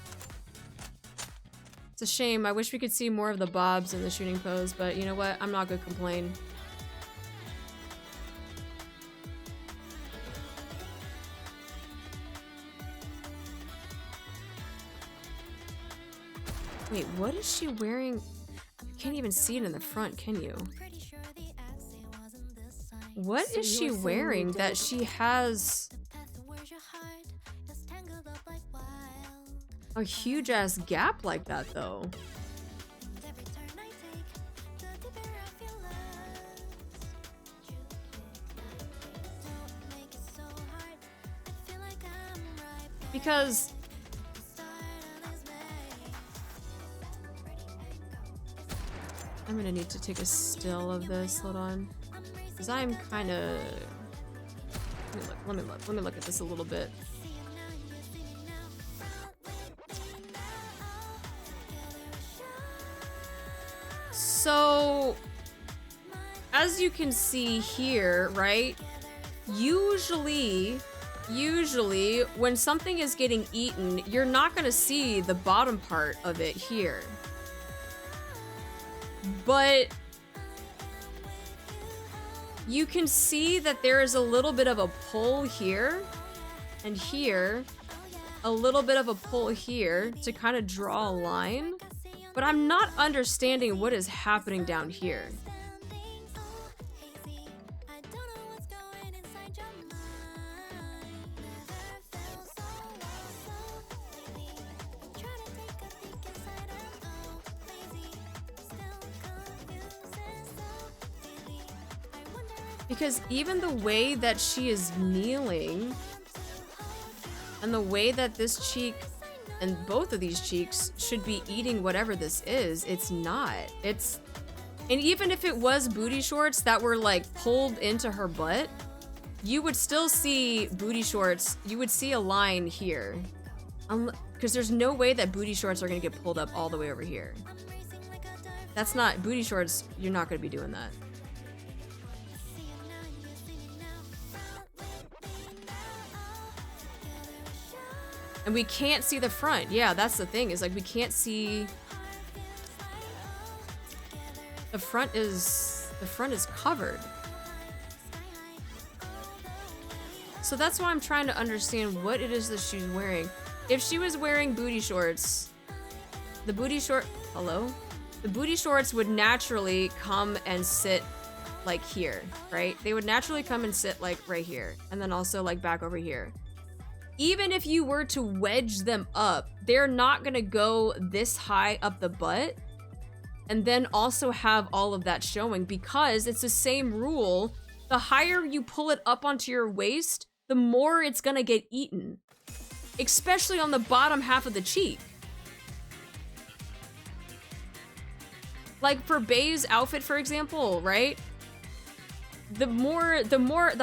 A: It's a shame. I wish we could see more of the bobs in the shooting pose, but you know what? I'm not gonna complain. Wait, what is she wearing? You can't even see it in the front, can you? What is she wearing that she has a huge ass gap like that though? Because I'm gonna need to take a still of this, hold on. Because I'm kind of... Let me look at this a little bit. So, as you can see here, right? Usually, when something is getting eaten, you're not gonna see the bottom part of it here. But you can see that there is a little bit of a pull here and here, a little bit of a pull here to kind of draw a line, but I'm not understanding what is happening down here. Because even the way that she is kneeling and the way that this cheek and both of these cheeks should be eating whatever this is, it's not. And even if it was booty shorts that were like pulled into her butt, you would still see booty shorts. You would see a line here. Because there's no way that booty shorts are gonna get pulled up all the way over here. That's not, booty shorts, you're not gonna be doing that. And we can't see the front. Yeah, that's the thing, is like we can't see. The front is covered. So that's why I'm trying to understand what it is that she's wearing. If she was wearing booty shorts, the booty shorts would naturally come and sit like here, right? They would naturally come and sit like right here, and then also like back over here. Even if you were to wedge them up, they're not gonna go this high up the butt and then also have all of that showing, because it's the same rule. The higher you pull it up onto your waist, the more it's gonna get eaten, especially on the bottom half of the cheek. Like for Bae's outfit, for example, right? The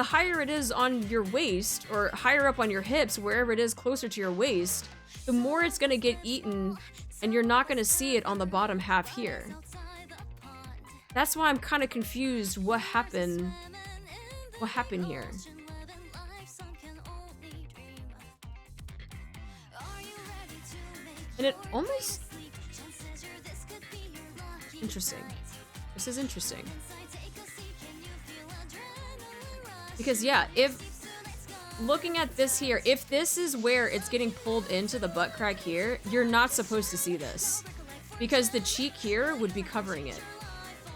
A: higher it is on your waist, or higher up on your hips, wherever it is closer to your waist, the more it's gonna get eaten, and you're not gonna see it on the bottom half here. That's why I'm kind of confused what happened here. And it almost... Interesting. This is interesting. Because yeah, if looking at this here, if this is where it's getting pulled into the butt crack here, you're not supposed to see this, because the cheek here would be covering it.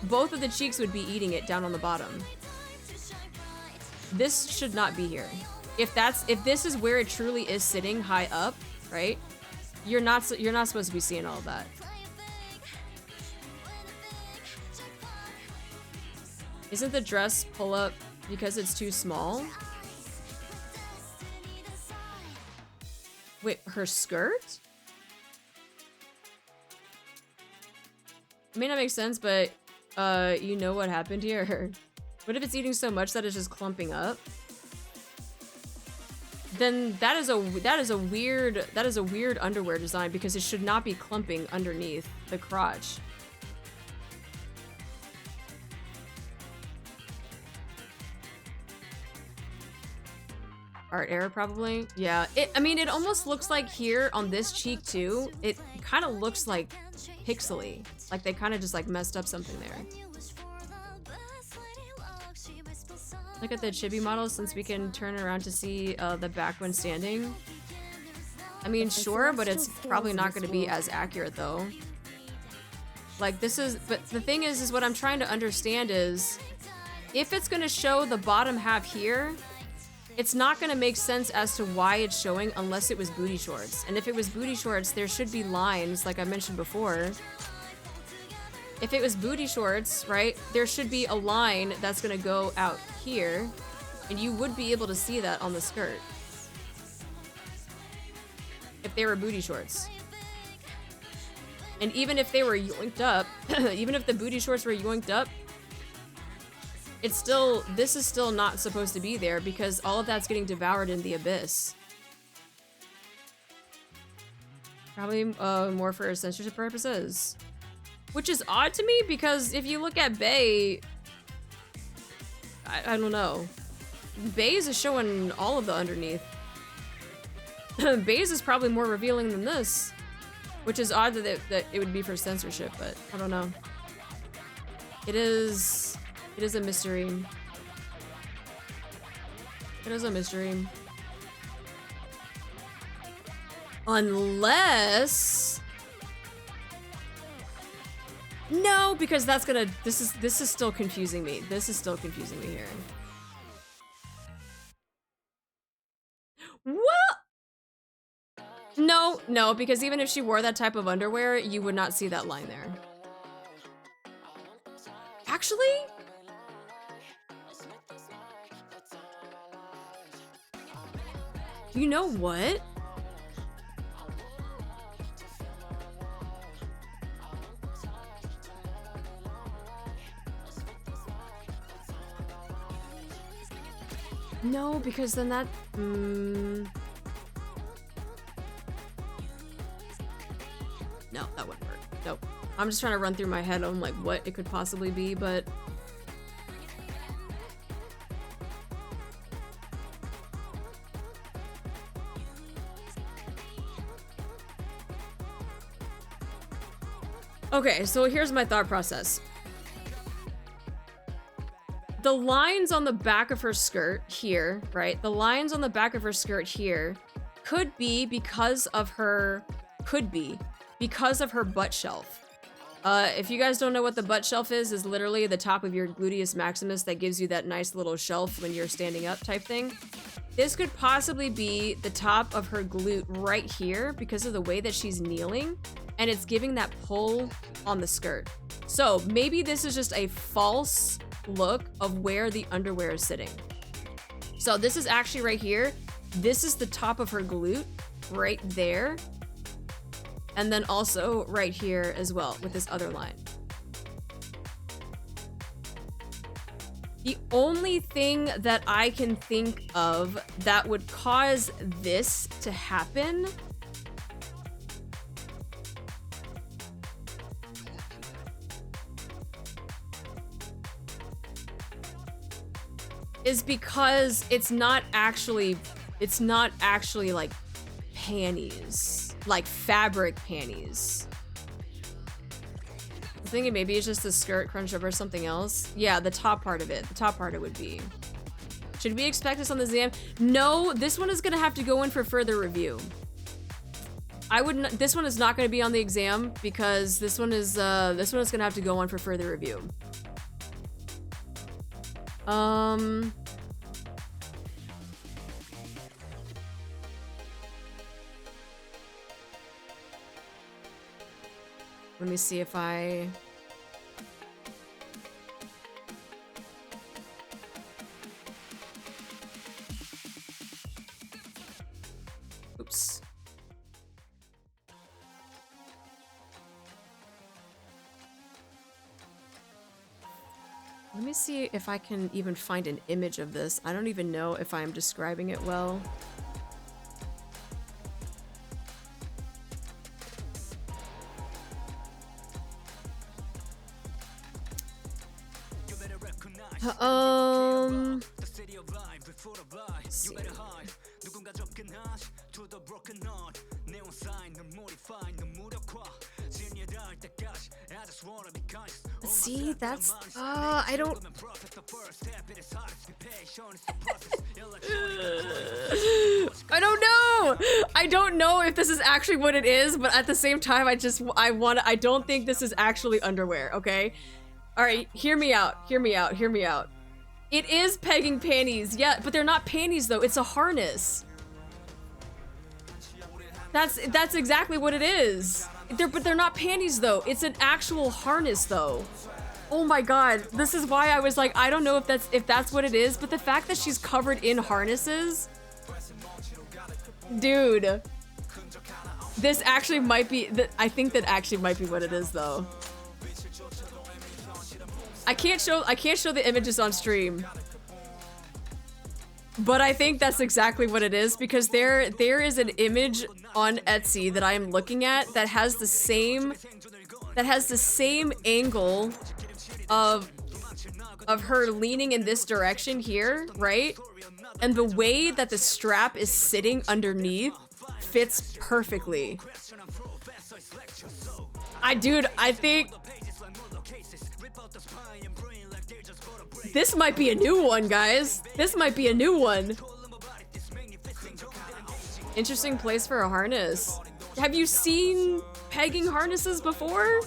A: Both of the cheeks would be eating it down on the bottom. This should not be here. If this is where it truly is sitting high up, right? You're not supposed to be seeing all of that. Isn't the dress pull up because it's too small? Wait, her skirt? It may not make sense, but you know what happened here? What if it's eating so much that it's just clumping up? Then that is a weird underwear design, because it should not be clumping underneath the crotch. Art error, probably. Yeah, I mean, it almost looks like here on this cheek too, it kind of looks like pixely. Like they kind of just like messed up something there. Look at the chibi model, since we can turn around to see the back when standing. I mean, sure, but it's probably not going to be as accurate though. Like this is, but the thing is what I'm trying to understand is, if it's going to show the bottom half here, it's not going to make sense as to why it's showing unless it was booty shorts. And if it was booty shorts, there should be lines, like I mentioned before. If it was booty shorts, right, there should be a line that's going to go out here, and you would be able to see that on the skirt if they were booty shorts. And even if they were yoinked up, even if the booty shorts were yoinked up, it's still, this is still not supposed to be there, because all of that's getting devoured in the abyss. Probably more for censorship purposes. Which is odd to me, because if you look at Bae, I don't know. Bae's is showing all of the underneath. Bae's is probably more revealing than this. Which is odd that it would be for censorship, but I don't know. It is a mystery. It is a mystery. Unless... No, because that's gonna... This is still confusing me. This is still confusing me here. What? No, because even if she wore that type of underwear, you would not see that line there. Actually? You know what? No, because then that... No, that wouldn't work. Nope. I'm just trying to run through my head on like what it could possibly be, but... Okay, so here's my thought process. the lines on the back of her skirt here, right? The lines on the back of her skirt here could be because of her butt shelf. If you guys don't know what the butt shelf is literally the top of your gluteus maximus that gives you that nice little shelf when you're standing up type thing. This could possibly be the top of her glute right here because of the way that she's kneeling, and it's giving that pull on the skirt. So maybe this is just a false look of where the underwear is sitting. So this is actually right here. This is the top of her glute right there. And then also right here as well with this other line. The only thing that I can think of that would cause this to happen is because it's not actually like panties, like fabric panties. I'm thinking maybe it's just the skirt crunched over something else. Yeah, the top part of it. The top part it would be. Should we expect this on the exam? No, this one is gonna have to go in for further review. This one is not gonna be on the exam because this one is gonna have to go on for further review. Let me see if I... Oops. Let me see if I can even find an image of this. I don't even know if I'm describing it well. See, that's I don't know. I don't know if this is actually what it is, but at the same time I don't think this is actually underwear, okay? All right, hear me out. It is pegging panties. Yeah, but they're not panties though. It's a harness. That's exactly what it is. But they're not panties though. It's an actual harness though. Oh my god, this is why I was like, I don't know if that's what it is, but the fact that she's covered in harnesses, dude, this actually might be. I think that actually might be what it is though. I can't show the images on stream, but I think that's exactly what it is because there is an image on Etsy that I am looking at that has the same angle of her leaning in this direction here, right? And the way that the strap is sitting underneath fits perfectly. I think this might be a new one, guys. This might be a new one. Interesting place for a harness. Have you seen pegging harnesses before?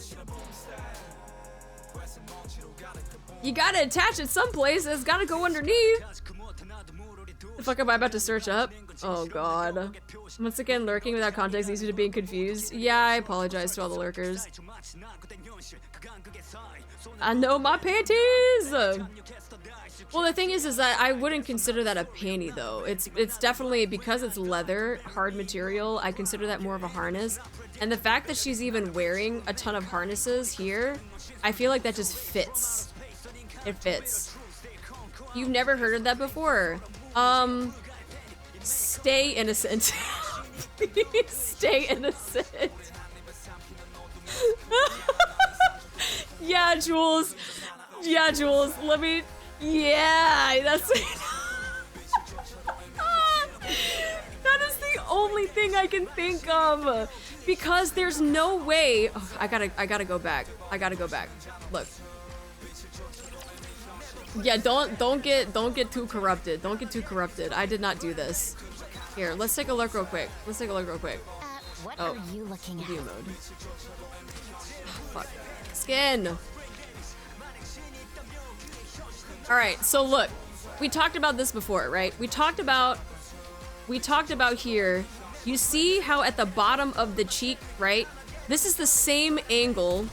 A: You gotta attach it someplace. It's gotta go underneath. The fuck am I about to search up? Oh god. Once again, lurking without context leads you to being confused. Yeah, I apologize to all the lurkers. I know my panties! Well, the thing is that I wouldn't consider that a panty though. It's definitely, because it's leather, hard material, I consider that more of a harness. And the fact that she's even wearing a ton of harnesses here, I feel like that just fits. It fits. You've never heard of that before? Stay innocent. Please stay innocent. Yeah, Jules. Yeah, Jules. Let me... Yeah, that's... That is the only thing I can think of. Because there's no way... Oh, I gotta go back. Look. Yeah, don't get too corrupted. Don't get too corrupted. I did not do this. Here, let's take a look real quick. Let's take a look real quick.
B: What
A: Oh,
B: are you looking at?
A: view mode. Fuck. Skin. All right, so look, we talked about this before, right? We talked about here. You see how at the bottom of the cheek, right? This is the same angle.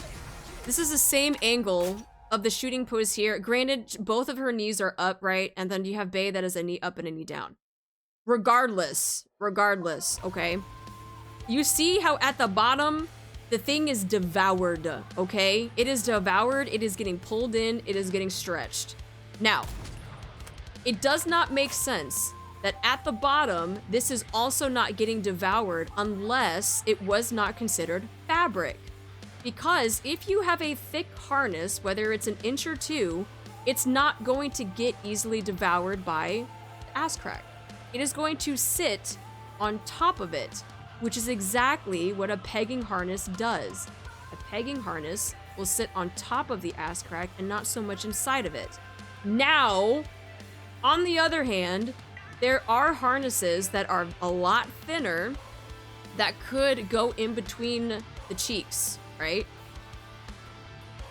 A: This is the same angle of the shooting pose here. Granted, both of her knees are up, right? And then you have Bae that is a knee up and a knee down. Regardless, okay? You see how at the bottom, the thing is devoured, okay? It is devoured, it is getting pulled in, it is getting stretched. Now, it does not make sense that at the bottom, this is also not getting devoured unless it was not considered fabric. Because if you have a thick harness, whether it's an inch or two, it's not going to get easily devoured by ass crack. It is going to sit on top of it, which is exactly what a pegging harness does. A pegging harness will sit on top of the ass crack and not so much inside of it. Now, on the other hand, there are harnesses that are a lot thinner that could go in between the cheeks, right?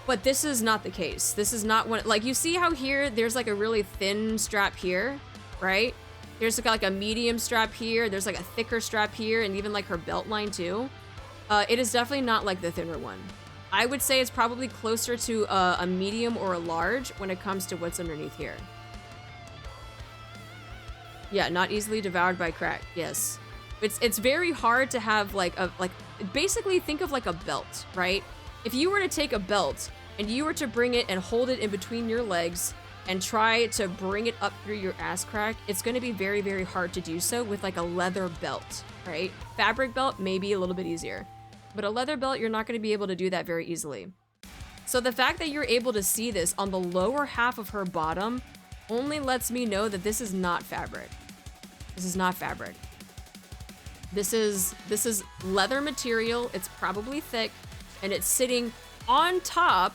A: But this is not the case. This is not one, like you see how here there's like a really thin strap here, right? There's like a medium strap here, there's like a thicker strap here, and even like her belt line too. It is definitely not like the thinner one. I would say it's probably closer to a medium or a large when it comes to what's underneath here. Yeah, not easily devoured by crack. Yes. It's very hard to have like basically think of like a belt, right? If you were to take a belt and you were to bring it and hold it in between your legs and try to bring it up through your ass crack, it's going to be very, very hard to do so with like a leather belt, right? Fabric belt may be a little bit easier, but a leather belt, you're not going to be able to do that very easily. So the fact that you're able to see this on the lower half of her bottom only lets me know that this is not fabric. This is not fabric. This is leather material. It's probably thick and it's sitting on top.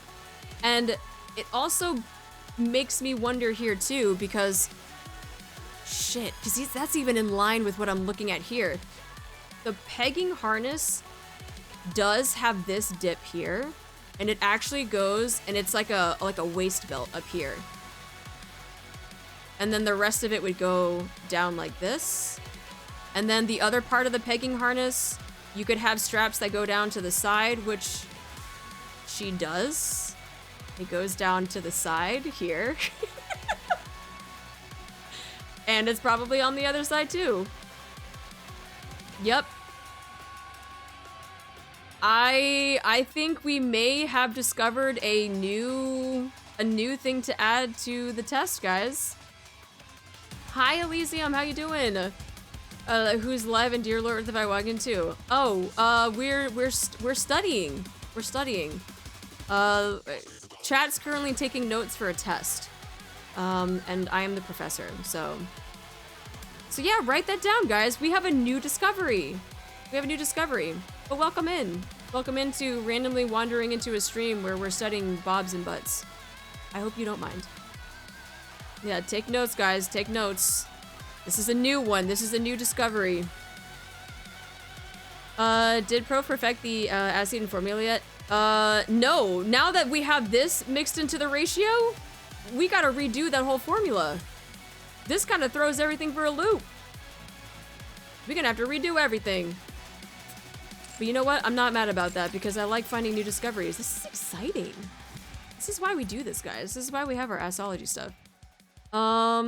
A: And it also makes me wonder here too, because shit, because that's even in line with what I'm looking at here. The pegging harness does have this dip here, and it actually goes, and it's like a waist belt up here. And then the rest of it would go down like this. And then the other part of the pegging harness, you could have straps that go down to the side, which she does. It goes down to the side here. And it's probably on the other side too. Yep. I think we may have discovered a new thing to add to the test, guys. Hi Elysium, how you doing? Who's live in Dear Lord of the Wagon too? Oh, we're studying. We're studying. Chat's currently taking notes for a test. And I am the professor, so yeah, write that down, guys. We have a new discovery. But welcome in. Welcome into randomly wandering into a stream where we're studying bobs and butts. I hope you don't mind. Yeah, take notes, guys. Take notes. This is a new one. This is a new discovery. Did Pro perfect the acid and formula yet? No. Now that we have this mixed into the ratio, we gotta redo that whole formula. This kind of throws everything for a loop. We're gonna have to redo everything. But you know what? I'm not mad about that because I like finding new discoveries. This is exciting. This is why we do this, guys. This is why we have our ASSology stuff. Let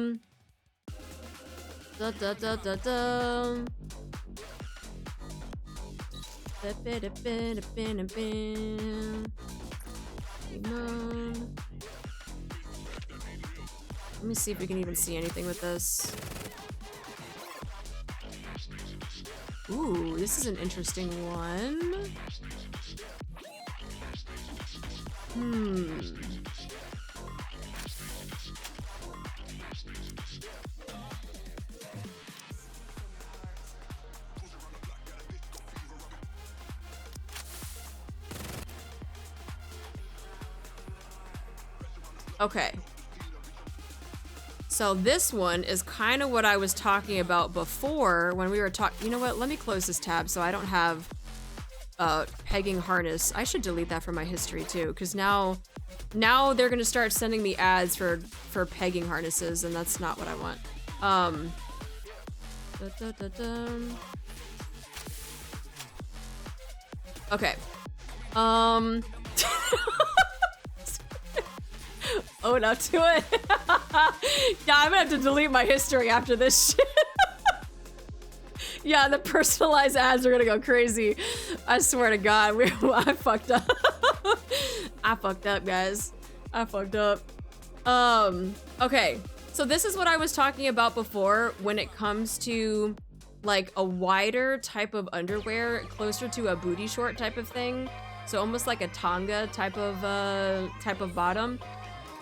A: me see if we can even see anything with this. Ooh, this is an interesting one. Okay. So this one is kind of what I was talking about before when we were talking. You know what? Let me close this tab so I don't have pegging harness. I should delete that from my history too, because now they're gonna start sending me ads for pegging harnesses, and that's not what I want. Okay. Own up to it. Yeah, I'm gonna have to delete my history after this shit. Yeah, the personalized ads are gonna go crazy. I swear to God, I fucked up. I fucked up, guys. I fucked up. Okay. So this is what I was talking about before when it comes to like a wider type of underwear, closer to a booty short type of thing. So almost like a tanga type of bottom.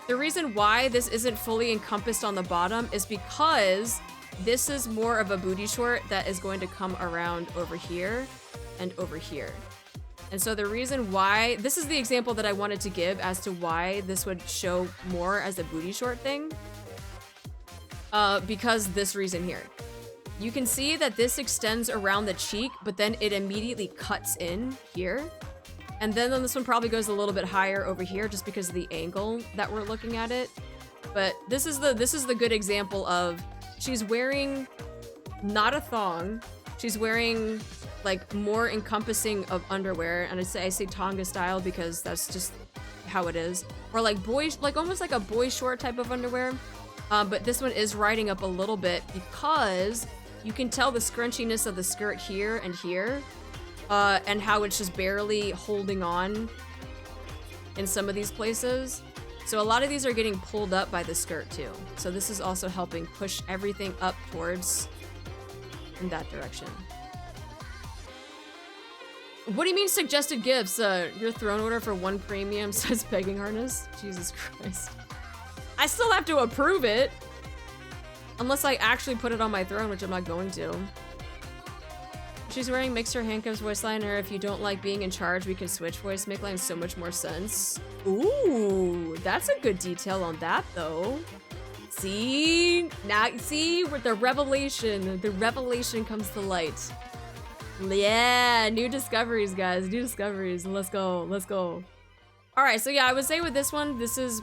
A: The reason why this isn't fully encompassed on the bottom is because this is more of a booty short that is going to come around over here and over here. And so the reason why, this is the example that I wanted to give as to why this would show more as a booty short thing. Because this reason here. You can see that this extends around the cheek, but then it immediately cuts in here. And then this one probably goes a little bit higher over here just because of the angle that we're looking at it. But this is the good example of she's wearing not a thong. She's wearing like more encompassing of underwear, and I say tanga style because that's just how it is. Or like almost like a boy short type of underwear. But this one is riding up a little bit because you can tell the scrunchiness of the skirt here and here. And how it's just barely holding on in some of these places. So a lot of these are getting pulled up by the skirt too. So this is also helping push everything up towards in that direction. What do you mean suggested gifts? Your throne order for 1 premium says pegging harness? Jesus Christ. I still have to approve it. Unless I actually put it on my throne, which I'm not going to. She's wearing mixer handcuffs voice liner. If you don't like being in charge, we can switch voice. Make line so much more sense. Ooh, that's a good detail on that though. See? Now, see with the revelation comes to light. Yeah, new discoveries, guys. New discoveries. Let's go. Let's go. All right, so yeah, I would say with this one, this is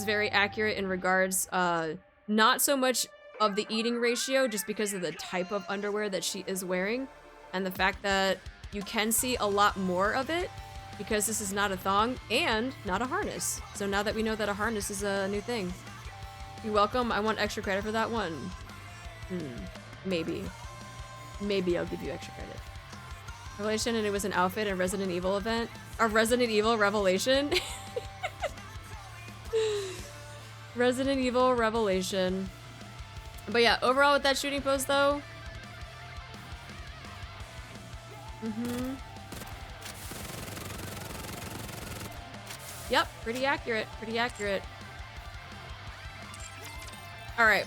A: very accurate in regards, not so much of the eating ratio, just because of the type of underwear that she is wearing, and the fact that you can see a lot more of it, because this is not a thong and not a harness. So now that we know that a harness is a new thing. You're welcome. I want extra credit for that one. Maybe. Maybe I'll give you extra credit. Revelation, and it was an outfit in Resident Evil event. A Resident Evil Revelation. Resident Evil Revelation. But yeah, overall with that shooting pose though. Yep, pretty accurate, pretty accurate. Alright,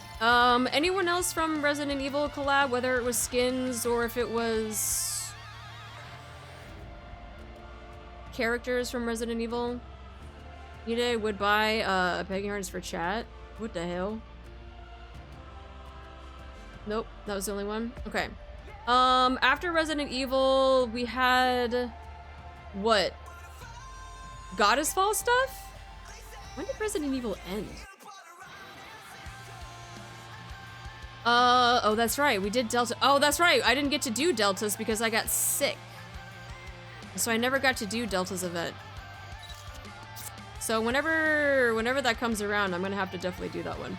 A: anyone else from Resident Evil collab, whether it was skins or if it was characters from Resident Evil? Nide would buy a pegging harness for chat. What the hell? Nope, that was the only one. Okay. After Resident Evil, we had what? Goddess Fall stuff? When did Resident Evil end? Oh, that's right. We did Delta. Oh, that's right. I didn't get to do Deltas because I got sick. So I never got to do Delta's event. So whenever that comes around, I'm gonna have to definitely do that one.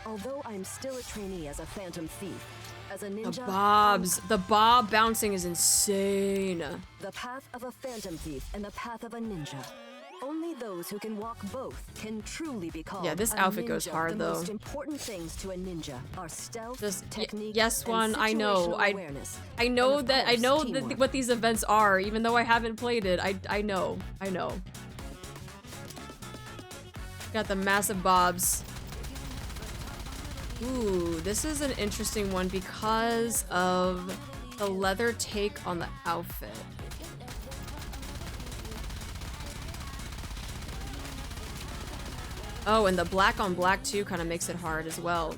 G: Although I'm still a trainee as a phantom thief, as a ninja,
A: the bob bouncing is insane.
G: The path of a phantom thief and the path of a ninja. Only those who can walk both can truly be called.
A: Yeah, this outfit goes hard though.
G: The most important things to a ninja are stealth, technique,
A: yes, one. I know.
G: Awareness.
A: I know that. I know
G: teamwork.
A: what these events are, even though I haven't played it. I know. I know. Got the massive bobs. Ooh, this is an interesting one because of the leather take on the outfit. Oh, and the black on black too kind of makes it hard as well.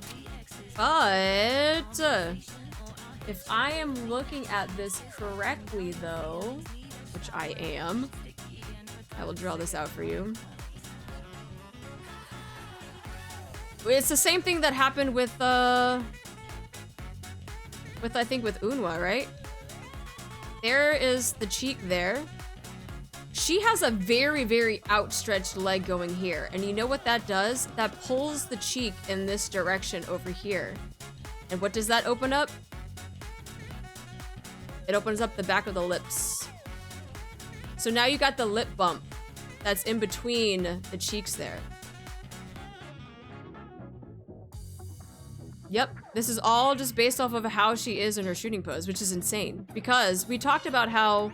A: But if I am looking at this correctly though, which I am, I will draw this out for you. It's the same thing that happened with I think with Unwa, right? There is the cheek there. She has a very, very outstretched leg going here. And you know what that does? That pulls the cheek in this direction over here. And what does that open up? It opens up the back of the lips. So now you got the lip bump that's in between the cheeks there. Yep, this is all just based off of how she is in her shooting pose, which is insane. Because we talked about how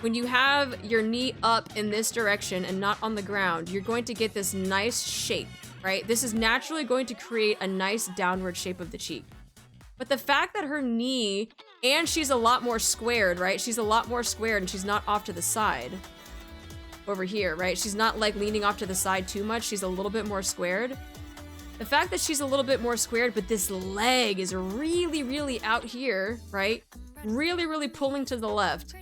A: when you have your knee up in this direction and not on the ground, you're going to get this nice shape, right? This is naturally going to create a nice downward shape of the cheek. But the fact that her knee, and she's a lot more squared, right? She's a lot more squared and she's not off to the side over here, right? She's not like leaning off to the side too much. She's a little bit more squared. The fact that she's a little bit more squared, but this leg is really, really out here, right? Really, really pulling to the left.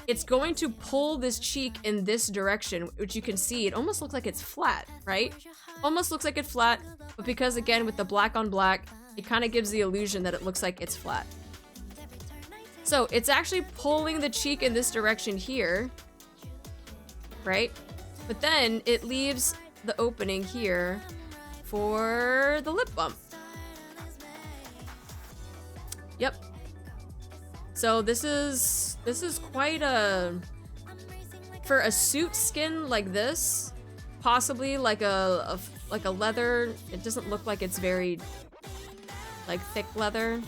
A: It's going to pull this cheek in this direction, which you can see, it almost looks like it's flat, right? Almost looks like it's flat, but because again, with the black on black, it kind of gives the illusion that it looks like it's flat. So it's actually pulling the cheek in this direction here, right? But then it leaves the opening here for the lip bump. Yep. So this is quite a, for a suit skin like this, possibly like a leather. It doesn't look like it's very like thick leather,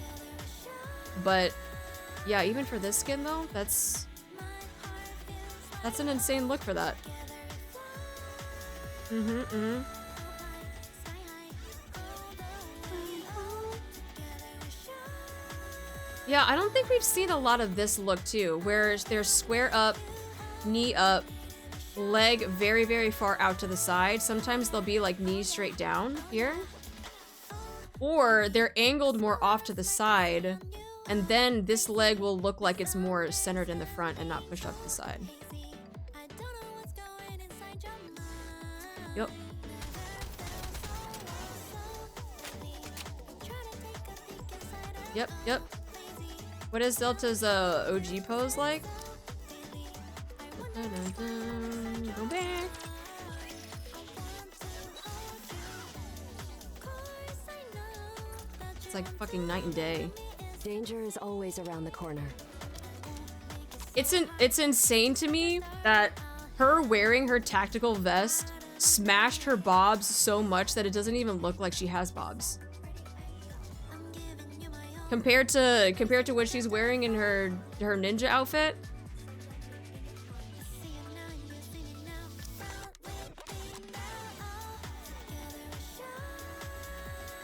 A: but yeah, even for this skin though, that's an insane look for that. Yeah, I don't think we've seen a lot of this look too, where they're square up, knee up, leg very, very far out to the side. Sometimes they'll be like knee straight down here. Or they're angled more off to the side, and then this leg will look like it's more centered in the front and not pushed off to the side. Yep. Yep, yep. What is Delta's OG pose like? Go back. It's like fucking night and day.
G: Danger is always around the corner.
A: It's insane to me that her wearing her tactical vest smashed her bobs so much that it doesn't even look like she has bobs. Compared to what she's wearing in her ninja outfit.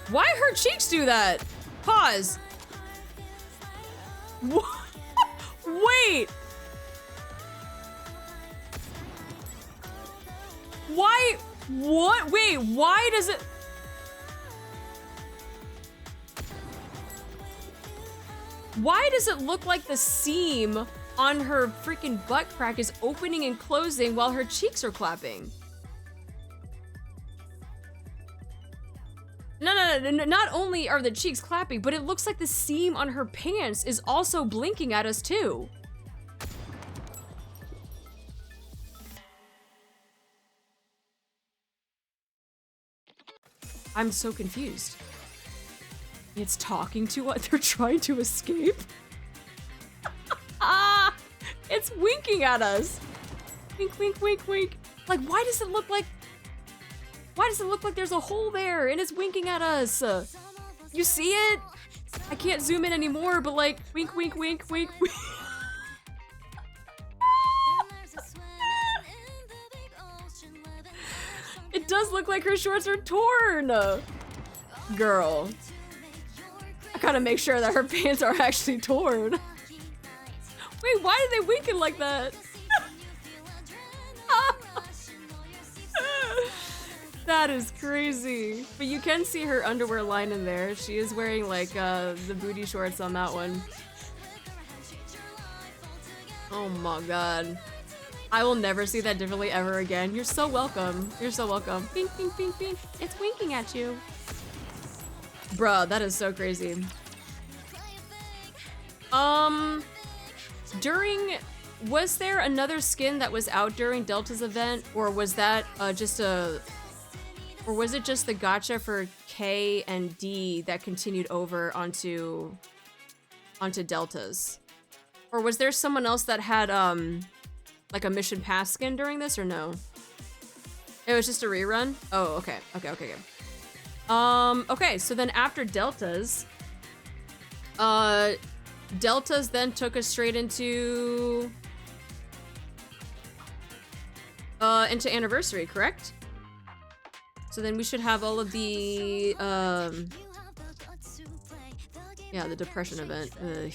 A: Why her cheeks do that? Pause. Wait. Why? What? Wait, why does it? Why does it look like the seam on her freaking butt crack is opening and closing while her cheeks are clapping? No, not only are the cheeks clapping, but it looks like the seam on her pants is also blinking at us too. I'm so confused. It's talking to us. They're trying to escape. Ah! It's winking at us. Wink, wink, wink, wink. Like, why does it look like? Why does it look like there's a hole there and it's winking at us? You see it? I can't zoom in anymore, but like, wink, wink, wink, wink, wink. It does look like her shorts are torn. Girl. I gotta make sure that her pants are actually torn. Wait, why are they winking like that? That is crazy. But you can see her underwear line in there. She is wearing like the booty shorts on that one. Oh my god. I will never see that differently ever again. You're so welcome. You're so welcome. Bink, bink, bink, bink. It's winking at you. Bruh, that is so crazy. Was there another skin that was out during Delta's event, or was that or was it just the gacha for K and D that continued over onto Delta's? Or was there someone else that had like a mission pass skin during this, or no? It was just a rerun? Oh, okay. Okay, so then after Delta's, Delta's then took us straight into Anniversary, correct? So then we should have all of the yeah, the depression event. Ugh.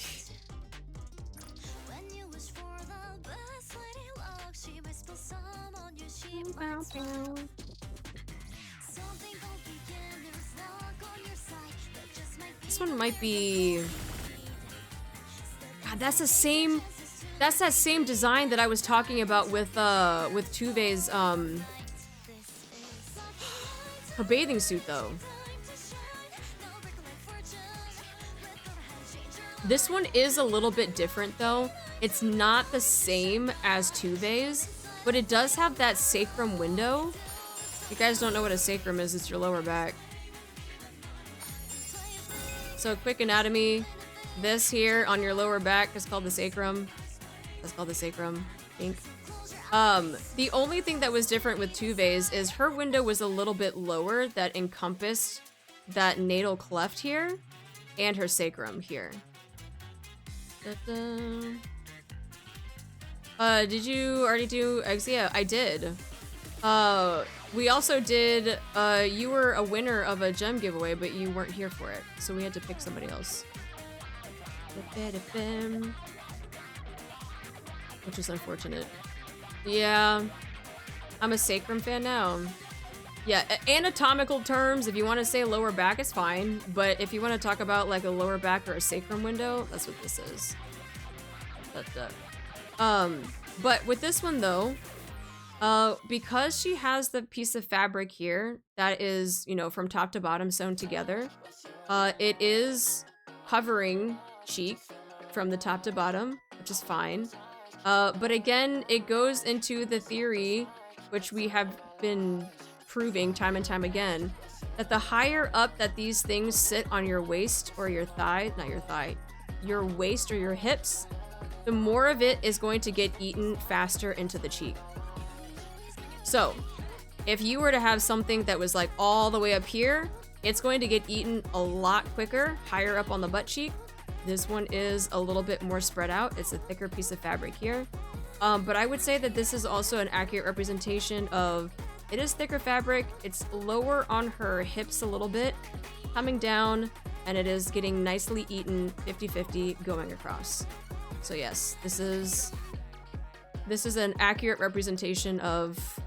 A: This one might be... God, that's the same... That's that same design that I was talking about with Tuve's, her bathing suit, though. This one is a little bit different, though. It's not the same as Tuve's, but it does have that sacrum window. If you guys don't know what a sacrum is, it's your lower back. So, quick anatomy. This here on your lower back is called the sacrum. That's called the sacrum, I think. The only thing that was different with Tuve's is her window was a little bit lower that encompassed that natal cleft here and her sacrum here. Did you already do Exia? I did. We also did, you were a winner of a gem giveaway, but you weren't here for it, so we had to pick somebody else. Which is unfortunate. Yeah, I'm a sacrum fan now. Yeah, anatomical terms, if you want to say lower back, it's fine. But if you want to talk about like a lower back or a sacrum window, that's what this is. But with this one though, because she has the piece of fabric here that is, you know, from top to bottom sewn together, it is covering cheek from the top to bottom, which is fine. But again, it goes into the theory, which we have been proving time and time again, that the higher up that these things sit on your waist or your thigh, not your thigh, your waist or your hips, the more of it is going to get eaten faster into the cheek. So, if you were to have something that was like all the way up here, it's going to get eaten a lot quicker, higher up on the butt cheek. This one is a little bit more spread out. It's a thicker piece of fabric here. But I would say that this is also an accurate representation of, it is thicker fabric, it's lower on her hips a little bit, coming down, and it is getting nicely eaten 50-50 going across. So yes, this is an accurate representation of,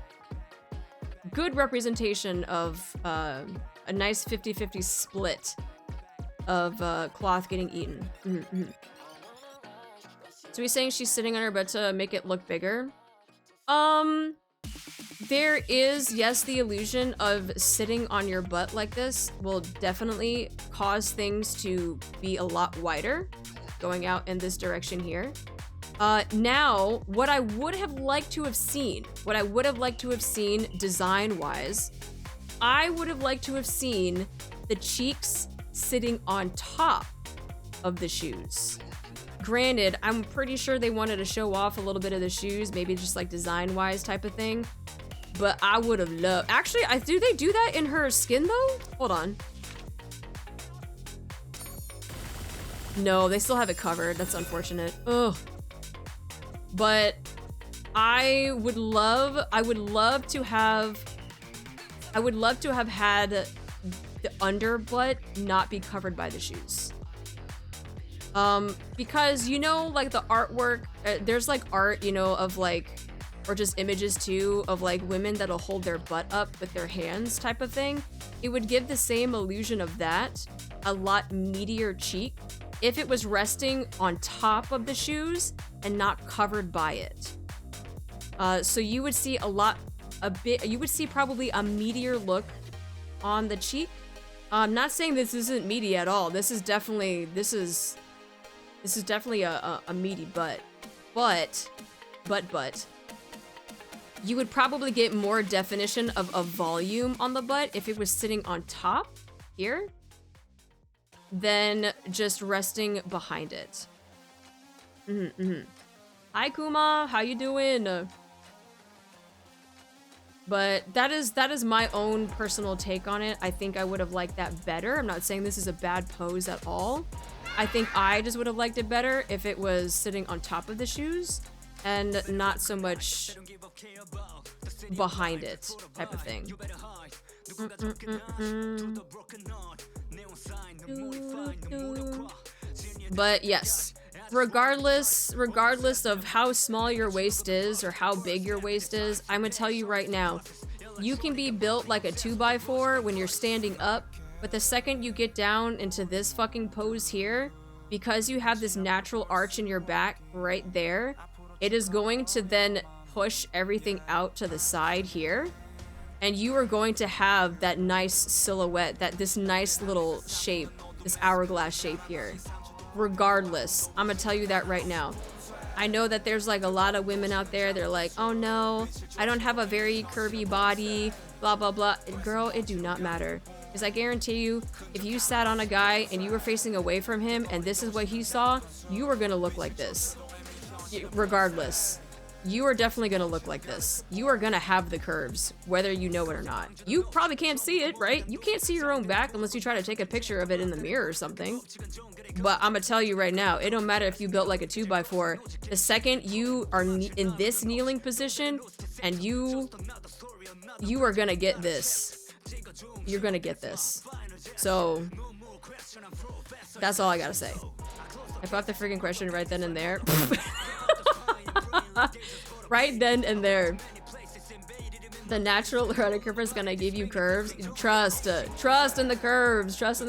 A: good representation of a nice 50-50 split of cloth getting eaten. Mm-hmm. So he's saying she's sitting on her butt to make it look bigger. There is, yes, the illusion of sitting on your butt like this will definitely cause things to be a lot wider, going out in this direction here. Now, what I would have liked to have seen design-wise, I would have liked to have seen the cheeks sitting on top of the shoes. Granted, I'm pretty sure they wanted to show off a little bit of the shoes, maybe just like design-wise type of thing. But I would have loved... Actually, do they do that in her skin though? Hold on. No, they still have it covered. That's unfortunate. Ugh. But I would love to have had the underbutt not be covered by the shoes. Because, you know, like the artwork, there's like art, you know, of like or just images too of like women that'll hold their butt up with their hands type of thing, it would give the same illusion of that, a lot meatier cheek, if it was resting on top of the shoes and not covered by it. So you would see you would see probably a meatier look on the cheek. I'm not saying this isn't meaty at all. This is definitely a meaty butt. But you would probably get more definition of a volume on the butt if it was sitting on top here than just resting behind it. Hi Kuma, how you doing? But that is my own personal take on it. I think I would have liked that better. I'm not saying this is a bad pose at all. I think I just would have liked it better if it was sitting on top of the shoes and not so much behind it type of thing. But yes, regardless of how small your waist is or how big your waist is, I'm gonna tell you right now, you can be built like a 2x4 when you're standing up, but the second you get down into this fucking pose here, because you have this natural arch in your back right there, it is going to then push everything out to the side here, and you are going to have that nice silhouette, this nice little shape, this hourglass shape here. Regardless, I'm gonna tell you that right now. I know that there's like a lot of women out there, they're like, oh no, I don't have a very curvy body, blah blah blah. Girl, it do not matter. Because I guarantee you, if you sat on a guy and you were facing away from him and this is what he saw, you were gonna look like this. Regardless. You are definitely gonna look like this. You are gonna have the curves, whether you know it or not. You probably can't see it, right? You can't see your own back unless you try to take a picture of it in the mirror or something. But I'm gonna tell you right now, it don't matter if you built like a 2x4. The second you are in this kneeling position and you are gonna get this. You're gonna get this. So that's all I gotta say. I put the freaking question right then and there. Right then and there. The natural erotic curve is gonna give you curves. Trust in the curves. Trust in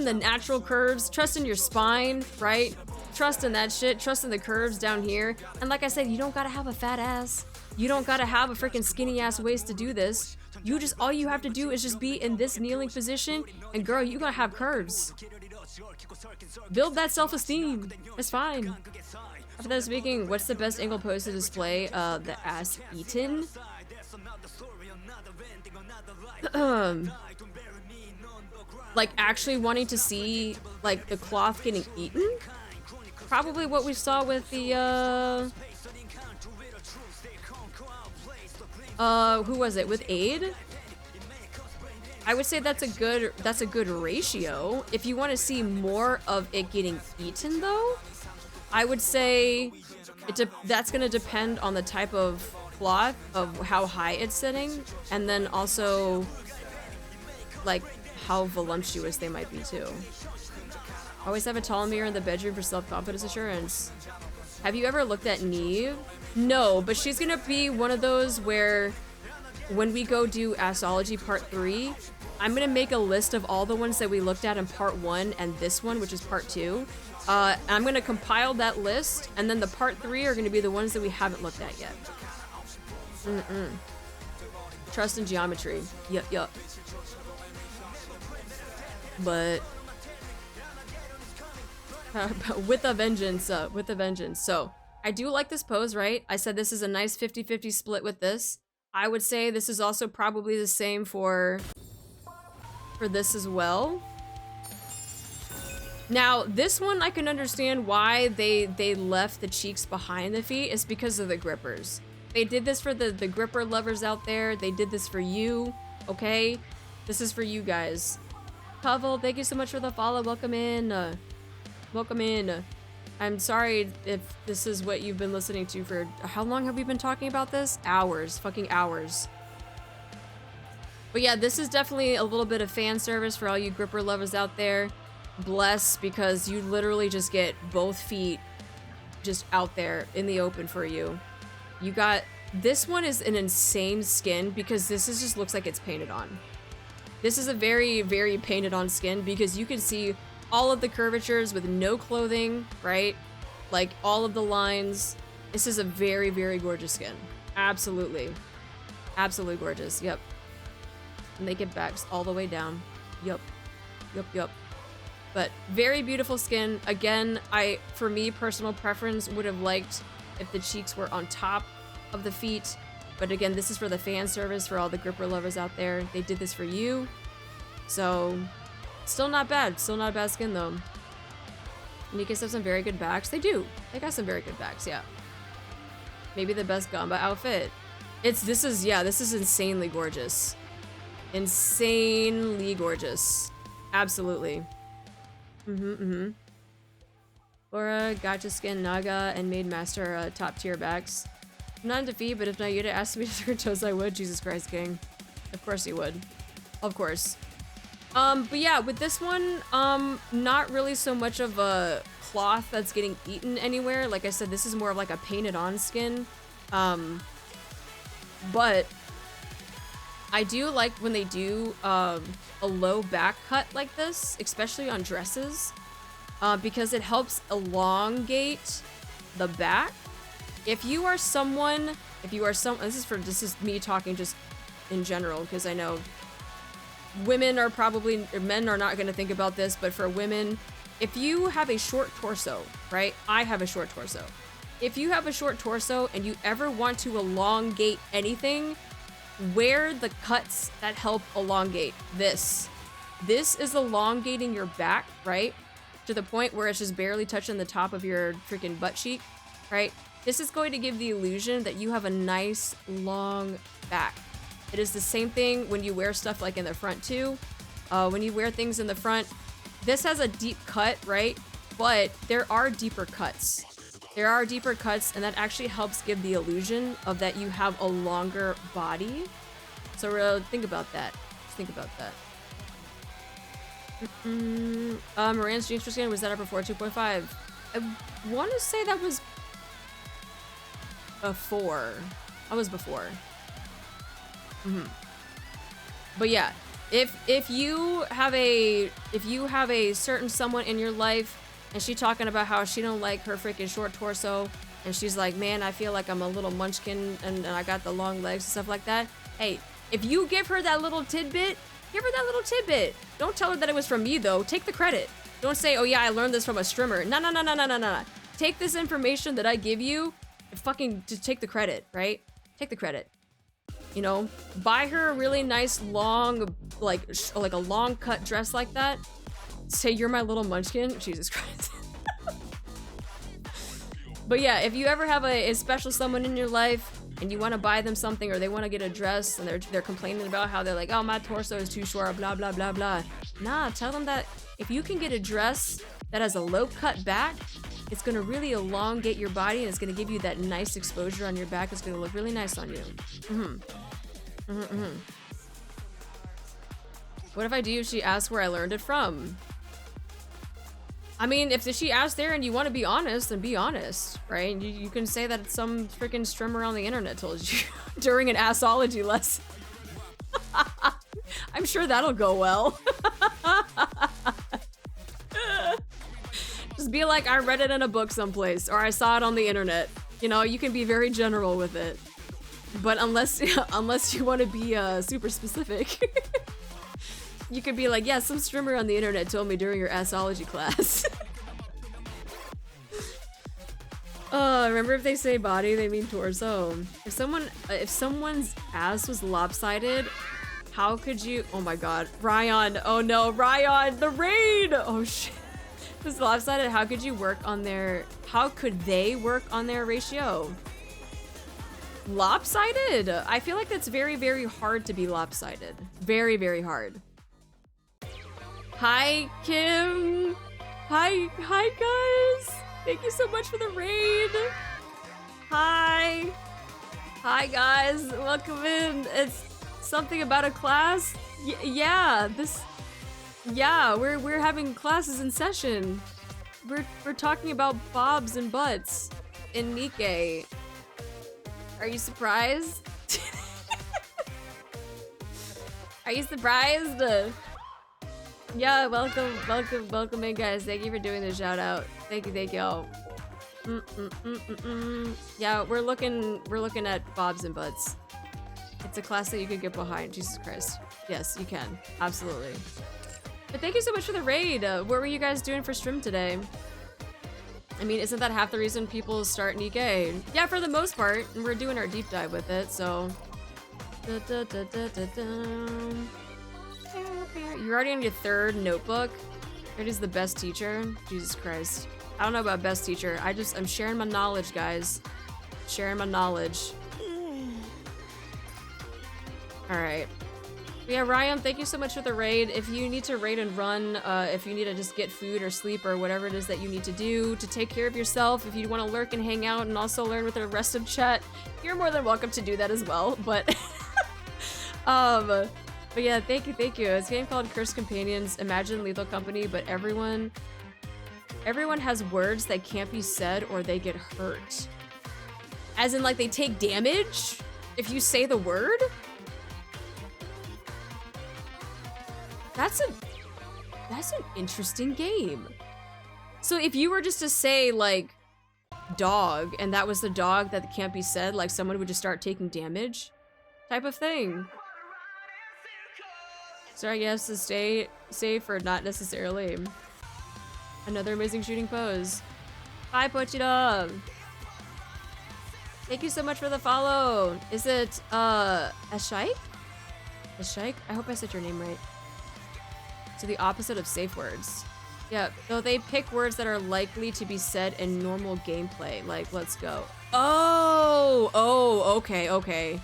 A: the natural curves. Trust in your spine, right? Trust in that shit. Trust in the curves down here. And like I said, you don't gotta have a fat ass. You don't gotta have a freaking skinny ass waist to do this. All you have to do is just be in this kneeling position, and girl, you gonna have curves. Build that self-esteem. It's fine. After that speaking, what's the best angle pose to display the ass eaten? Like actually wanting to see like the cloth getting eaten? Probably what we saw with the who was it? With Aid? I would say that's a good ratio. If you want to see more of it getting eaten though, I would say that's going to depend on the type of cloth, of how high it's sitting, and then also like how voluptuous they might be too. Always have a tall mirror in the bedroom for self-confidence assurance. Have you ever looked at Neve? No, but she's gonna be one of those where when we go do ASSology Part 3, I'm gonna make a list of all the ones that we looked at in Part 1 and this one, which is Part 2. I'm gonna compile that list, and then the Part 3 are gonna be the ones that we haven't looked at yet. Trust in geometry. Yup. But with a vengeance, So I do like this pose, right? I said this is a nice 50-50 split with this. I would say this is also probably the same for this as well. Now, this one I can understand why they left the cheeks behind the feet. Is because of the grippers. They did this for the gripper lovers out there. They did this for you, okay? This is for you guys. Pavel, thank you so much for the follow. Welcome in. Welcome in. I'm sorry if this is what you've been listening to for... How long have we been talking about this? Hours. Fucking hours. But yeah, this is definitely a little bit of fan service for all you gripper lovers out there. Bless, because you literally just get both feet just out there in the open for you. You got This one is an insane skin because this is just looks like it's painted on. This is a very, very painted on skin because you can see all of the curvatures with no clothing, right? Like all of the lines. This is a very, very gorgeous skin. Absolutely. Absolutely gorgeous. Yep. And they get backs all the way down. Yup. Yup, yup. But very beautiful skin. Again, for me, personal preference would have liked if the cheeks were on top of the feet. But again, this is for the fan service for all the gripper lovers out there. They did this for you. So, still not bad. Still not a bad skin though. NIKKE have some very good backs. They do. They got some very good backs, yeah. Maybe the best Gamba outfit. This is insanely gorgeous. Insanely gorgeous. Absolutely. Laura, Gotcha Skin, Naga, and Maid Master top tier backs. I'm not in defeat, but if Nayuta asked me to turn toes, I would. Jesus Christ, King. Of course he would. Of course. But yeah, with this one, not really so much of a cloth that's getting eaten anywhere. Like I said, this is more of like a painted on skin. But I do like when they do a low back cut like this, especially on dresses, because it helps elongate the back. If you are someone, this is me talking just in general, because I know women are probably, men are not going to think about this, but for women, if you have a short torso, right? I have a short torso. If you have a short torso and you ever want to elongate anything, wear the cuts that help elongate this. This is elongating your back, right? To the point where it's just barely touching the top of your freaking butt cheek, right? This is going to give the illusion that you have a nice long back. It is the same thing when you wear stuff like in the front too. When you wear things in the front, this has a deep cut, right? But there are deeper cuts. There are deeper cuts, and that actually helps give the illusion of that you have a longer body. So think about that. Just think about that. Moran's jeans for skin, was that up before 2.5? I want to say that was before. I was before. But yeah, if you have a certain someone in your life and she talking about how she don't like her freaking short torso and she's like, man, I feel like I'm a little munchkin and I got the long legs and stuff like that. Hey, if you give her that little tidbit, give her that little tidbit. Don't tell her that it was from me though. Take the credit. Don't say, oh yeah, I learned this from a streamer. No. Take this information that I give you and fucking just take the credit, right? Take the credit. You know, buy her a really nice long, like a long cut dress like that. Say you're my little munchkin. Jesus Christ. But yeah, if you ever have a special someone in your life and you want to buy them something or they want to get a dress and they're complaining about how they're like, oh, my torso is too short, blah, blah, blah, blah. Nah, tell them that if you can get a dress that has a low cut back, it's going to really elongate your body and it's going to give you that nice exposure on your back. It's going to look really nice on you. What if I do if she asks where I learned it from? I mean, if she asks there and you want to be honest, then be honest, right? You can say that some freaking streamer on the internet told you during an ASSology lesson. I'm sure that'll go well. Just be like, I read it in a book someplace, or I saw it on the internet. You know, you can be very general with it. But unless you want to be super specific, you could be like, yeah, some streamer on the internet told me during your ASSology class. Remember if they say body, they mean torso. If someone's ass was lopsided, how could you? Oh my God, Ryan! Oh no, Ryan! The raid! Oh shit! If it's lopsided, how could you work on their? How could they work on their ratio? Lopsided? I feel like that's very, very hard to be lopsided. Very, very hard. Hi, Kim. Hi guys. Thank you so much for the raid. Hi guys. Welcome in. It's something about a class. Yeah, we're having classes in session. We're talking about bobs and butts in NIKKE. Are you surprised? Are you surprised? Yeah, welcome in, guys. Thank you for doing the shout out. Thank you. Yeah, we're looking at bobs and butts. It's a class that you could get behind. Jesus Christ. Yes, you can. Absolutely. But thank you so much for the raid. What were you guys doing for stream today? I mean, isn't that half the reason people start NIKKE? Yeah, for the most part. And we're doing our deep dive with it, so. You're already on your 3rd notebook. It is the best teacher. Jesus Christ. I don't know about best teacher. I'm sharing my knowledge, guys. Sharing my knowledge. Alright. Yeah, Ryan, thank you so much for the raid. If you need to raid and run, if you need to just get food or sleep or whatever it is that you need to do to take care of yourself, if you want to lurk and hang out and also learn with the rest of chat, you're more than welcome to do that as well. But, but yeah, thank you. It's a game called Cursed Companions. Imagine Lethal Company, but everyone has words that can't be said or they get hurt. As in, like, they take damage if you say the word? That's an interesting game. So if you were just to say, like, dog, and that was the dog that can't be said, like, someone would just start taking damage? Type of thing. Sorry, yes, to stay safe or not necessarily. Another amazing shooting pose. Bye, Pochita. Thank you so much for the follow. Is it, Ashike? Ashike? I hope I said your name right. So the opposite of safe words. Yeah, though they pick words that are likely to be said in normal gameplay. Like, let's go. Oh, okay.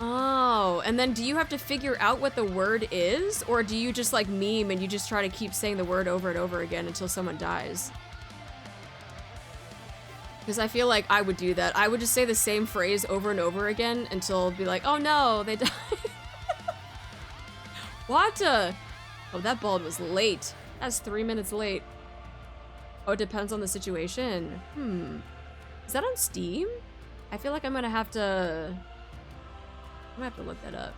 A: Oh, and then do you have to figure out what the word is? Or do you just like meme and you just try to keep saying the word over and over again until someone dies? Because I feel like I would do that. I would just say the same phrase over and over again until it'd be like, oh no, they died. What? Oh, that bulb was late. That's 3 minutes late. Oh, it depends on the situation. Is that on Steam? I feel like I'm gonna have to look that up.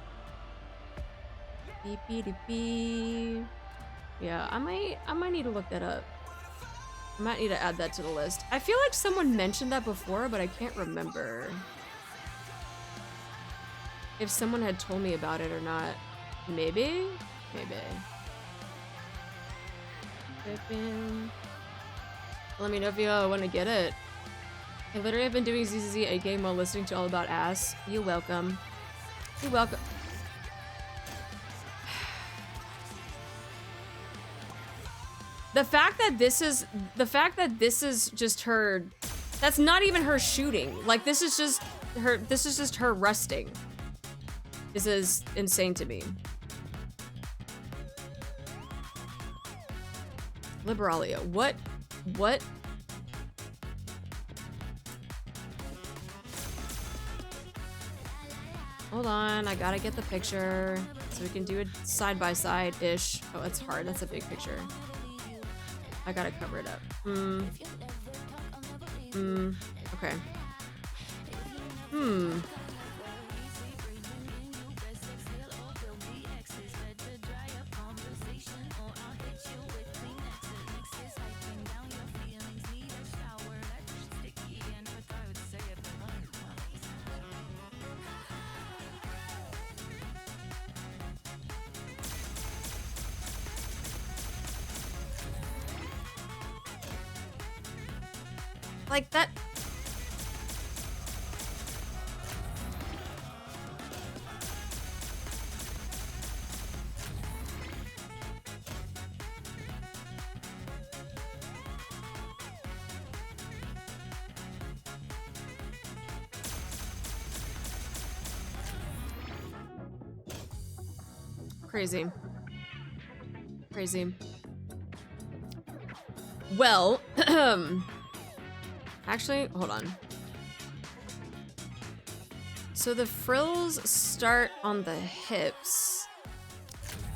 A: Beep. Yeah, I might need to look that up. I might need to add that to the list. I feel like someone mentioned that before, but I can't remember if someone had told me about it or not. Maybe. Let me know if you want to get it. I literally have been doing ZZZ a game while listening to all about ass. You're welcome. You're welcome. The fact that this is just her, that's not even her shooting. Like, this is just her resting. This is insane to me. Liberalia, what? Hold on, I gotta get the picture so we can do it side by side-ish. Oh, it's hard, that's a big picture. I gotta cover it up. Okay. Like that. Crazy. Well, actually, hold on. So the frills start on the hips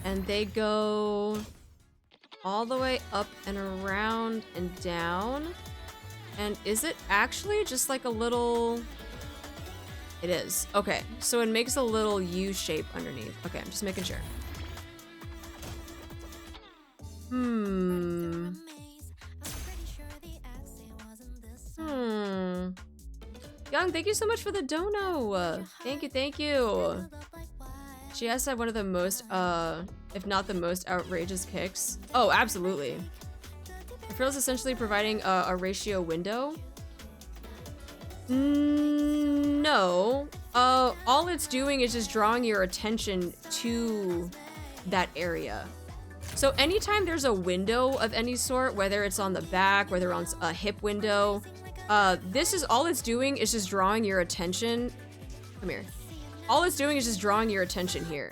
A: and they go all the way up and around and down. And is it actually just like a little It is. Okay, so it makes a little U shape underneath. Okay, I'm just making sure. Young, thank you so much for the dono. Thank you, thank you. She has to have one of the most, if not the most outrageous kicks. Oh, absolutely. The frill is essentially providing a ratio window. No. All it's doing is just drawing your attention to that area. So anytime there's a window of any sort, whether it's on the back, whether it's a hip window, this is all it's doing is just drawing your attention. Come here. All it's doing is just drawing your attention here.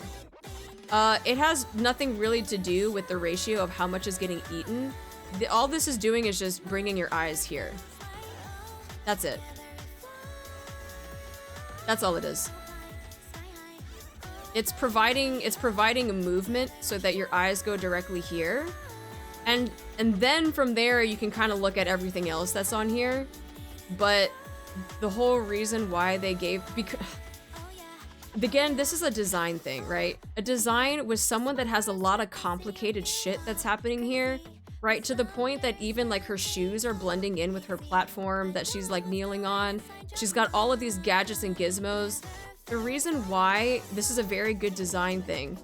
A: It has nothing really to do with the ratio of how much is getting eaten. All this is doing is just bringing your eyes here. That's it. That's all it is. It's providing a movement so that your eyes go directly here. And then from there you can kind of look at everything else that's on here. But the whole reason why they gave, because again, this is a design thing, right? A design with someone that has a lot of complicated shit that's happening here, right? To the point that even like her shoes are blending in with her platform that she's like kneeling on. She's got all of these gadgets and gizmos. The reason why this is a very good design thing,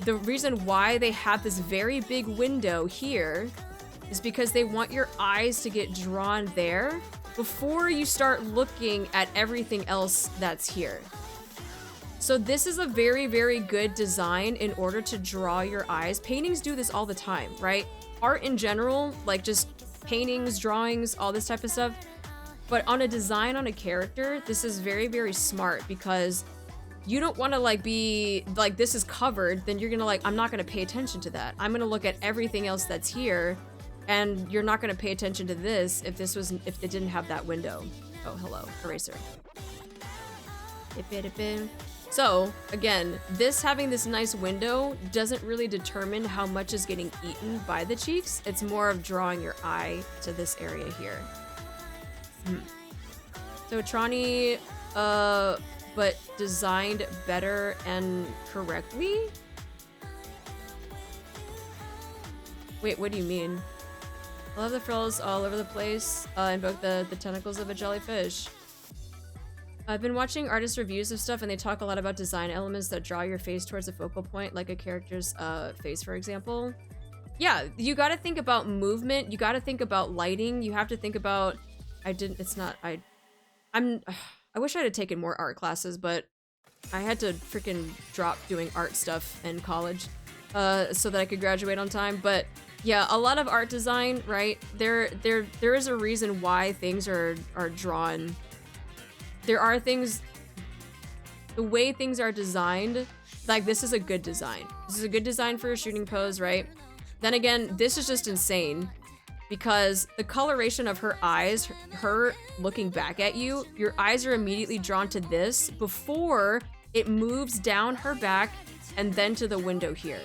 A: the reason why they have this very big window here is because they want your eyes to get drawn there before you start looking at everything else that's here. So this is a very, very good design in order to draw your eyes. Paintings do this all the time, right? Art in general, like just paintings, drawings, all this type of stuff. But on a design on a character, this is very, very smart because you don't want to like be like, this is covered, then you're gonna like, I'm not gonna pay attention to that. I'm gonna look at everything else that's here, and you're not gonna pay attention to this if it didn't have that window. Oh, hello, eraser. So again, this having this nice window doesn't really determine how much is getting eaten by the cheeks. It's more of drawing your eye to this area here. So Trani, but designed better and correctly? Wait, what do you mean? I love the frills all over the place, invoke the tentacles of a jellyfish. I've been watching artist reviews of stuff and they talk a lot about design elements that draw your face towards a focal point, like a character's face, for example. Yeah, you gotta think about movement, you gotta think about lighting, you have to think about... I wish I had taken more art classes, but I had to freaking drop doing art stuff in college so that I could graduate on time. But yeah, a lot of art design, right? There is a reason why things are drawn. There are things, the way things are designed, like this is a good design. This is a good design for a shooting pose, right? Then again, this is just insane. Because the coloration of her eyes, her looking back at you, your eyes are immediately drawn to this before it moves down her back and then to the window here.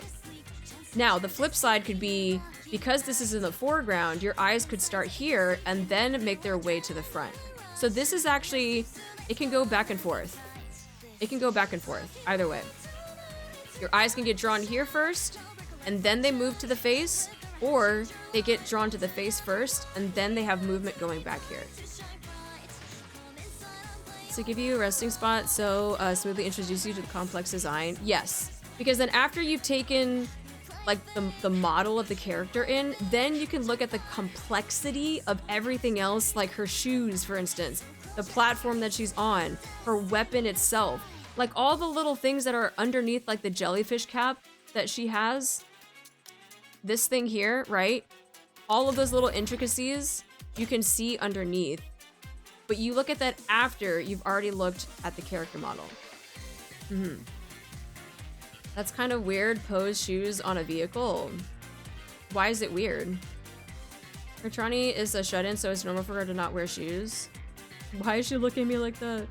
A: Now, the flip side could be, because this is in the foreground, your eyes could start here and then make their way to the front. So this is actually, it can go back and forth. It can go back and forth, either way. Your eyes can get drawn here first, and then they move to the face, or they get drawn to the face first, and then they have movement going back here. So give you a resting spot, so smoothly introduce you to the complex design. Yes, because then after you've taken like the model of the character in, then you can look at the complexity of everything else, like her shoes, for instance, the platform that she's on, her weapon itself, like all the little things that are underneath, like the jellyfish cap that she has. This thing here, right? All of those little intricacies you can see underneath. But you look at that after you've already looked at the character model. That's kind of weird, pose shoes on a vehicle. Why is it weird? Trani is a shut-in, so it's normal for her to not wear shoes. Why is she looking at me like that?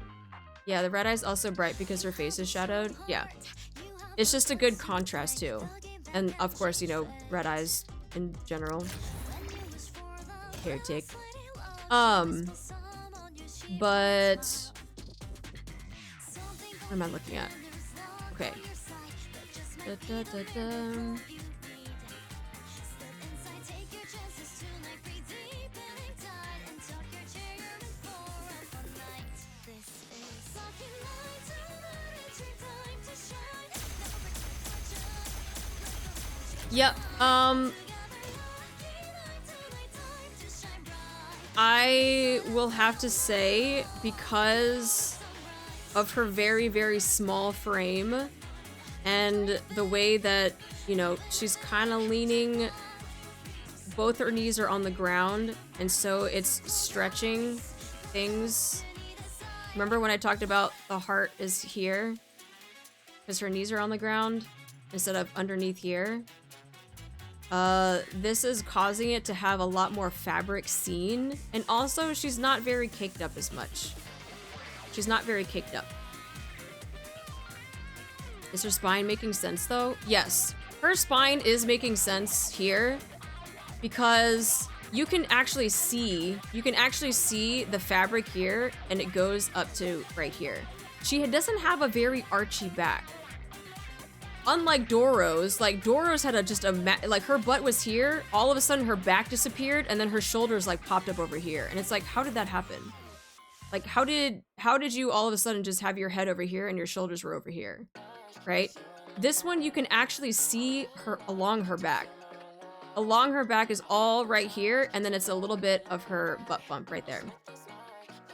A: Yeah, the red eye's also bright because her face is shadowed. Yeah. It's just a good contrast too. And of course, you know, red eyes in general. Hair tick. But What am I looking at? Okay. Da, da, da, da. Yep, I will have to say, because of her very, very small frame and the way that, you know, she's kind of leaning, both her knees are on the ground, and so it's stretching things. Remember when I talked about the heart is here? Because her knees are on the ground instead of underneath here. This is causing it to have a lot more fabric seen, and also she's not very caked up as much. She's not very caked up. Is her spine making sense though? Yes, her spine is making sense here because you can actually see the fabric here, and it goes up to right here. She doesn't have a very archy back. Unlike Doro's, like Doro's had like her butt was here, all of a sudden her back disappeared, and then her shoulders like popped up over here. And it's like, how did that happen? Like, how did you all of a sudden just have your head over here and your shoulders were over here, right? This one, you can actually see her along her back. Along her back is all right here, and then it's a little bit of her butt bump right there.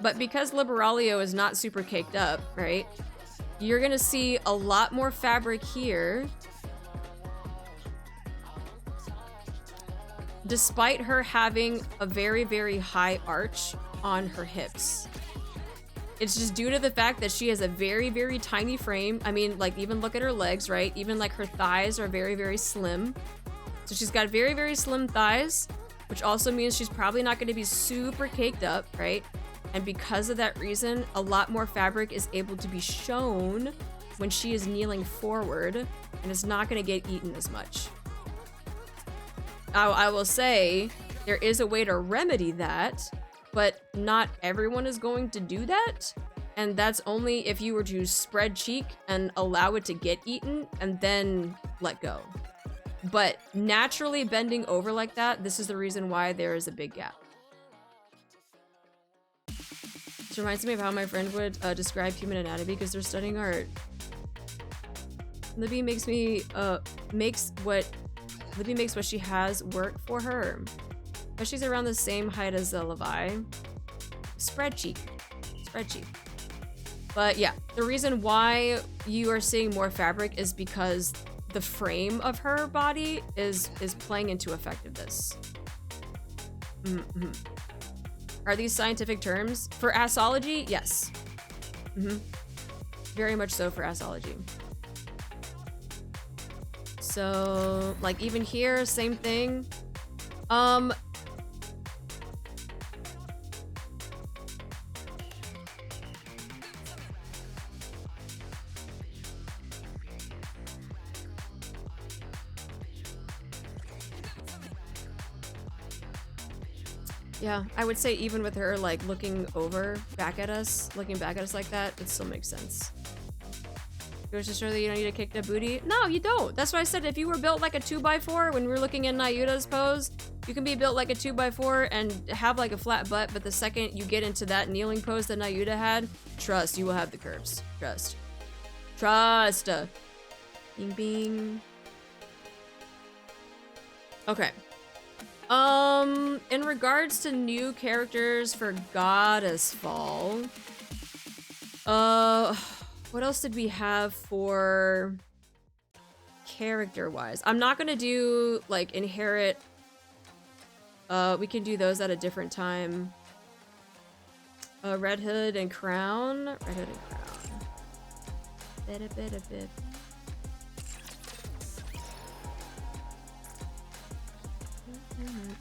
A: But because Liberalio is not super caked up, right? You're gonna see a lot more fabric here. Despite her having a very, very high arch on her hips. It's just due to the fact that she has a very, very tiny frame. I mean, like, even look at her legs, right? Even like her thighs are very, very slim. So she's got very, very slim thighs, which also means she's probably not gonna be super caked up, right? And because of that reason, a lot more fabric is able to be shown when she is kneeling forward, and is not going to get eaten as much. I will say, there is a way to remedy that, but not everyone is going to do that. And that's only if you were to spread cheek and allow it to get eaten, and then let go. But naturally bending over like that, this is the reason why there is a big gap. This reminds me of how my friend would describe human anatomy because they're studying art. Libby makes what she has work for her. But she's around the same height as Levi. Spread cheek. Spread cheek. But yeah, the reason why you are seeing more fabric is because the frame of her body is playing into effect of this. Mm-hmm. Are these scientific terms? For ASSology, yes. Very much so for ASSology. So, like, even here, same thing. Yeah, I would say even with her, like, looking back at us like that, it still makes sense. Goes to show that you don't need a kicked up booty? No, you don't. That's why I said if you were built like a 2x4 when we were looking at Nayuta's pose, you can be built like a 2x4 and have like a flat butt, but the second you get into that kneeling pose that Nayuta had, trust, you will have the curves. Trust. Trust. Bing bing. Okay. In regards to new characters for Goddess Fall, what else did we have for character-wise? I'm not gonna do, like, inherit. We can do those at a different time. Red Hood and Crown. Red Hood and Crown. Bit.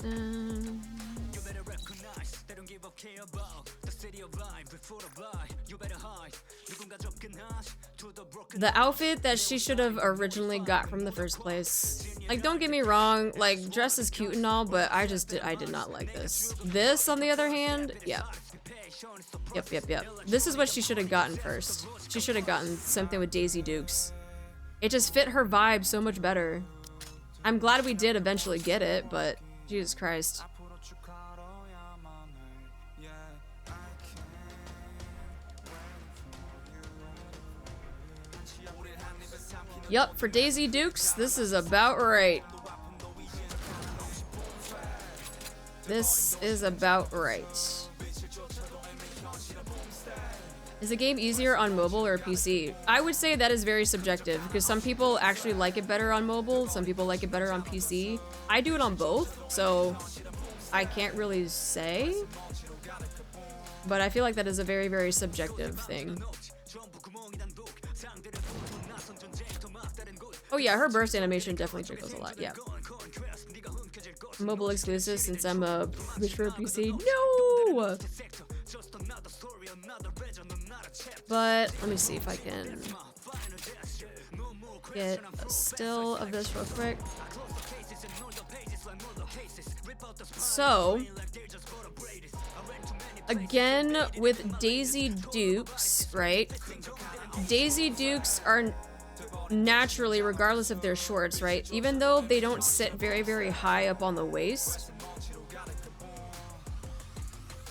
H: You better recognize they don't give a care about the city of life before the blind. You better hide.
A: The outfit that she should have originally got from the first place. Like, don't get me wrong, like, dress is cute and all, but I did not like this. This, on the other hand, yeah. Yep. This is what she should have gotten first. She should have gotten something with Daisy Dukes. It just fit her vibe so much better. I'm glad we did eventually get it, but Jesus Christ. Yup, for Daisy Dukes, this is about right. This is about right. Is the game easier on mobile or PC? I would say that is very subjective because some people actually like it better on mobile, some people like it better on PC. I do it on both, so I can't really say. But I feel like that is a very, very subjective thing. Oh yeah, her burst animation definitely trickles a lot, yeah. Mobile exclusive since I'm a bitch for a PC. No! But let me see if I can get a still of this real quick. So, again with Daisy Dukes, right? Daisy Dukes are naturally, regardless of their shorts, right? Even though they don't sit very, very high up on the waist,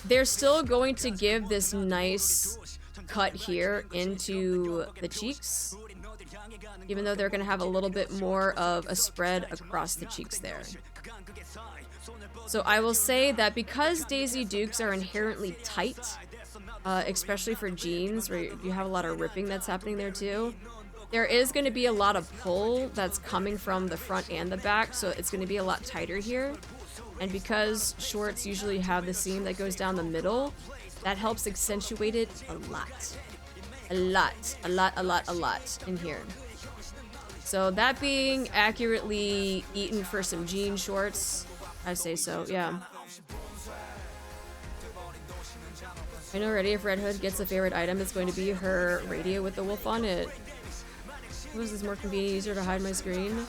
A: they're still going to give this nice cut here into the cheeks, even though they're going to have a little bit more of a spread across the cheeks there. So I will say that because Daisy Dukes are inherently tight, especially for jeans where you have a lot of ripping that's happening there too, there is going to be a lot of pull that's coming from the front and the back, so it's going to be a lot tighter here. And because shorts usually have the seam that goes down the middle, that helps accentuate it a lot. A lot in here. So that being accurately eaten for some jean shorts, I say so, yeah. I know already if Red Hood gets a favorite item, it's going to be her radio with the wolf on it. Was this more convenient, easier to hide my screen?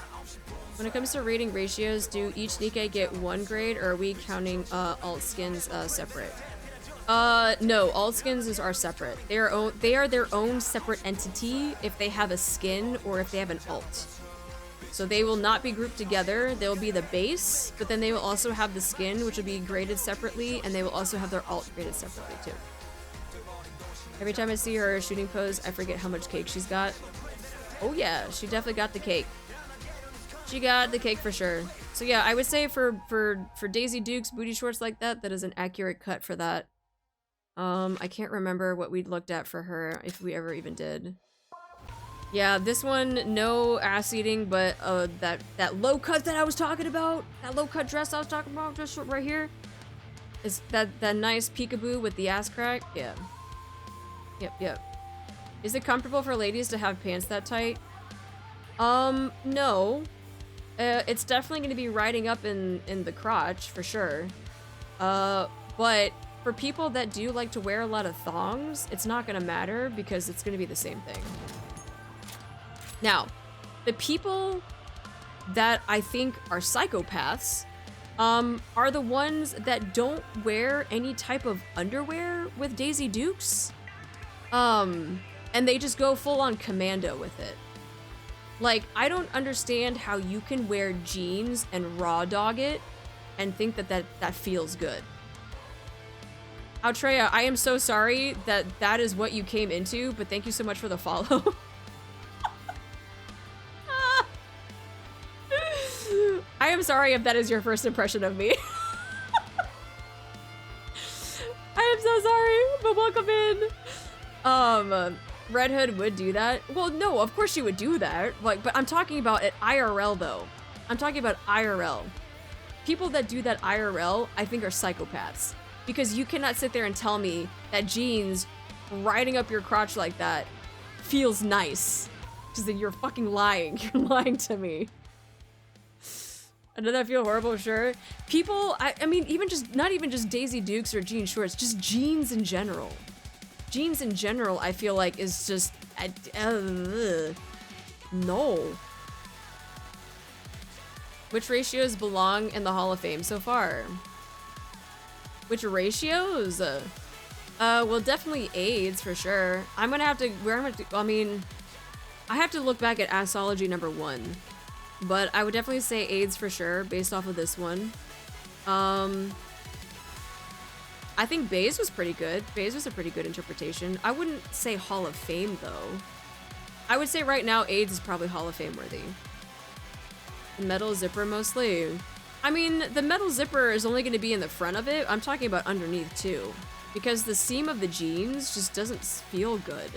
A: When it comes to rating ratios, do each Nikke get one grade, or are we counting alt skins separate? No, alt skins are separate. They are their own separate entity if they have a skin or if they have an alt. So they will not be grouped together. They'll be the base, but then they will also have the skin, which will be graded separately, and they will also have their alt graded separately too. Every time I see her shooting pose, I forget how much cake she's got. Oh yeah, she definitely got the cake. She got the cake for sure. So yeah, I would say for Daisy Dukes booty shorts like that, that is an accurate cut for that. I can't remember what we looked at for her, if we ever even did. Yeah, this one, no ass eating, but that low cut that I was talking about, that low cut dress I was talking about, just right here, is that nice peekaboo with the ass crack. Yeah. Yep. Is it comfortable for ladies to have pants that tight? No. It's definitely going to be riding up in the crotch, for sure. But for people that do like to wear a lot of thongs, it's not going to matter because it's going to be the same thing. Now, the people that I think are psychopaths are the ones that don't wear any type of underwear with Daisy Dukes. And they just go full on commando with it. Like, I don't understand how you can wear jeans and raw dog it and think that feels good. Outreya, I am so sorry that is what you came into, but thank you so much for the follow. I am sorry if that is your first impression of me. I am so sorry, but welcome in. Red Hood would do that. Well, no, of course she would do that. Like, but I'm talking about at IRL though. I'm talking about IRL. People that do that IRL, I think are psychopaths. Because you cannot sit there and tell me that jeans riding up your crotch like that feels nice. Because then you're fucking lying. You're lying to me. Does that feel horrible? Sure. People, I mean, not even just Daisy Dukes or jean shorts, just jeans in general. Jeans in general, I feel like, is just... no. Which ratios belong in the Hall of Fame so far? Which ratios? Well, definitely AIDS for sure. I'm gonna have to, I mean, I have to look back at ASSology #1, but I would definitely say AIDS for sure based off of this one. I think Baze was pretty good. Baze was a pretty good interpretation. I wouldn't say Hall of Fame though. I would say right now AIDS is probably Hall of Fame worthy. The metal zipper mostly. I mean, the metal zipper is only going to be in the front of it. I'm talking about underneath too, because the seam of the jeans just doesn't feel good.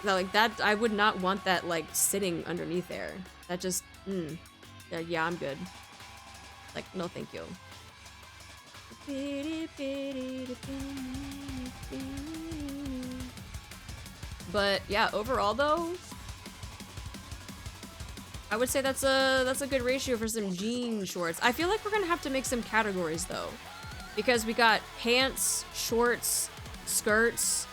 A: Like that, I would not want that like sitting underneath there. That just, yeah, I'm good. Like, no, thank you. But yeah, overall though, I would say that's a good ratio for some jean shorts. I feel like we're gonna have to make some categories though, because we got pants, shorts, skirts,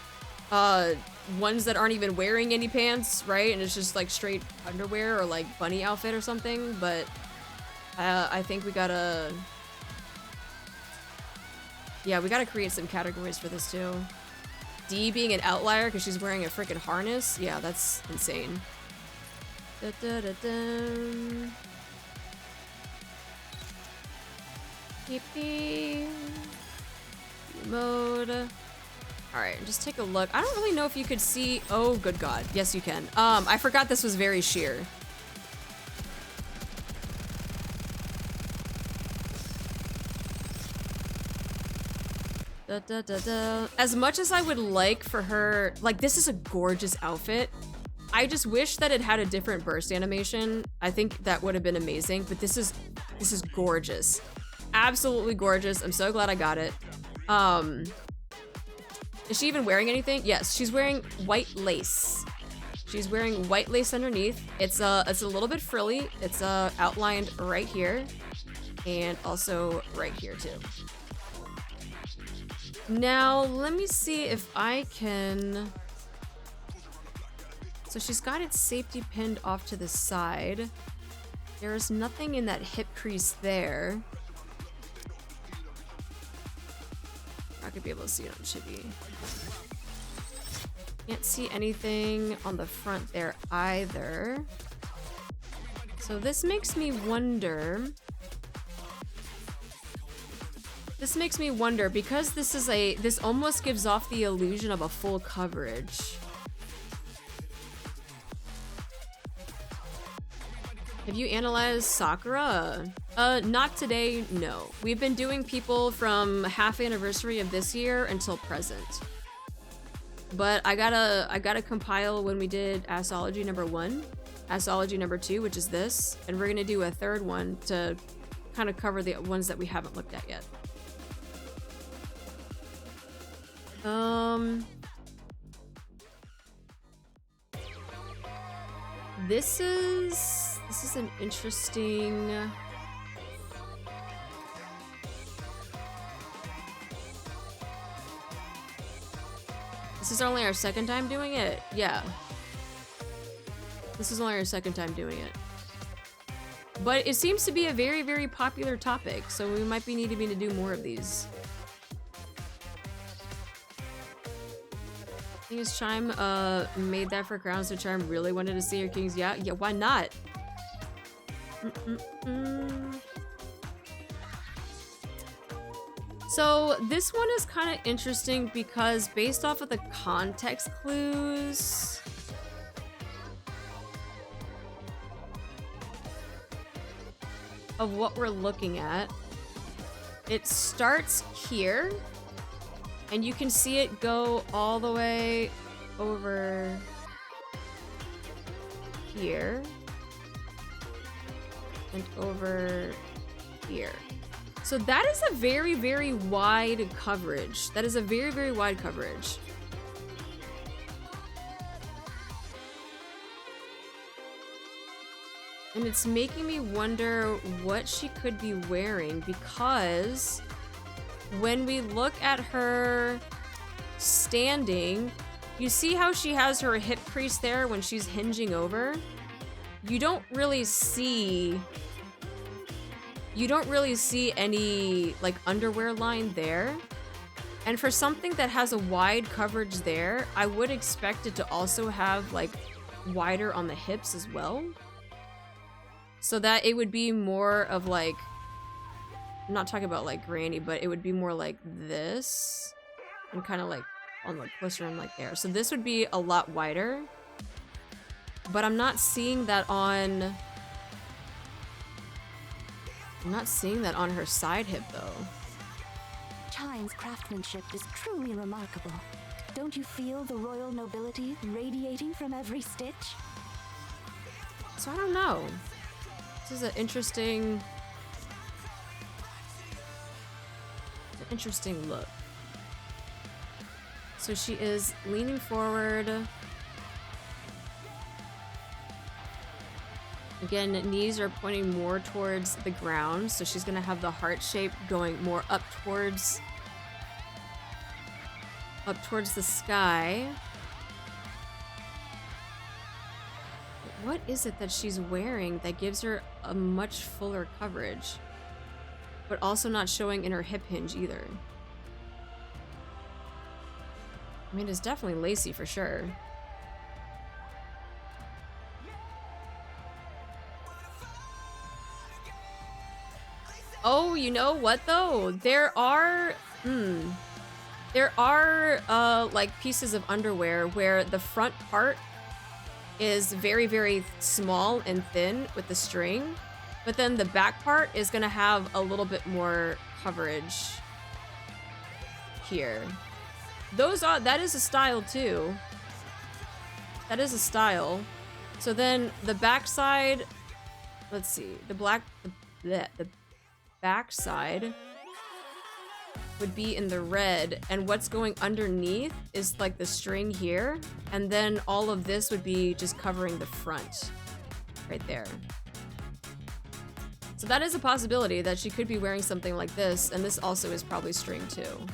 A: ones that aren't even wearing any pants, right? And it's just like straight underwear or like bunny outfit or something. But I think we gotta, yeah, we gotta create some categories for this too. D being an outlier because she's wearing a freaking harness. Yeah, that's insane. Da, da, da, da. Yippee. Mode. Alright, just take a look. I don't really know if you could see. Oh, good God. Yes, you can. I forgot this was very sheer. Da, da, da, da. As much as I would like for her, like, this is a gorgeous outfit. I just wish that it had a different burst animation. I think that would have been amazing, but this is gorgeous. Absolutely gorgeous. I'm so glad I got it. Is she even wearing anything? Yes, she's wearing white lace. She's wearing white lace underneath. It's a little bit frilly. It's outlined right here and also right here too. Now, let me see if I can... So she's got its safety pinned off to the side. There is nothing in that hip crease there. I could be able to see it on Chibi. Can't see anything on the front there either. So this makes me wonder... This makes me wonder, because this is this almost gives off the illusion of a full coverage. Have you analyzed Sakura? Not today, no. We've been doing people from half anniversary of this year until present. But I gotta compile when we did ASSology #1, ASSology #2, which is this, and we're gonna do a third one to kind of cover the ones that we haven't looked at yet. This is an interesting... This is only our second time doing it? Yeah. This is only our second time doing it. But it seems to be a very, very popular topic, so we might be needing to do more of these. I think his Chime made that for Crowns, so Chime really wanted to see her kings. Yeah, why not? So this one is kind of interesting because based off of the context clues, of what we're looking at, it starts here. And you can see it go all the way over here and over here. So that is a very, very wide coverage. That is a very, very wide coverage. And it's making me wonder what she could be wearing, because when we look at her standing, you see how she has her hip crease there when she's hinging over? You don't really see any like underwear line there. And for something that has a wide coverage there, I would expect it to also have like wider on the hips as well. So that it would be more of like, I'm not talking about like granny, but it would be more like this and kind of like on like closer and like there. So this would be a lot wider, but I'm not seeing that on her side hip though.
B: Chine's craftsmanship is truly remarkable. Don't you feel the royal nobility radiating from every stitch?
A: So I don't know. This is an interesting look. So she is leaning forward. Again, knees are pointing more towards the ground, so she's gonna have the heart shape going more up towards the sky. What is it that she's wearing that gives her a much fuller coverage, but also not showing in her hip hinge either? I mean, it's definitely lacy for sure. Oh, you know what though? There are like pieces of underwear where the front part is very, very small and thin with the string, but then the back part is gonna have a little bit more coverage here. That is a style too. That is a style. So then the back side, let's see, the back side would be in the red, and what's going underneath is like the string here, and then all of this would be just covering the front right there. So that is a possibility that she could be wearing something like this, and this also is probably string too,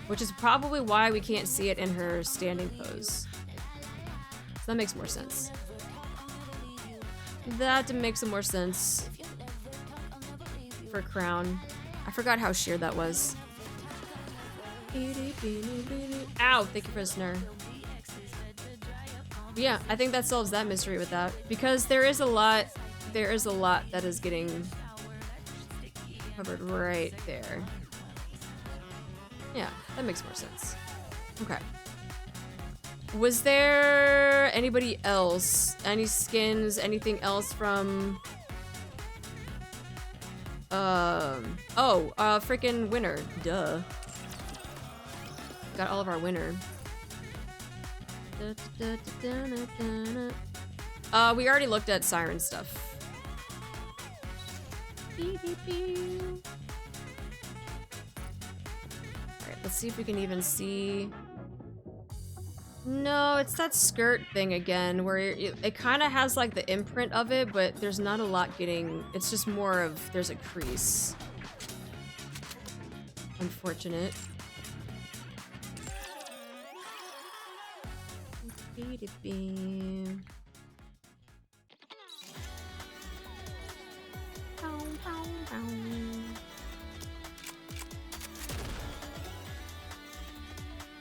A: which is probably why we can't see it in her standing pose. So that makes more sense. That makes more sense for crown. I forgot how sheer that was. Ow, thank you for the snare. Yeah, I think that solves that mystery with that, because there is a lot that is getting covered right there. Yeah, that makes more sense. Okay. Was there anybody else? Any skins? Anything else from freaking winner. Duh. Got all of our winner. We already looked at Siren stuff. Alright, let's see if we can even see. No, it's that skirt thing again, where it kind of has like the imprint of it, but there's not a lot getting, it's just more of, there's a crease. Unfortunate.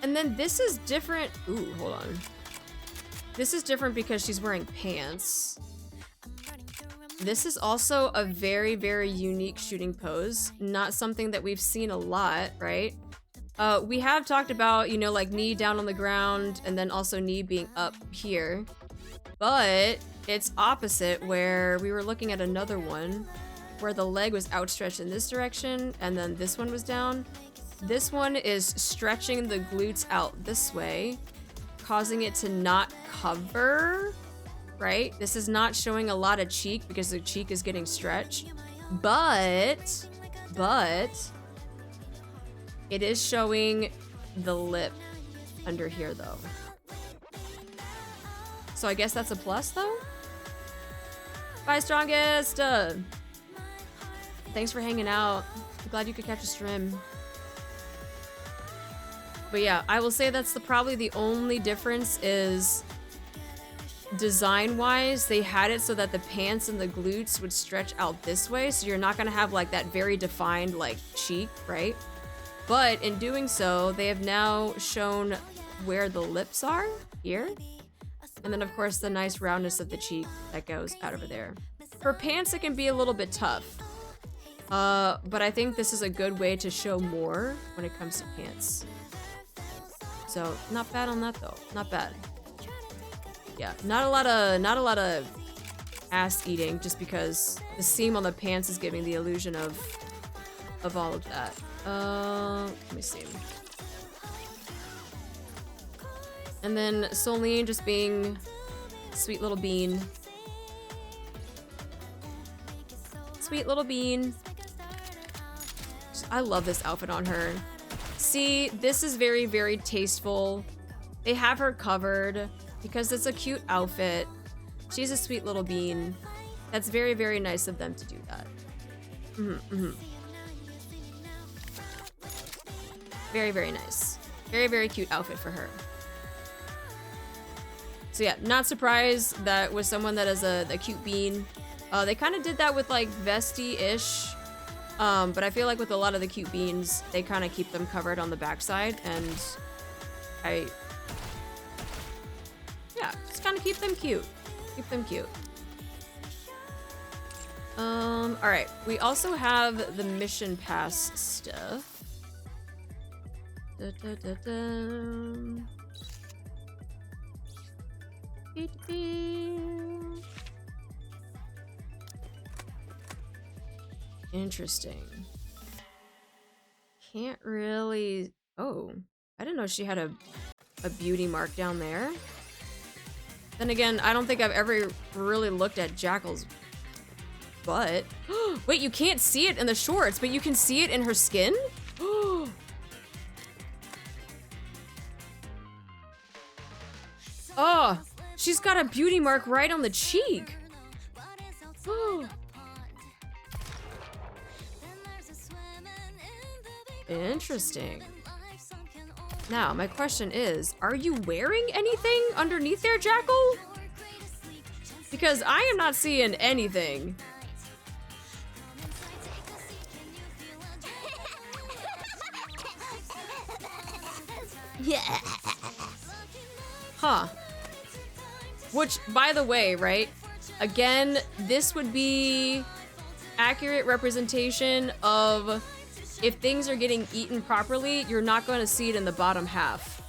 A: And then this is different. Ooh, hold on. This is different because she's wearing pants. This is also a very, very unique shooting pose. Not something that we've seen a lot, right? We have talked about, you know, like knee down on the ground and then also knee being up here. But it's opposite, where we were looking at another one where the leg was outstretched in this direction and then this one was down. This one is stretching the glutes out this way, causing it to not cover, right? This is not showing a lot of cheek because the cheek is getting stretched, but it is showing the lip under here though. So I guess that's a plus though? Bye, strongest! Thanks for hanging out. I'm glad you could catch a stream. But yeah, I will say that's probably the only difference is design-wise, they had it so that the pants and the glutes would stretch out this way, so you're not gonna have like that very defined like cheek, right? But in doing so, they have now shown where the lips are, here. And then of course the nice roundness of the cheek that goes out over there. For pants, it can be a little bit tough. But I think this is a good way to show more when it comes to pants. So not bad on that though, not bad. Yeah, not a lot of ass eating, just because the seam on the pants is giving the illusion of all of that. Let me see. And then Solene just being sweet little bean. Sweet little bean. I love this outfit on her. See, this is very, very tasteful. They have her covered because it's a cute outfit. She's a sweet little bean. That's very, very nice of them to do that. Very, very nice. Very, very cute outfit for her. So yeah, not surprised that with someone that is a cute bean. They kind of did that with like Vesty-ish. But I feel like with a lot of the cute beans, they kind of keep them covered on the backside, and yeah, just kind of keep them cute. Keep them cute. Alright, we also have the mission pass stuff. Interesting. Can't really... Oh, I didn't know she had a beauty mark down there. Then again, I don't think I've ever really looked at Jackal's butt. Wait, you can't see it in the shorts, but you can see it in her skin? Oh, she's got a beauty mark right on the cheek. Interesting. Now, my question is, are you wearing anything underneath there, Jackal? Because I am not seeing anything. Yeah. Huh. Which, by the way, right? Again, this would be accurate representation of if things are getting eaten properly, you're not going to see it in the bottom half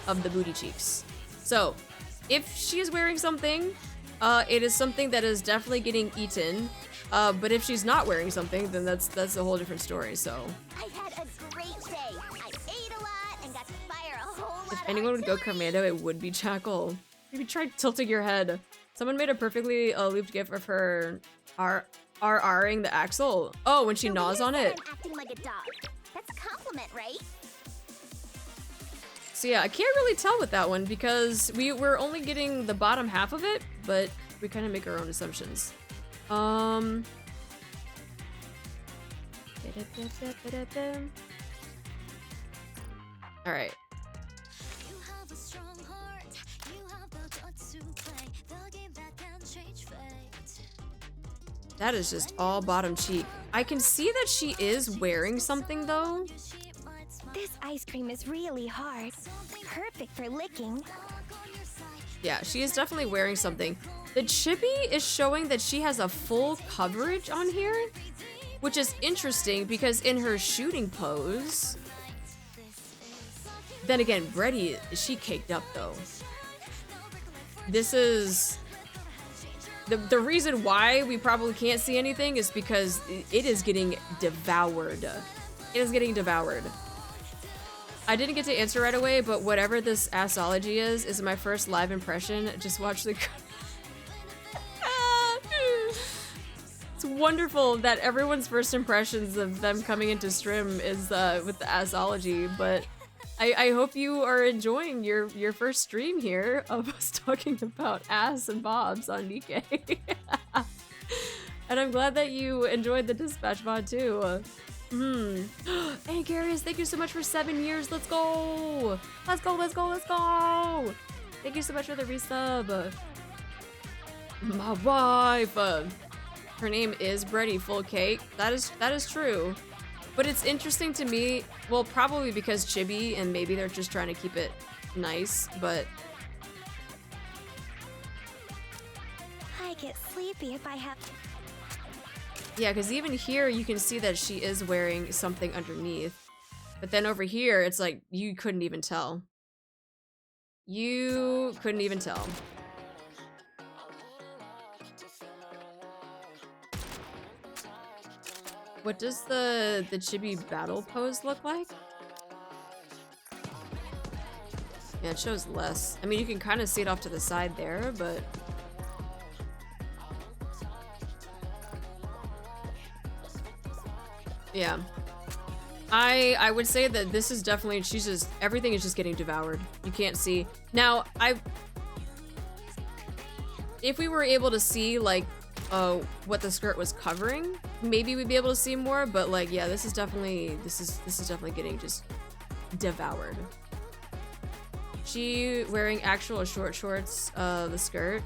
A: of the booty cheeks. So, if she is wearing something, it is something that is definitely getting eaten. But if she's not wearing something, then that's a whole different story, so.
C: I had a great day. I ate a lot and got to fire a whole lot.
A: If anyone would go commando, it would be Jackal. Maybe try tilting your head. Someone made a perfectly looped gif of her RRing the axle. Oh, when she gnaws on it.
C: I'm acting like a dog. That's a compliment, right?
A: So yeah, I can't really tell with that one because we're only getting the bottom half of it, but we kind of make our own assumptions. All right. That is just all bottom cheek. I can see that she is wearing something though.
B: This ice cream is really hard. Perfect for licking.
A: Yeah, she is definitely wearing something. The chibi is showing that she has a full coverage on here, which is interesting because in her shooting pose... Then again, Brady, she caked up though. This is... The reason why we probably can't see anything is because it is getting devoured. It is getting devoured. I didn't get to answer right away, but whatever this ASSology is my first live impression. Just watch the... It's wonderful that everyone's first impressions of them coming into stream is with the ASSology, but I hope you are enjoying your first stream here of us talking about ass and bobs on NIKKE. And I'm glad that you enjoyed the dispatch VOD too. Hey Garius, thank you so much for 7 years. Let's go! Let's go, let's go, let's go! Thank you so much for the resub. My wife. Her name is Brady Full Cake. That is true. But it's interesting to me, well, probably because chibi, and maybe they're just trying to keep it nice, but...
C: I get sleepy if I have to.
A: Yeah, because even here, you can see that she is wearing something underneath. But then over here, it's like, you couldn't even tell. You couldn't even tell. What does the chibi battle pose look like? Yeah, it shows less. I mean, you can kind of see it off to the side there, but... Yeah. I would say that this is definitely, she's just, everything is just getting devoured. You can't see. Now, if we were able to see, like, what the skirt was covering, maybe we'd be able to see more, but, like, yeah, this is definitely getting just devoured. She wearing actual short shorts, the skirt.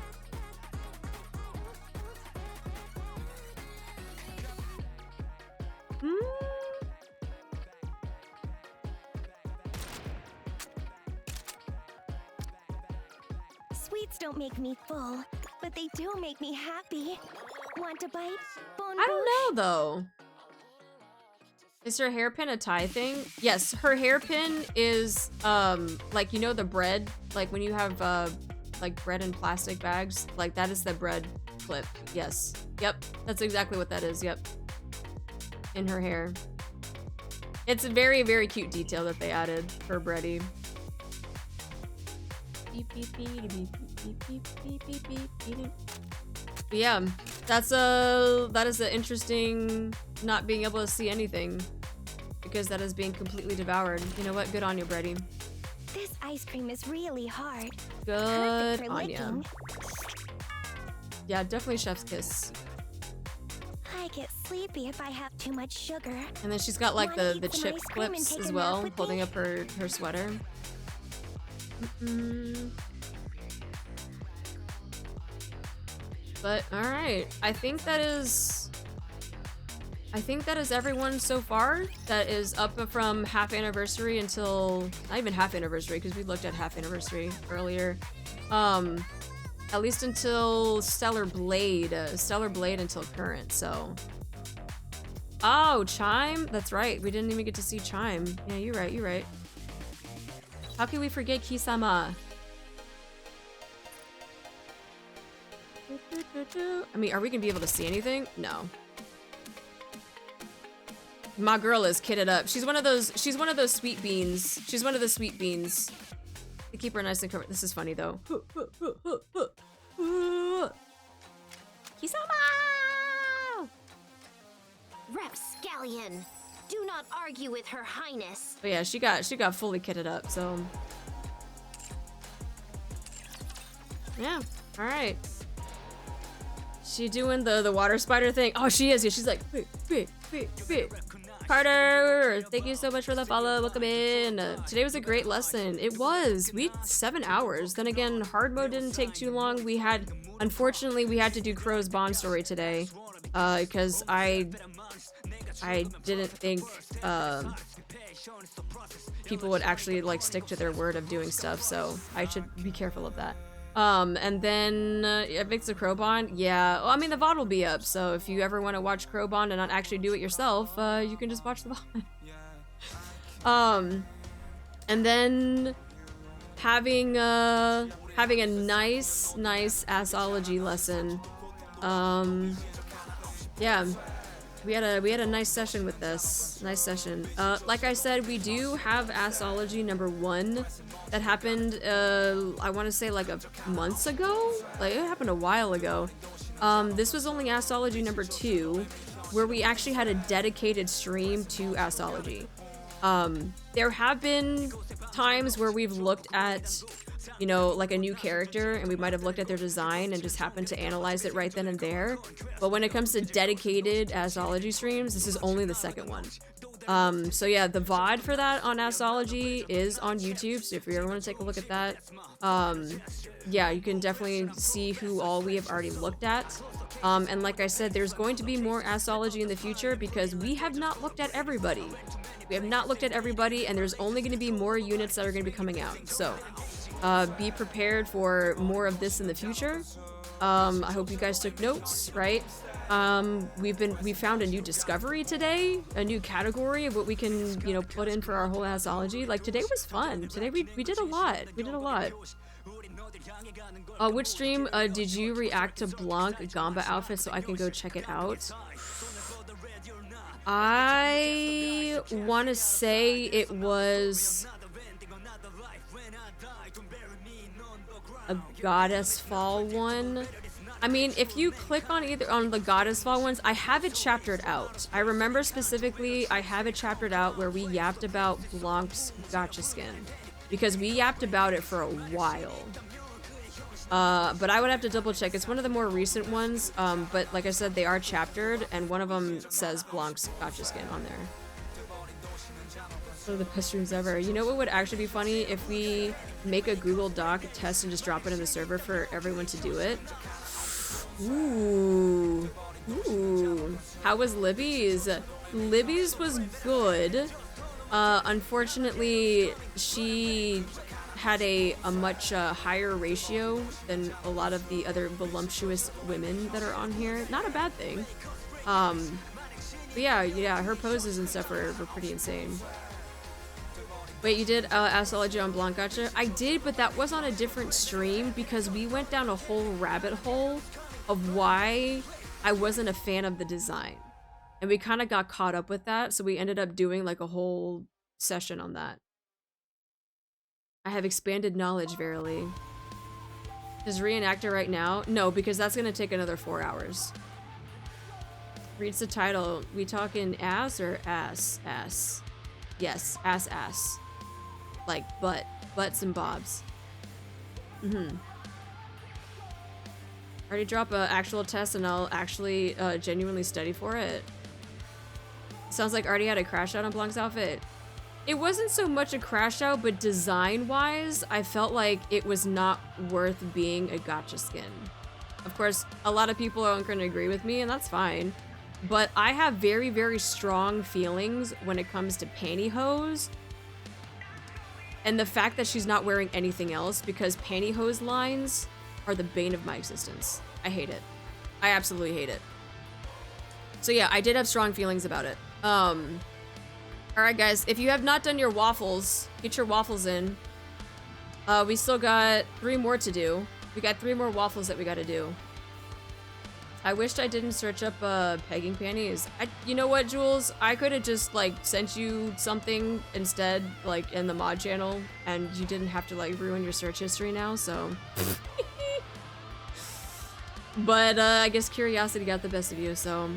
C: Sweets don't make me full, but they do make me happy. Want a bite? Bon
A: I don't know, though. Is her hairpin a tie thing? Yes, her hairpin is, like, you know the bread? Like, when you have, like, bread in plastic bags? Like, that is the bread clip. Yes. Yep, that's exactly what that is, yep. In her hair. It's a very, very cute detail that they added for Bready. But yeah, that is an interesting not being able to see anything because that is being completely devoured. You know what? Good on you, Bready.
C: This ice cream is really hard.
A: Good
C: Perfect for
A: on ya.
C: licking.
A: Yeah, definitely chef's kiss.
C: I get sleepy if I have too much sugar.
A: And then she's got like
C: Wanna
A: the
C: eat some
A: chip
C: ice cream and
A: clips
C: take
A: as
C: a
A: well,
C: nap with
A: holding
C: me?
A: up her sweater. But all right, I think that is everyone so far that is up from half anniversary until not even half anniversary because we looked at half anniversary earlier. At least until Stellar Blade until current. So, oh, Chime, that's right. We didn't even get to see Chime. Yeah, you're right. You're right. How can we forget Kisama? I mean, are we gonna be able to see anything? No. My girl is kitted up. She's one of those sweet beans. She's one of the sweet beans. They keep her nice and covered. This is funny though. Kisama!
C: Rapscallion, do not argue with Her Highness.
A: But yeah, she got fully kitted up, so yeah. All right. She doing the water spider thing. Oh, she is. Yeah, she's like, wait. Carter, thank you so much for the follow. Welcome in. Today was a great lesson. It was. We had 7 hours. Then again, hard mode didn't take too long. Unfortunately, we had to do Crow's Bond story today, because I didn't think people would actually like stick to their word of doing stuff. So I should be careful of that. And then Vic's a Crowbond. Yeah, well, I mean the VOD will be up, so if you ever want to watch Crowbond and not actually do it yourself, you can just watch the VOD. And then having a nice ASSology lesson. Yeah. We had a nice session with this. Nice session. Like I said, we do have ASSology number 1 that happened, I want to say like months ago? Like it happened a while ago. This was only ASSology number 2, where we actually had a dedicated stream to ASSology. There have been times where we've looked at, you know, like a new character and we might have looked at their design and just happened to analyze it right then and there. But when it comes to dedicated ASSology streams, this is only the second one. So yeah, the VOD for that on ASSology is on YouTube, so if you ever want to take a look at that, yeah, you can definitely see who all we have already looked at. And like I said, there's going to be more ASSology in the future because we have not looked at everybody. We have not looked at everybody, and there's only going to be more units that are going to be coming out. So be prepared for more of this in the future. I hope you guys took notes, right? We found a new discovery today, a new category of what we can, you know, put in for our whole ASSology. Like, today was fun. Today we did a lot. We did a lot. Which stream did you react to Blanc Gamba outfit so I can go check it out? I want to say it was a Goddess Fall one. I mean, if you click on either on the Goddess Fall ones, I have it chaptered out. I remember specifically, I have it chaptered out where we yapped about Blanc's gotcha skin, because we yapped about it for a while. But I would have to double check. It's one of the more recent ones, but like I said, they are chaptered, and one of them says Blanc's gotcha skin on there. One of the best streams ever. You know what would actually be funny? If we make a Google Doc test and just drop it in the server for everyone to do it. Ooh. Ooh. How was Libby's? Libby's was good. Unfortunately, she had a much higher ratio than a lot of the other voluptuous women that are on here. Not a bad thing. But yeah, her poses and stuff were pretty insane. Wait, you did ASSology on Blanc Gotcha? I did, but that was on a different stream because we went down a whole rabbit hole of why I wasn't a fan of the design. And we kind of got caught up with that, so we ended up doing like a whole session on that. I have expanded knowledge, verily. Does reenact it right now? No, because that's gonna take another 4 hours. Reads the title. We talking ass or ass? Ass. Yes, ass. Like butt. Butts and bobs. Already drop an actual test and I'll actually genuinely study for it. Sounds like already had a crash out on Blanc's outfit. It wasn't so much a crash out, but design-wise, I felt like it was not worth being a gotcha skin. Of course, a lot of people aren't going to agree with me, and that's fine. But I have very, very strong feelings when it comes to pantyhose. And the fact that she's not wearing anything else, because pantyhose lines are the bane of my existence. I hate it. I absolutely hate it. So yeah, I did have strong feelings about it. Alright guys, if you have not done your waffles, get your waffles in. We still got 3 more to do. We got 3 more waffles that we gotta do. I wished I didn't search up pegging panties. You know what, Jules? I could have just like sent you something instead, like in the mod channel, and you didn't have to like ruin your search history now, so. But I guess curiosity got the best of you, so.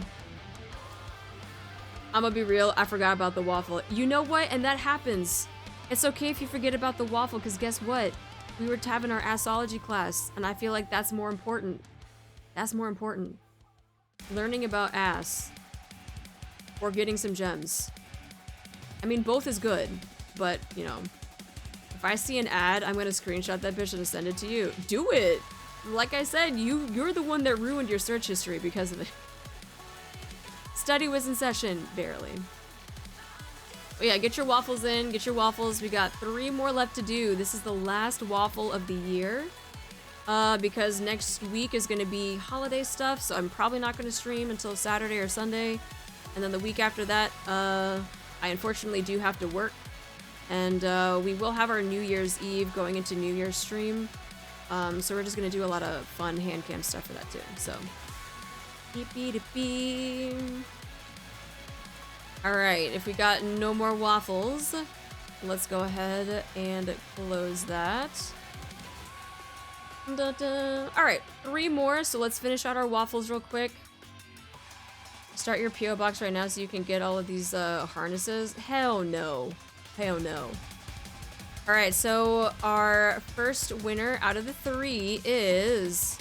A: I'm gonna be real, I forgot about the waffle. You know what? And that happens. It's okay if you forget about the waffle, because guess what? We were having our ASSology class, and I feel like that's more important. That's more important. Learning about ass. Or getting some gems. I mean, both is good, but, you know. If I see an ad, I'm gonna screenshot that bitch and send it to you. Do it! Like I said, you're the one that ruined your search history because of it. Study was in session, barely. But yeah, get your waffles in, get your waffles. We got 3 more left to do. This is the last waffle of the year. Because next week is gonna be holiday stuff, so I'm probably not gonna stream until Saturday or Sunday. And then the week after that, I unfortunately do have to work. And we will have our New Year's Eve going into New Year's stream. So we're just gonna do a lot of fun hand cam stuff for that too, so. Beep. Alright, if we got no more waffles, let's go ahead and close that. Alright, 3 more, so let's finish out our waffles real quick. Start your P.O. box right now so you can get all of these harnesses. Hell no. Hell no. Alright, so our first winner out of the 3 is...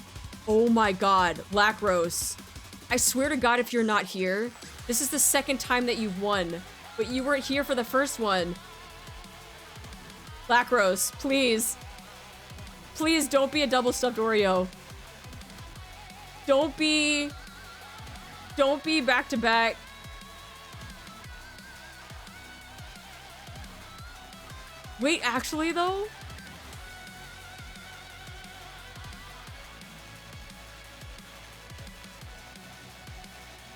A: Oh my god, Lacros. I swear to god if you're not here, this is the 2nd time that you've won. but you weren't here for the first one. Lacros, please. Please don't be a double stuffed Oreo. Don't be back to back. Wait, actually though?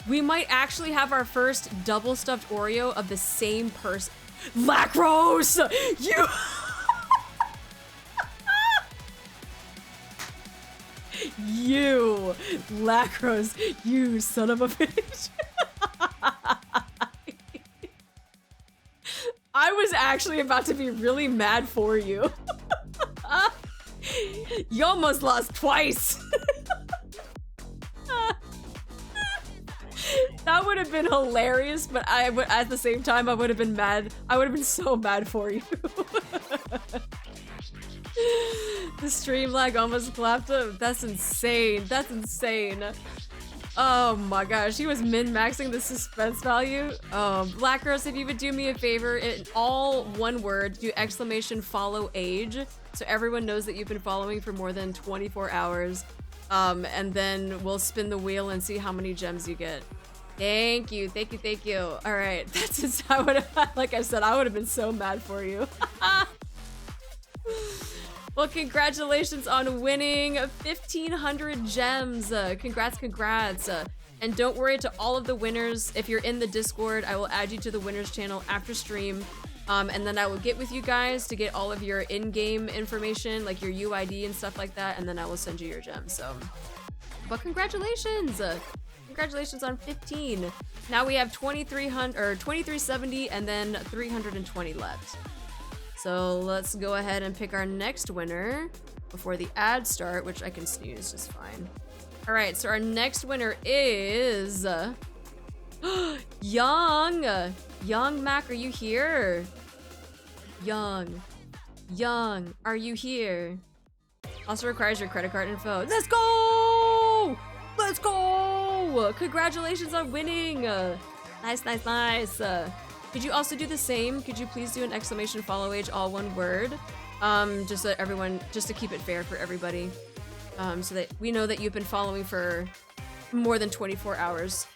A: We might actually have our first double stuffed Oreo of the same person. Lacros! You! You! Lacros, you son of a bitch. I was actually about to be really mad for you. You almost lost twice. That would have been hilarious, but at the same time, I would have been mad. I would have been so mad for you. The stream lag almost clapped up. That's insane. That's insane. Oh my gosh, he was min-maxing the suspense value. Lacros, if you would do me a favor, in all one word, do !follow age, so everyone knows that you've been following for more than 24 hours. And then we'll spin the wheel and see how many gems you get. Thank you, thank you, thank you. All right, that's just, I would have, like I said, I would have been so mad for you. Well, congratulations on winning 1,500 gems. Congrats, congrats. And don't worry, to all of the winners, if you're in the Discord, I will add you to the winners channel after stream. And then I will get with you guys to get all of your in-game information, like your UID and stuff like that, and then I will send you your gems. So, but congratulations. Congratulations on 15. Now we have 2,300 or 2,370 and then 320 left. So let's go ahead and pick our next winner before the ads start, which I can snooze just fine. All right, so our next winner is Young. Young Mac, are you here? Young, are you here? Also requires your credit card info. Let's go! Let's go! Congratulations on winning. Nice, nice, nice. Could you also do the same? Could you please do an !follow age, all one word? Just so everyone, just to keep it fair for everybody. So that we know that you've been following for more than 24 hours.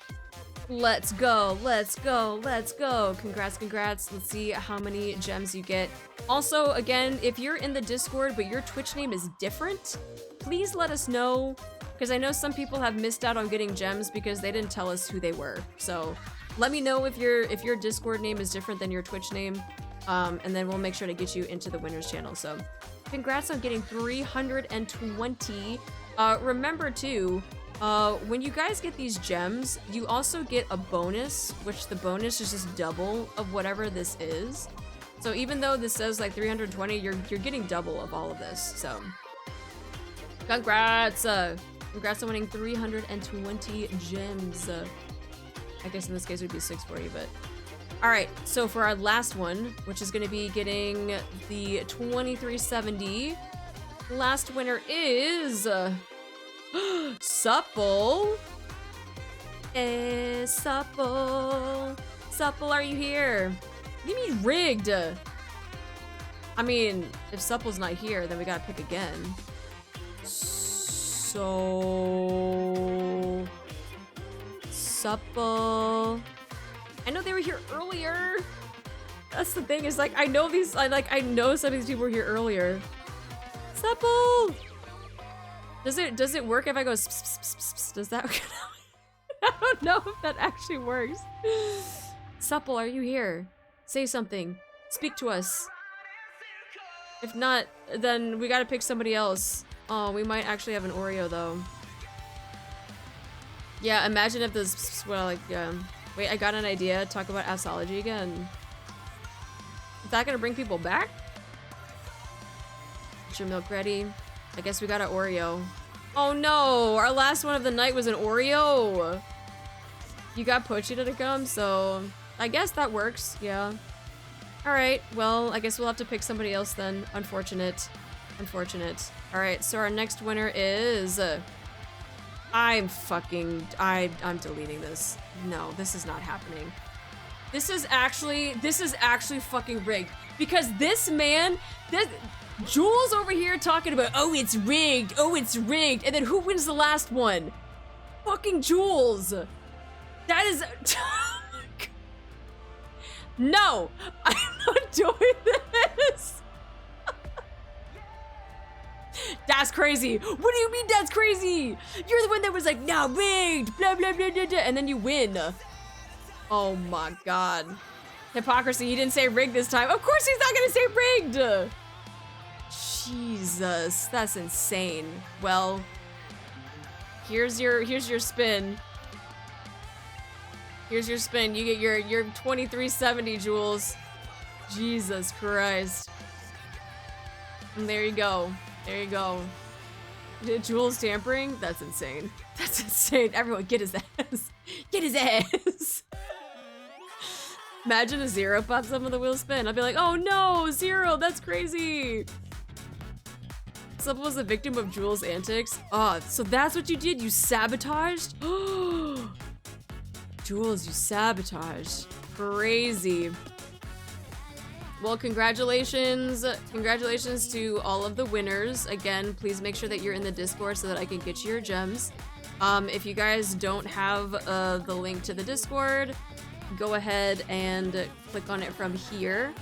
A: Let's go, let's go, let's go. Congrats, congrats. Let's see how many gems you get. Also, again, if you're in the Discord, but your Twitch name is different, please let us know, because I know some people have missed out on getting gems because they didn't tell us who they were. So let me know if your Discord name is different than your Twitch name, and then we'll make sure to get you into the winners channel. So congrats on getting 320. Remember too, when you guys get these gems, you also get a bonus, which the bonus is just double of whatever this is. So even though this says like 320, you're getting double of all of this. So congrats! Congrats on winning 320 gems. I guess in this case it would be 6 for you, but all right. So for our last one, which is going to be getting the 2370, last winner is Supple. Supple. Supple, are you here? What do you mean rigged? I mean, if Supple's not here, then we gotta pick again. So Supple. I know they were here earlier. That's the thing, is like I know some of these people were here earlier. Supple. Does it work if I go does that I don't know if that actually works. Supple, are you here? Say something. Speak to us. If not, then we gotta pick somebody else. Oh, we might actually have an Oreo though. Yeah, imagine if this, well, like, wait, I got an idea. Talk about ASSology again. Is that gonna bring people back? Get your milk ready. I guess we got an Oreo. Oh no, our last one of the night was an Oreo. You got Pochita to come, so I guess that works, yeah. All right, well, I guess we'll have to pick somebody else then. Unfortunate. Unfortunate. All right, so our next winner is... I'm deleting this. No, this is not happening. This is actually fucking rigged. Because this man, Jules over here talking about, oh, it's rigged, and then who wins the last one? Fucking Jules. That is, no, I'm not doing this. That's crazy. What do you mean that's crazy? You're the one that was like, nah, rigged, blah, blah, blah, blah, blah, and then you win. Oh my God. Hypocrisy, he didn't say rigged this time. Of course he's not gonna say rigged. Jesus, that's insane. Well, here's your spin. Here's your spin. You get your 2370, Jules. Jesus Christ. And there you go. There you go. Jules tampering? That's insane. That's insane. Everyone get his ass. Get his ass. Imagine a 0 pops up on the wheel spin. I'd be like, oh no, 0, that's crazy. Someone was a victim of Jules' antics. Oh, so that's what you did? You sabotaged? Jules, you sabotaged. Crazy. Well, congratulations. Congratulations to all of the winners. Again, please make sure that you're in the Discord so that I can get you your gems. If you guys don't have the link to the Discord, go ahead and click on it from here.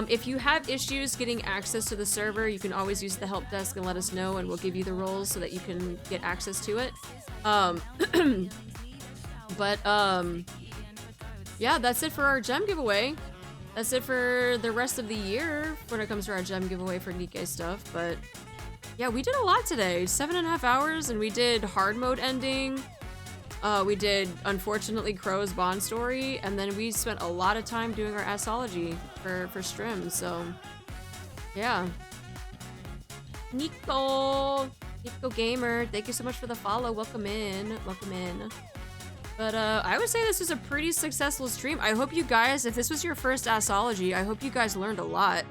A: If you have issues getting access to the server, you can always use the help desk and let us know, and we'll give you the roles so that you can get access to it. Yeah, that's it for our gem giveaway. That's it for the rest of the year when it comes to our gem giveaway for NIKKE stuff. But yeah, we did a lot today. 7.5 hours, and we did hard mode ending. We did, unfortunately, Crow's Bond story, and then we spent a lot of time doing our ASSology for Strim, so yeah. Nico Gamer, thank you so much for the follow. Welcome in, welcome in. But I would say this was a pretty successful stream. I hope you guys, if this was your first ASSology, I hope you guys learned a lot.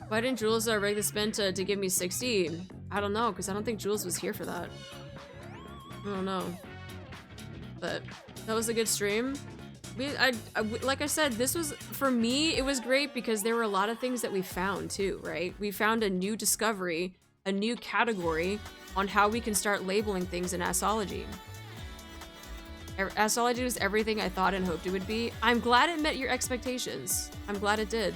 A: Why didn't Jules rig the spin to give me 60? I don't know, because I don't think Jules was here for that. I don't know. But that was a good stream. Like I said, this was, for me, it was great because there were a lot of things that we found too, right? We found a new discovery, a new category on how we can start labeling things in ASSology. ASSology was everything I thought and hoped it would be. I'm glad it met your expectations. I'm glad it did.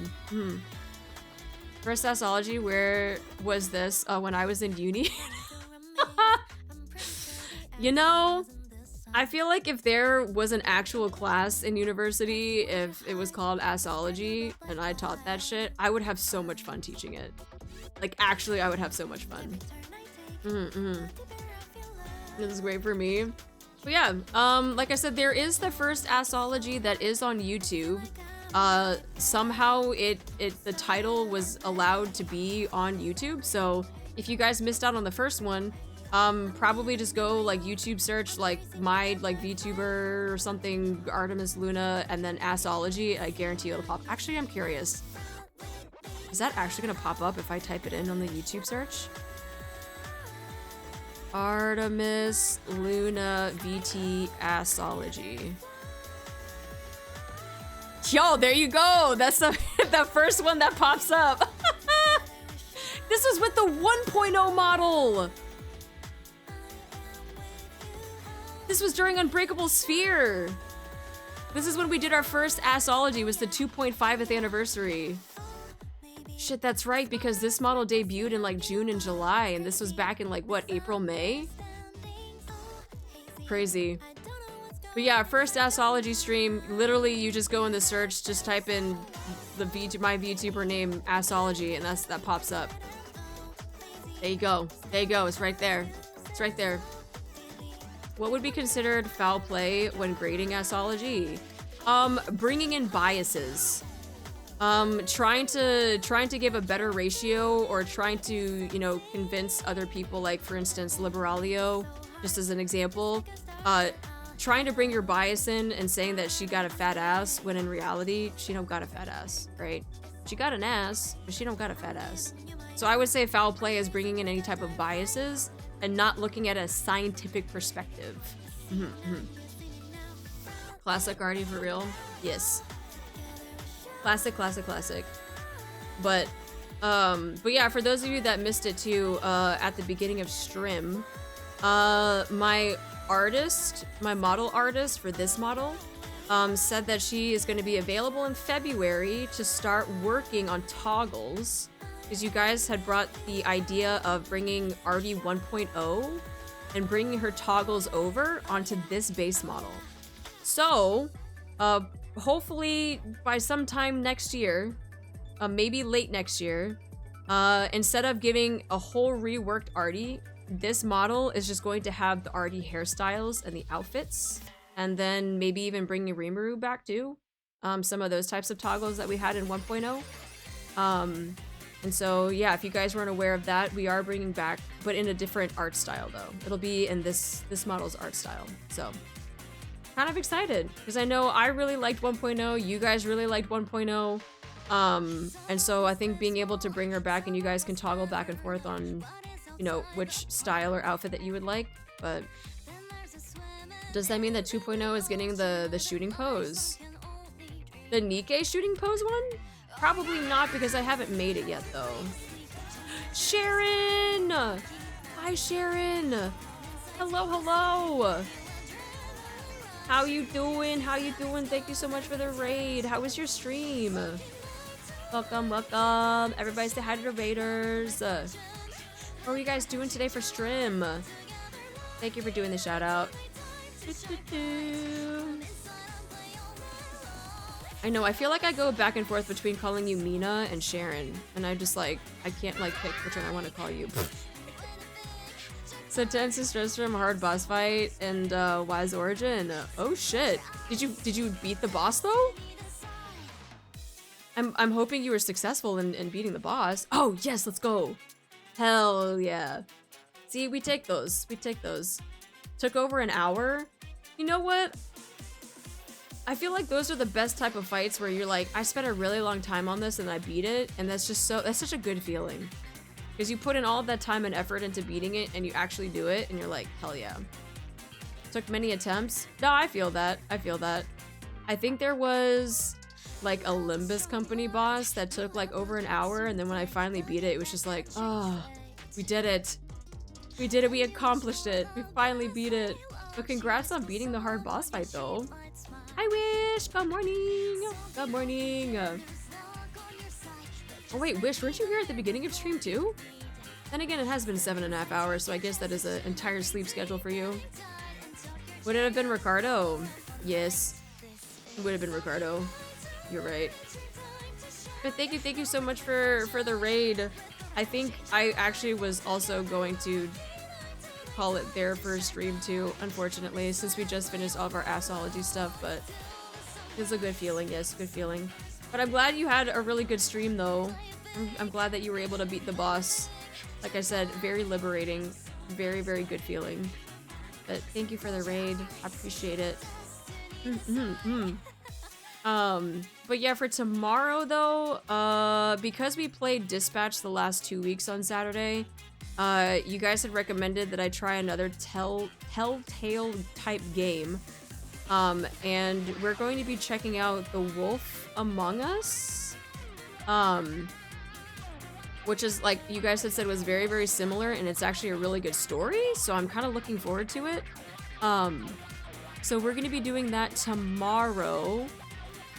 A: First ASSology, where was this? When I was in uni. You know, I feel like if there was an actual class in university, if it was called ASSology and I taught that shit, I would have so much fun teaching it. Like, actually, I would have so much fun. This is great for me. But yeah, like I said, there is the first ASSology that is on YouTube. Somehow the title was allowed to be on YouTube, so if you guys missed out on the first one, probably just go like YouTube search like my VTuber or something, Artemis Luna, and then ASSology. I guarantee it'll pop. Actually, I'm curious. Is that actually gonna pop up if I type it in on the YouTube search? Artemis Luna VT ASSology. Yo, there you go. That's the first one that pops up. This was with the 1.0 model. This was during Unbreakable Sphere. This is when we did our first ASSology, was the 2.5th anniversary. Shit, that's right, because this model debuted in like June and July, and this was back in like, what, April, May? Crazy. But yeah, first ASSology stream, literally you just go in the search, just type in my VTuber name, ASSology, and that pops up. There you go. There you go, it's right there. It's right there. What would be considered foul play when grading ASSology? Bringing in biases. Trying to give a better ratio, or trying to, you know, convince other people, like for instance, Liberalio, just as an example, trying to bring your bias in and saying that she got a fat ass when in reality, she don't got a fat ass, right? She got an ass, but she don't got a fat ass. So I would say foul play is bringing in any type of biases and not looking at a scientific perspective. Classic arty for real. Yes. Classic, classic, classic. But yeah, for those of you that missed it too, at the beginning of stream, my model artist for this model, said that she is going to be available in February to start working on toggles, because you guys had brought the idea of bringing RD 1.0 and bringing her toggles over onto this base model. So, hopefully by sometime next year, maybe late next year, instead of giving a whole reworked RD, this model is just going to have the RD hairstyles and the outfits, and then maybe even bringing Rimuru back too. Some of those types of toggles that we had in 1.0. And so, yeah, if you guys weren't aware of that, we are bringing back, but in a different art style though. It'll be in this model's art style. So, kind of excited, because I know I really liked 1.0, you guys really liked 1.0. And so I think being able to bring her back and you guys can toggle back and forth on, you know, which style or outfit that you would like. But does that mean that 2.0 is getting the shooting pose? The NIKKE shooting pose one? Probably not, because I haven't made it yet though. Sharon! Hi Sharon! Hello, hello! How you doing? How you doing? Thank you so much for the raid. How was your stream? Welcome, welcome. Everybody say hi to the raiders. What are you guys doing today for stream? Thank you for doing the shout out. I know, I feel like I go back and forth between calling you Mina and Sharon, and I just like, I can't like pick which one I want to call you. So tense and stress from a hard boss fight and wise origin. Oh shit! Did you beat the boss though? I'm hoping you were successful in beating the boss. Oh yes, let's go! Hell yeah! See, we take those. We take those. Took over an hour. You know what? I feel like those are the best type of fights where you're like, I spent a really long time on this and I beat it, and that's such a good feeling. Because you put in all of that time and effort into beating it and you actually do it and you're like, hell yeah. Took many attempts. No, I feel that. I feel that. I think there was like a Limbus company boss that took like over an hour, and then when I finally beat it, it was just like, oh, we did it. We did it. We accomplished it. We finally beat it. But congrats on beating the hard boss fight though. Hi Wish! Good morning! Good morning! Oh wait, Wish, weren't you here at the beginning of stream too? Then again, it has been 7.5 hours, so I guess that is an entire sleep schedule for you. Would it have been Ricardo? Yes. It would have been Ricardo. You're right. But thank you so much for the raid. I think I actually was also going to call it there for a stream too, unfortunately, since we just finished all of our ASSology stuff, but it's a good feeling, yes, good feeling. But I'm glad you had a really good stream though. I'm glad that you were able to beat the boss. Like I said, very liberating, very, very good feeling. But thank you for the raid, I appreciate it. But yeah, for tomorrow though, because we played Dispatch the last 2 weeks on Saturday, you guys had recommended that I try another Telltale type game. And we're going to be checking out The Wolf Among Us, which is, like you guys had said, was very, very similar, and it's actually a really good story, so I'm kind of looking forward to it. So we're going to be doing that tomorrow,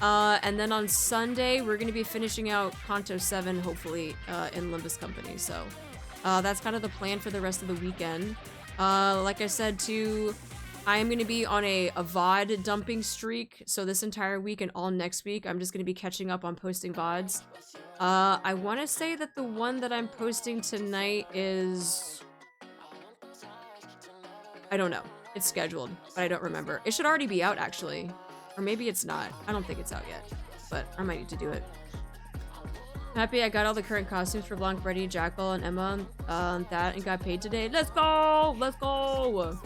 A: and then on Sunday, we're going to be finishing out Kanto 7, hopefully, in Limbus Company, so that's kind of the plan for the rest of the weekend. Like I said, too, I am going to be on a VOD dumping streak, so this entire week and all next week, I'm just going to be catching up on posting VODs. I want to say that the one that I'm posting tonight is... I don't know. It's scheduled, but I don't remember. It should already be out, actually. Or maybe it's not. I don't think it's out yet, but I might need to do it. Happy I got all the current costumes for Blanc, Freddy, Jackal, and Emma on that and got paid today. Let's go! Let's go!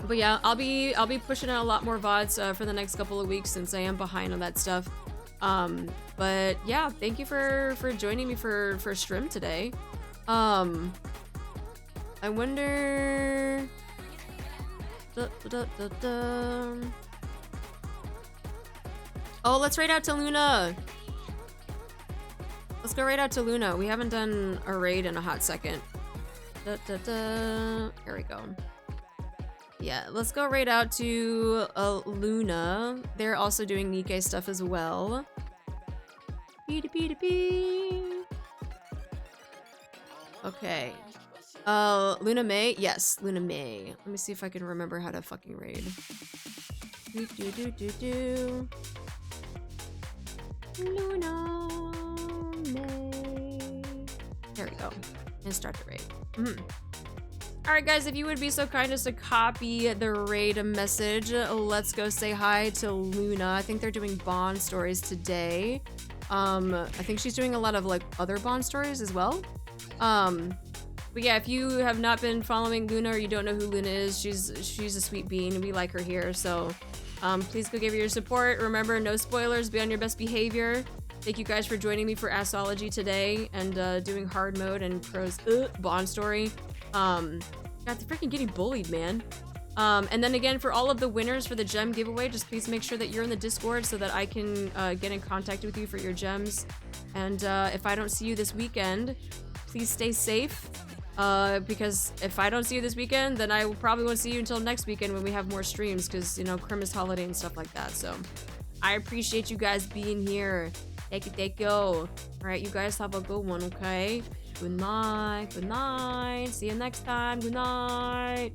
A: But yeah, I'll be pushing out a lot more VODs for the next couple of weeks since I am behind on that stuff. But yeah, thank you for joining me for stream today. I wonder... Oh, let's raid out to Luna. Let's go raid out to Luna. We haven't done a raid in a hot second. Here we go. Yeah, let's go raid out to Luna. They're also doing NIKKE stuff as well. Okay. Luna May? Yes, Luna May. Let me see if I can remember how to fucking raid. Luna May. There we go. And start the raid. Alright guys, if you would be so kind as to copy the raid message, let's go say hi to Luna. I think they're doing Bond stories today. I think she's doing a lot of like other Bond stories as well. But yeah, if you have not been following Luna or you don't know who Luna is, she's a sweet bean. We like her here, so please go give her your support. Remember, no spoilers, be on your best behavior. Thank you guys for joining me for ASSology today and doing hard mode and pros Bond story. God, they're freaking getting bullied, man. And then again, for all of the winners for the gem giveaway, just please make sure that you're in the Discord so that I can get in contact with you for your gems. And if I don't see you this weekend, please stay safe. Because if I don't see you this weekend, then I probably won't see you until next weekend when we have more streams, because, you know, Christmas holiday and stuff like that. So I appreciate you guys being here. Thank you. All right, you guys have a good one, okay? Good night. Good night. See you next time. Good night.